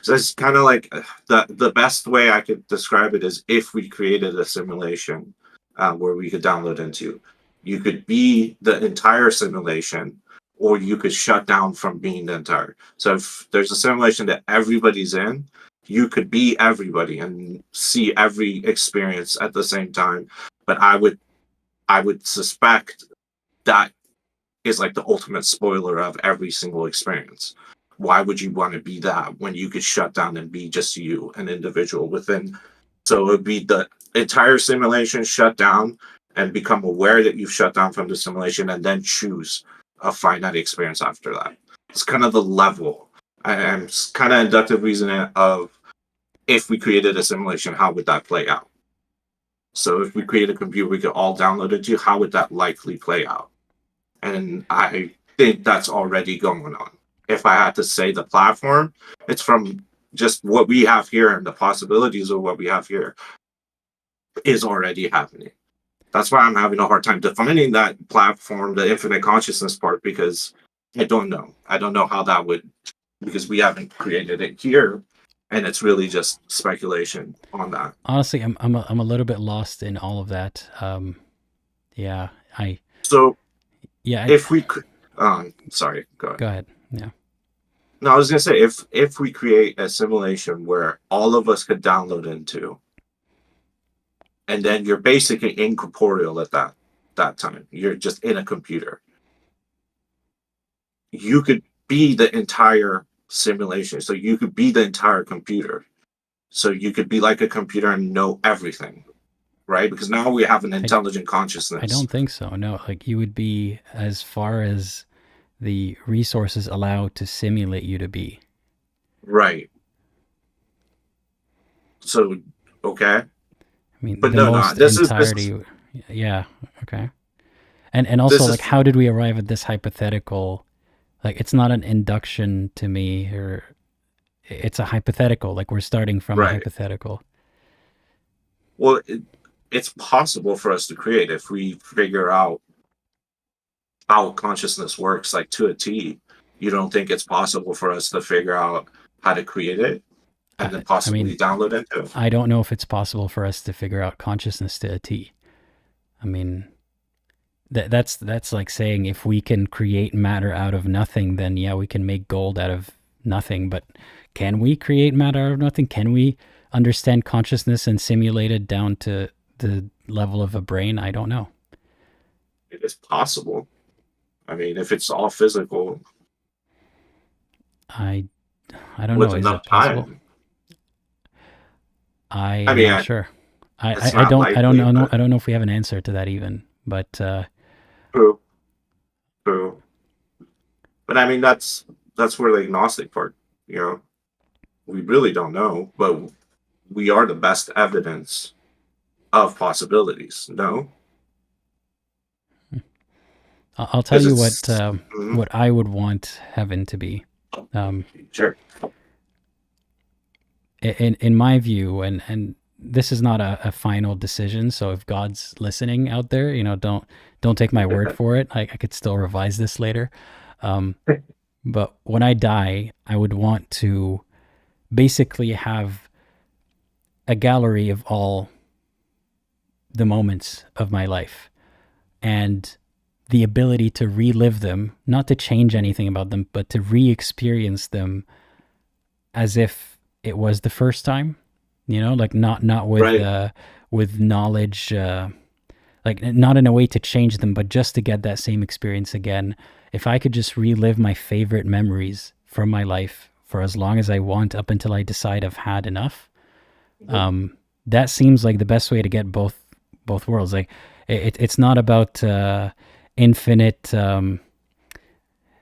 So it's kind of like the best way I could describe it is if we created a simulation where we could download into, you could be the entire simulation, or you could shut down from being the entire. So if there's a simulation that everybody's in, you could be everybody and see every experience at the same time. But I would suspect that is like the ultimate spoiler of every single experience. Why would you want to be that when you could shut down and be just you, an individual within? So it would be the entire simulation shut down and become aware that you've shut down from the simulation and then choose a finite experience after that. It's kind of the level. And it's kind of inductive reasoning of if we created a simulation, how would that play out? So if we create a computer we could all download it to, how would that likely play out? And I think that's already going on. If I had to say the platform, it's from just what we have here and the possibilities of what we have here is already happening. That's why I'm having a hard time defining that platform, the infinite consciousness part, because I don't know. I don't know how that would, because we haven't created it here, and it's really just speculation on that. Honestly, I'm a little bit lost in all of that. Yeah, if we could, sorry, go ahead. Go ahead. Yeah. No, I was gonna say if we create a simulation where all of us could download into, and then you're basically incorporeal at that time. You're just in a computer. You could be the entire simulation. So you could be the entire computer. So you could be like a computer and know everything, right? Because now we have an intelligent consciousness. I don't think so. No, like you would be as far as the resources allow to simulate you to be. Right. So, okay. I mean, But the no, most this is entirety. Yeah. Okay. And also, this like, is how did we arrive at this hypothetical? Like, it's not an induction to me, or it's a hypothetical. Like, we're starting from a right. hypothetical. Well, it's possible for us to create if we figure out how consciousness works, like to a T. You don't think it's possible for us to figure out how to create it and then I possibly mean, download it too? I don't know if it's possible for us to figure out consciousness to a T. I mean, that's like saying if we can create matter out of nothing, then yeah, we can make gold out of nothing. But can we create matter out of nothing? Can we understand consciousness and simulate it down to the level of a brain? I don't know. It is possible. I mean, if it's all physical, I don't with know. Is enough it possible? time, I I am mean, not sure. it's I not don't likely, know. but I don't know if we have an answer to that even. But true, true. But I mean, that's where the agnostic part, you know, we really don't know, but we are the best evidence of possibilities. No, I'll tell because you it's what I would want heaven to be. sure. In my view, and this is not a final decision. So if God's listening out there, you know, don't take my word for it. I could still revise this later. But when I die, I would want to basically have a gallery of all the moments of my life and the ability to relive them, not to change anything about them, but to re-experience them as if it was the first time, you know, like not with Right. With knowledge, like not in a way to change them, but just to get that same experience again. If I could just relive my favorite memories from my life for as long as I want, up until I decide I've had enough, that seems like the best way to get both worlds. Like it's not about infinite.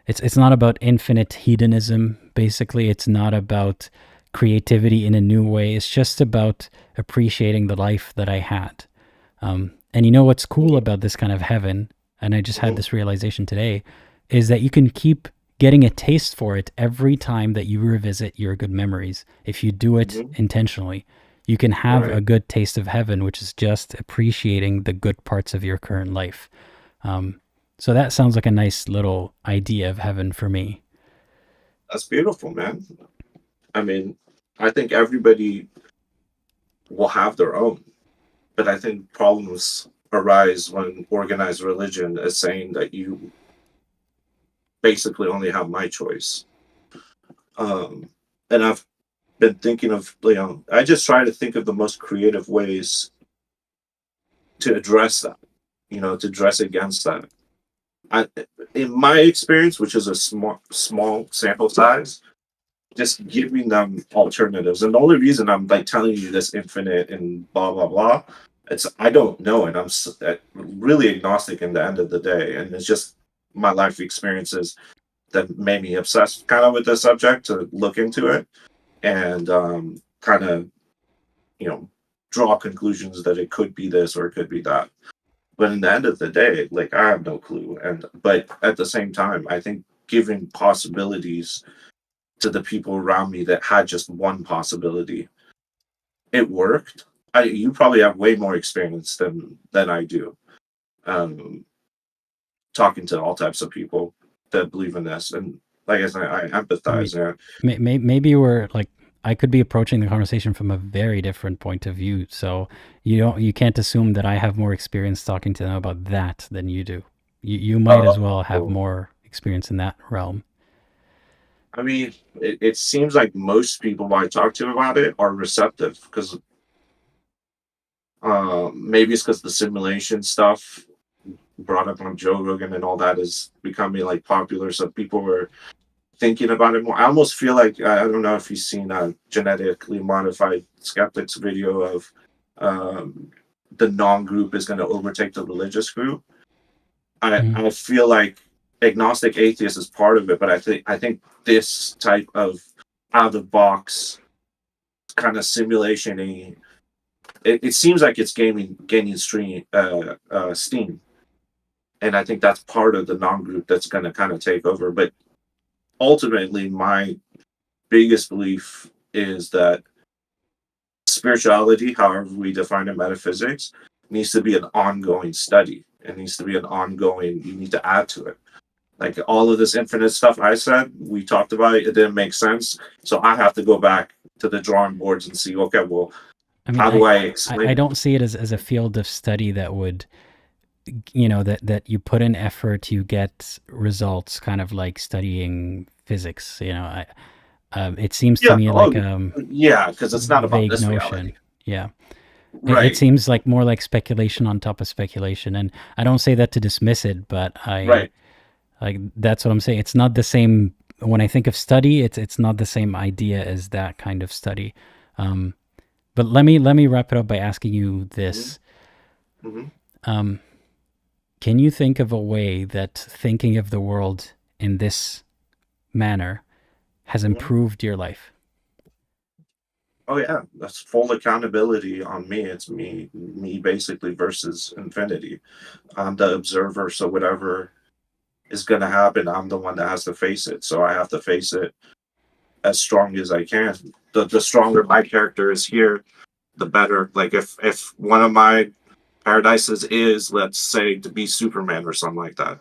It's not about infinite hedonism. Basically, it's not about creativity in a new way. It's just about appreciating the life that I had. And you know what's cool about this kind of heaven, and I just had this realization today, is that you can keep getting a taste for it every time that you revisit your good memories. If you do it intentionally, you can have a good taste of heaven, which is just appreciating the good parts of your current life. So that sounds like a nice little idea of heaven for me. That's beautiful, man. I mean, I think everybody will have their own, but I think problems arise when organized religion is saying that you basically only have my choice. And I've been thinking of, you know, I just try to think of the most creative ways to address that, you know, to address against that. In my experience, which is a small sample size, just giving them alternatives. And the only reason I'm like telling you this infinite and blah blah blah, it's I don't know, and I'm really agnostic in the end of the day, and it's just my life experiences that made me obsessed kind of with the subject to look into it and kind of, you know, draw conclusions that it could be this or it could be that. But in the end of the day, like I have no clue. But at the same time, I think giving possibilities to the people around me that had just one possibility, it worked. You probably have way more experience than I do. Talking to all types of people that believe in this, and like I said, I empathize. Maybe we're like, I could be approaching the conversation from a very different point of view. So you can't assume that I have more experience talking to them about that than you do. You might as well have more experience in that realm. I mean, it seems like most people I talk to about it are receptive because maybe it's because the simulation stuff brought up on Joe Rogan and all that is becoming like popular, so people were thinking about it more. I almost feel like I don't know if you've seen a genetically modified skeptics video of the non-group is going to overtake the religious group. I feel like agnostic atheist is part of it, but I think this type of out of the box kind of simulation. It seems like it's gaining steam, and I think that's part of the non-group that's going to kind of take over. But ultimately, my biggest belief is that spirituality, however we define it, metaphysics, needs to be an ongoing study. It needs to be an ongoing, you need to add to it. Like all of this infinite stuff I said, we talked about it, it didn't make sense. So I have to go back to the drawing boards and see, okay, well, how do I explain I don't see it as a field of study that would, that you put in effort, you get results, kind of like studying physics. It seems to me like because it's not about vague this notion. reality. Yeah. Right. It seems like more like speculation on top of speculation. And I don't say that to dismiss it, but like that's what I'm saying. It's not the same. When I think of study, it's not the same idea as that kind of study. But let me wrap it up by asking you this. Mm-hmm. Can you think of a way that thinking of the world in this manner has improved your life? Oh yeah, that's full accountability on me. It's me basically versus infinity. I'm the observer, so whatever is going to happen, I'm the one that has to face it. So I have to face it as strong as I can. The stronger my character is here, the better. Like if one of my paradises is, let's say, to be Superman or something like that,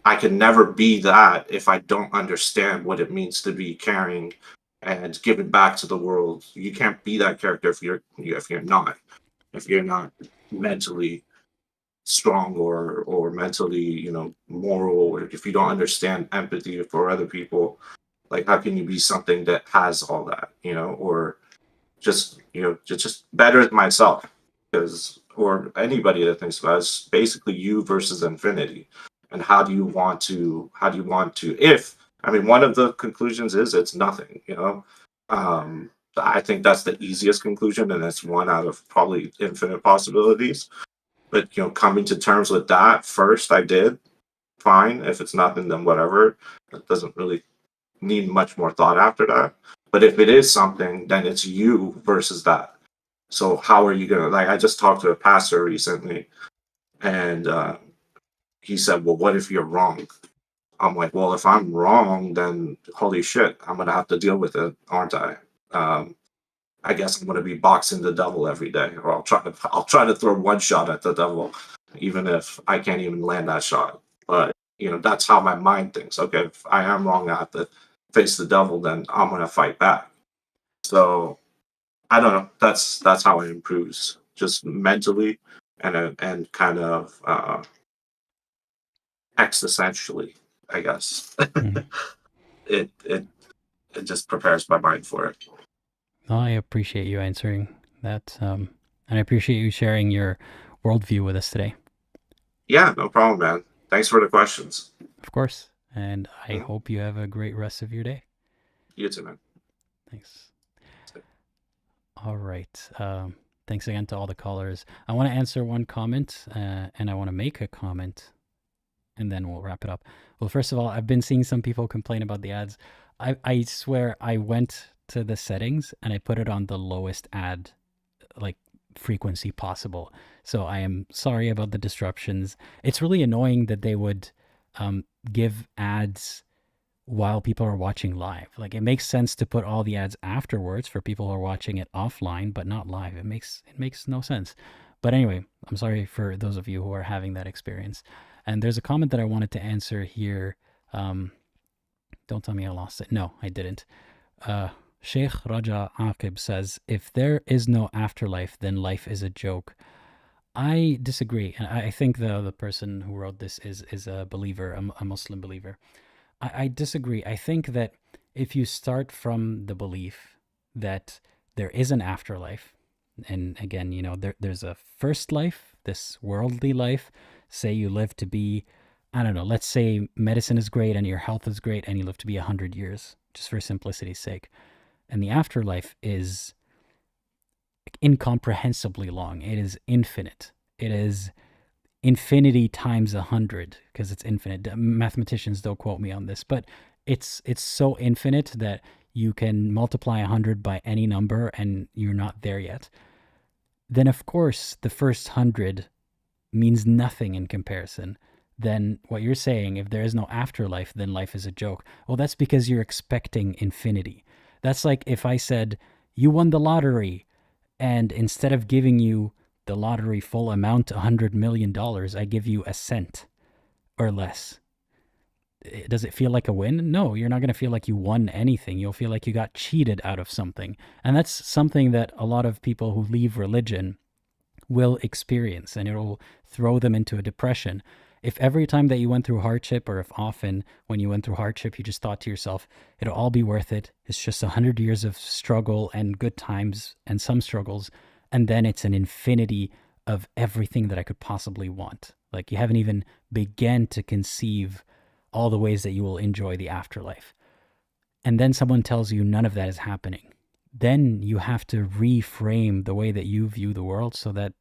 I can never be that if I don't understand what it means to be caring and giving back to the world. You can't be that character if you're not mentally strong or mentally, moral, or if you don't understand empathy for other people. Like, how can you be something that has all that, or just better than myself? Or anybody that thinks about it, it's basically you versus infinity. And how do you want to, one of the conclusions is it's nothing, I think that's the easiest conclusion, and it's one out of probably infinite possibilities. But coming to terms with that first, I did fine. If it's nothing, then whatever. It doesn't really need much more thought after that. But if it is something, then it's you versus that. So how are you gonna, like? I just talked to a pastor recently, and he said, "Well, what if you're wrong?" I'm like, "Well, if I'm wrong, then holy shit, I'm gonna have to deal with it, aren't I?" I guess I'm going to be boxing the devil every day, or I'll try to throw one shot at the devil, even if I can't even land that shot. But that's how my mind thinks. Okay, if I am wrong, I have to face the devil. Then I'm going to fight back. So I don't know. That's how it improves, just mentally and kind of existentially, I guess. It just prepares my mind for it. Well, I appreciate you answering that, and I appreciate you sharing your worldview with us today. Yeah, no problem, man. Thanks for the questions. Of course, and I hope you have a great rest of your day. You too, man. Thanks. All right. Thanks again to all the callers. I want to answer one comment, and I want to make a comment, and then we'll wrap it up. Well, first of all, I've been seeing some people complain about the ads. I swear I went to the settings and I put it on the lowest ad frequency possible. So I am sorry about the disruptions. It's really annoying that they would give ads while people are watching live. Like, it makes sense to put all the ads afterwards for people who are watching it offline, but not live. It makes no sense. But anyway, I'm sorry for those of you who are having that experience. And there's a comment that I wanted to answer here. Don't tell me I lost it. No, I didn't. Sheikh Raja Aqib says, if there is no afterlife, then life is a joke. I disagree. And I think the person who wrote this is a believer, a Muslim believer. I disagree. I think that if you start from the belief that there is an afterlife, and again, there's a first life, this worldly life, say you live to be, I don't know, let's say medicine is great and your health is great and you live to be 100 years, just for simplicity's sake. And the afterlife is incomprehensibly long. It is infinite. It is infinity times 100, because it's infinite. Mathematicians don't quote me on this, but it's so infinite that you can multiply 100 by any number and you're not there yet, then of course the first 100 means nothing in comparison. Then what you're saying, if there is no afterlife, then life is a joke. Well, that's because you're expecting infinity. That's like if I said, you won the lottery, and instead of giving you the lottery full amount, $100 million, I give you a cent or less. Does it feel like a win? No, you're not going to feel like you won anything. You'll feel like you got cheated out of something. And that's something that a lot of people who leave religion will experience, and it'll throw them into a depression. If every time that you went through hardship, or if often when you went through hardship, you just thought to yourself, it'll all be worth it. It's just 100 years of struggle and good times and some struggles. And then it's an infinity of everything that I could possibly want. Like you haven't even begun to conceive all the ways that you will enjoy the afterlife. And then someone tells you none of that is happening. Then you have to reframe the way that you view the world so that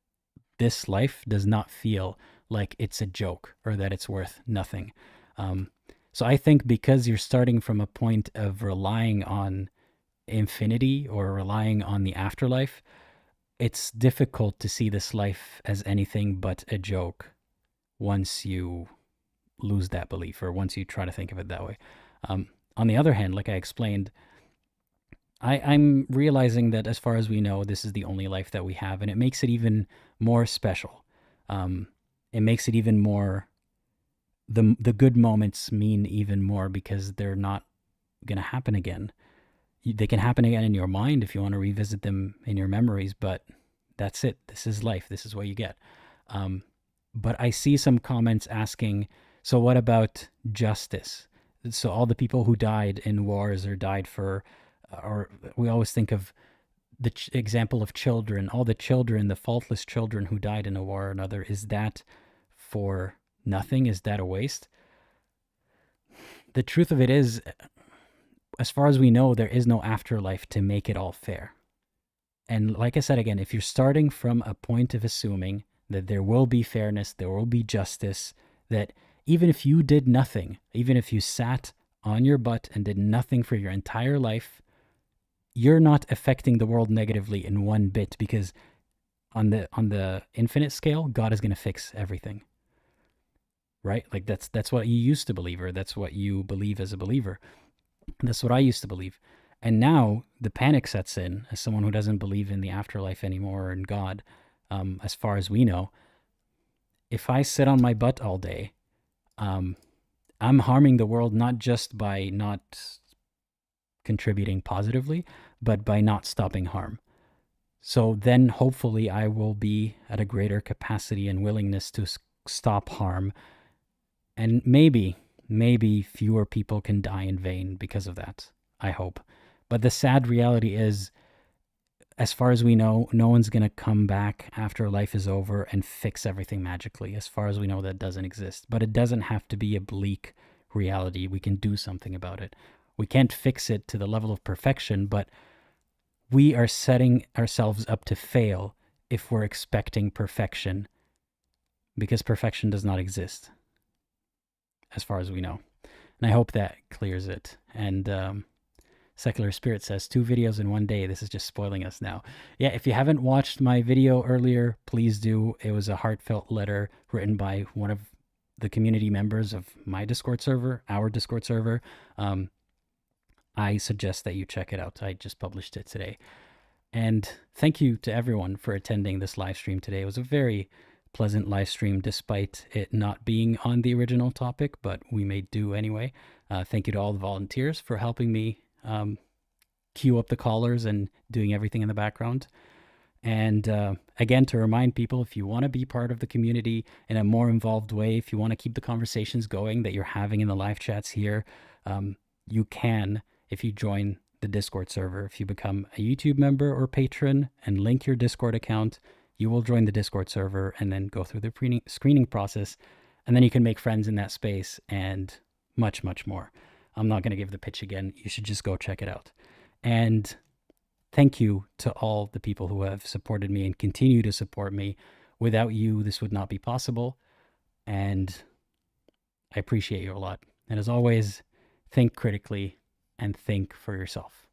this life does not feel like it's a joke or that it's worth nothing. So I think because you're starting from a point of relying on infinity or relying on the afterlife, it's difficult to see this life as anything but a joke once you lose that belief or once you try to think of it that way. On the other hand, like I explained, I'm realizing that as far as we know, this is the only life that we have, and it makes it even more special. It makes it even more, the good moments mean even more because they're not going to happen again. They can happen again in your mind if you want to revisit them in your memories, but that's it. This is life. This is what you get. But I see some comments asking, so what about justice? So all the people who died in wars or died for, or we always think of the example of children, all the children, the faultless children who died in a war or another, is that for nothing? Is that a waste? The truth of it is, as far as we know, there is no afterlife to make it all fair. And like I said again, if you're starting from a point of assuming that there will be fairness, there will be justice, that even if you did nothing, even if you sat on your butt and did nothing for your entire life, you're not affecting the world negatively in one bit, because on the infinite scale, God is going to fix everything. Right? Like that's what you used to believe, or that's what you believe as a believer. That's what I used to believe. And now the panic sets in as someone who doesn't believe in the afterlife anymore or in God. As far as we know, if I sit on my butt all day, I'm harming the world not just by not contributing positively, but by not stopping harm. So then hopefully I will be at a greater capacity and willingness to stop harm. And maybe fewer people can die in vain because of that, I hope. But the sad reality is, as far as we know, no one's going to come back after life is over and fix everything magically. As far as we know, that doesn't exist. But it doesn't have to be a bleak reality. We can do something about it. We can't fix it to the level of perfection, but we are setting ourselves up to fail if we're expecting perfection, because perfection does not exist, as far as we know. And I hope that clears it. And Secular Spirit says, 2 videos in 1 day. This is just spoiling us now. Yeah, if you haven't watched my video earlier, please do. It was a heartfelt letter written by one of the community members of my Discord server, our Discord server. I suggest that you check it out. I just published it today. And thank you to everyone for attending this live stream today. It was a very pleasant live stream despite it not being on the original topic, but we made do anyway. Thank you to all the volunteers for helping me queue up the callers and doing everything in the background. And again, to remind people, if you want to be part of the community in a more involved way, if you want to keep the conversations going that you're having in the live chats here, you can if you join the Discord server. If you become a YouTube member or patron and link your Discord account, you will join the Discord server and then go through the screening process. And then you can make friends in that space and much, much more. I'm not going to give the pitch again. You should just go check it out. And thank you to all the people who have supported me and continue to support me. Without you, this would not be possible. And I appreciate you a lot. And as always, think critically and think for yourself.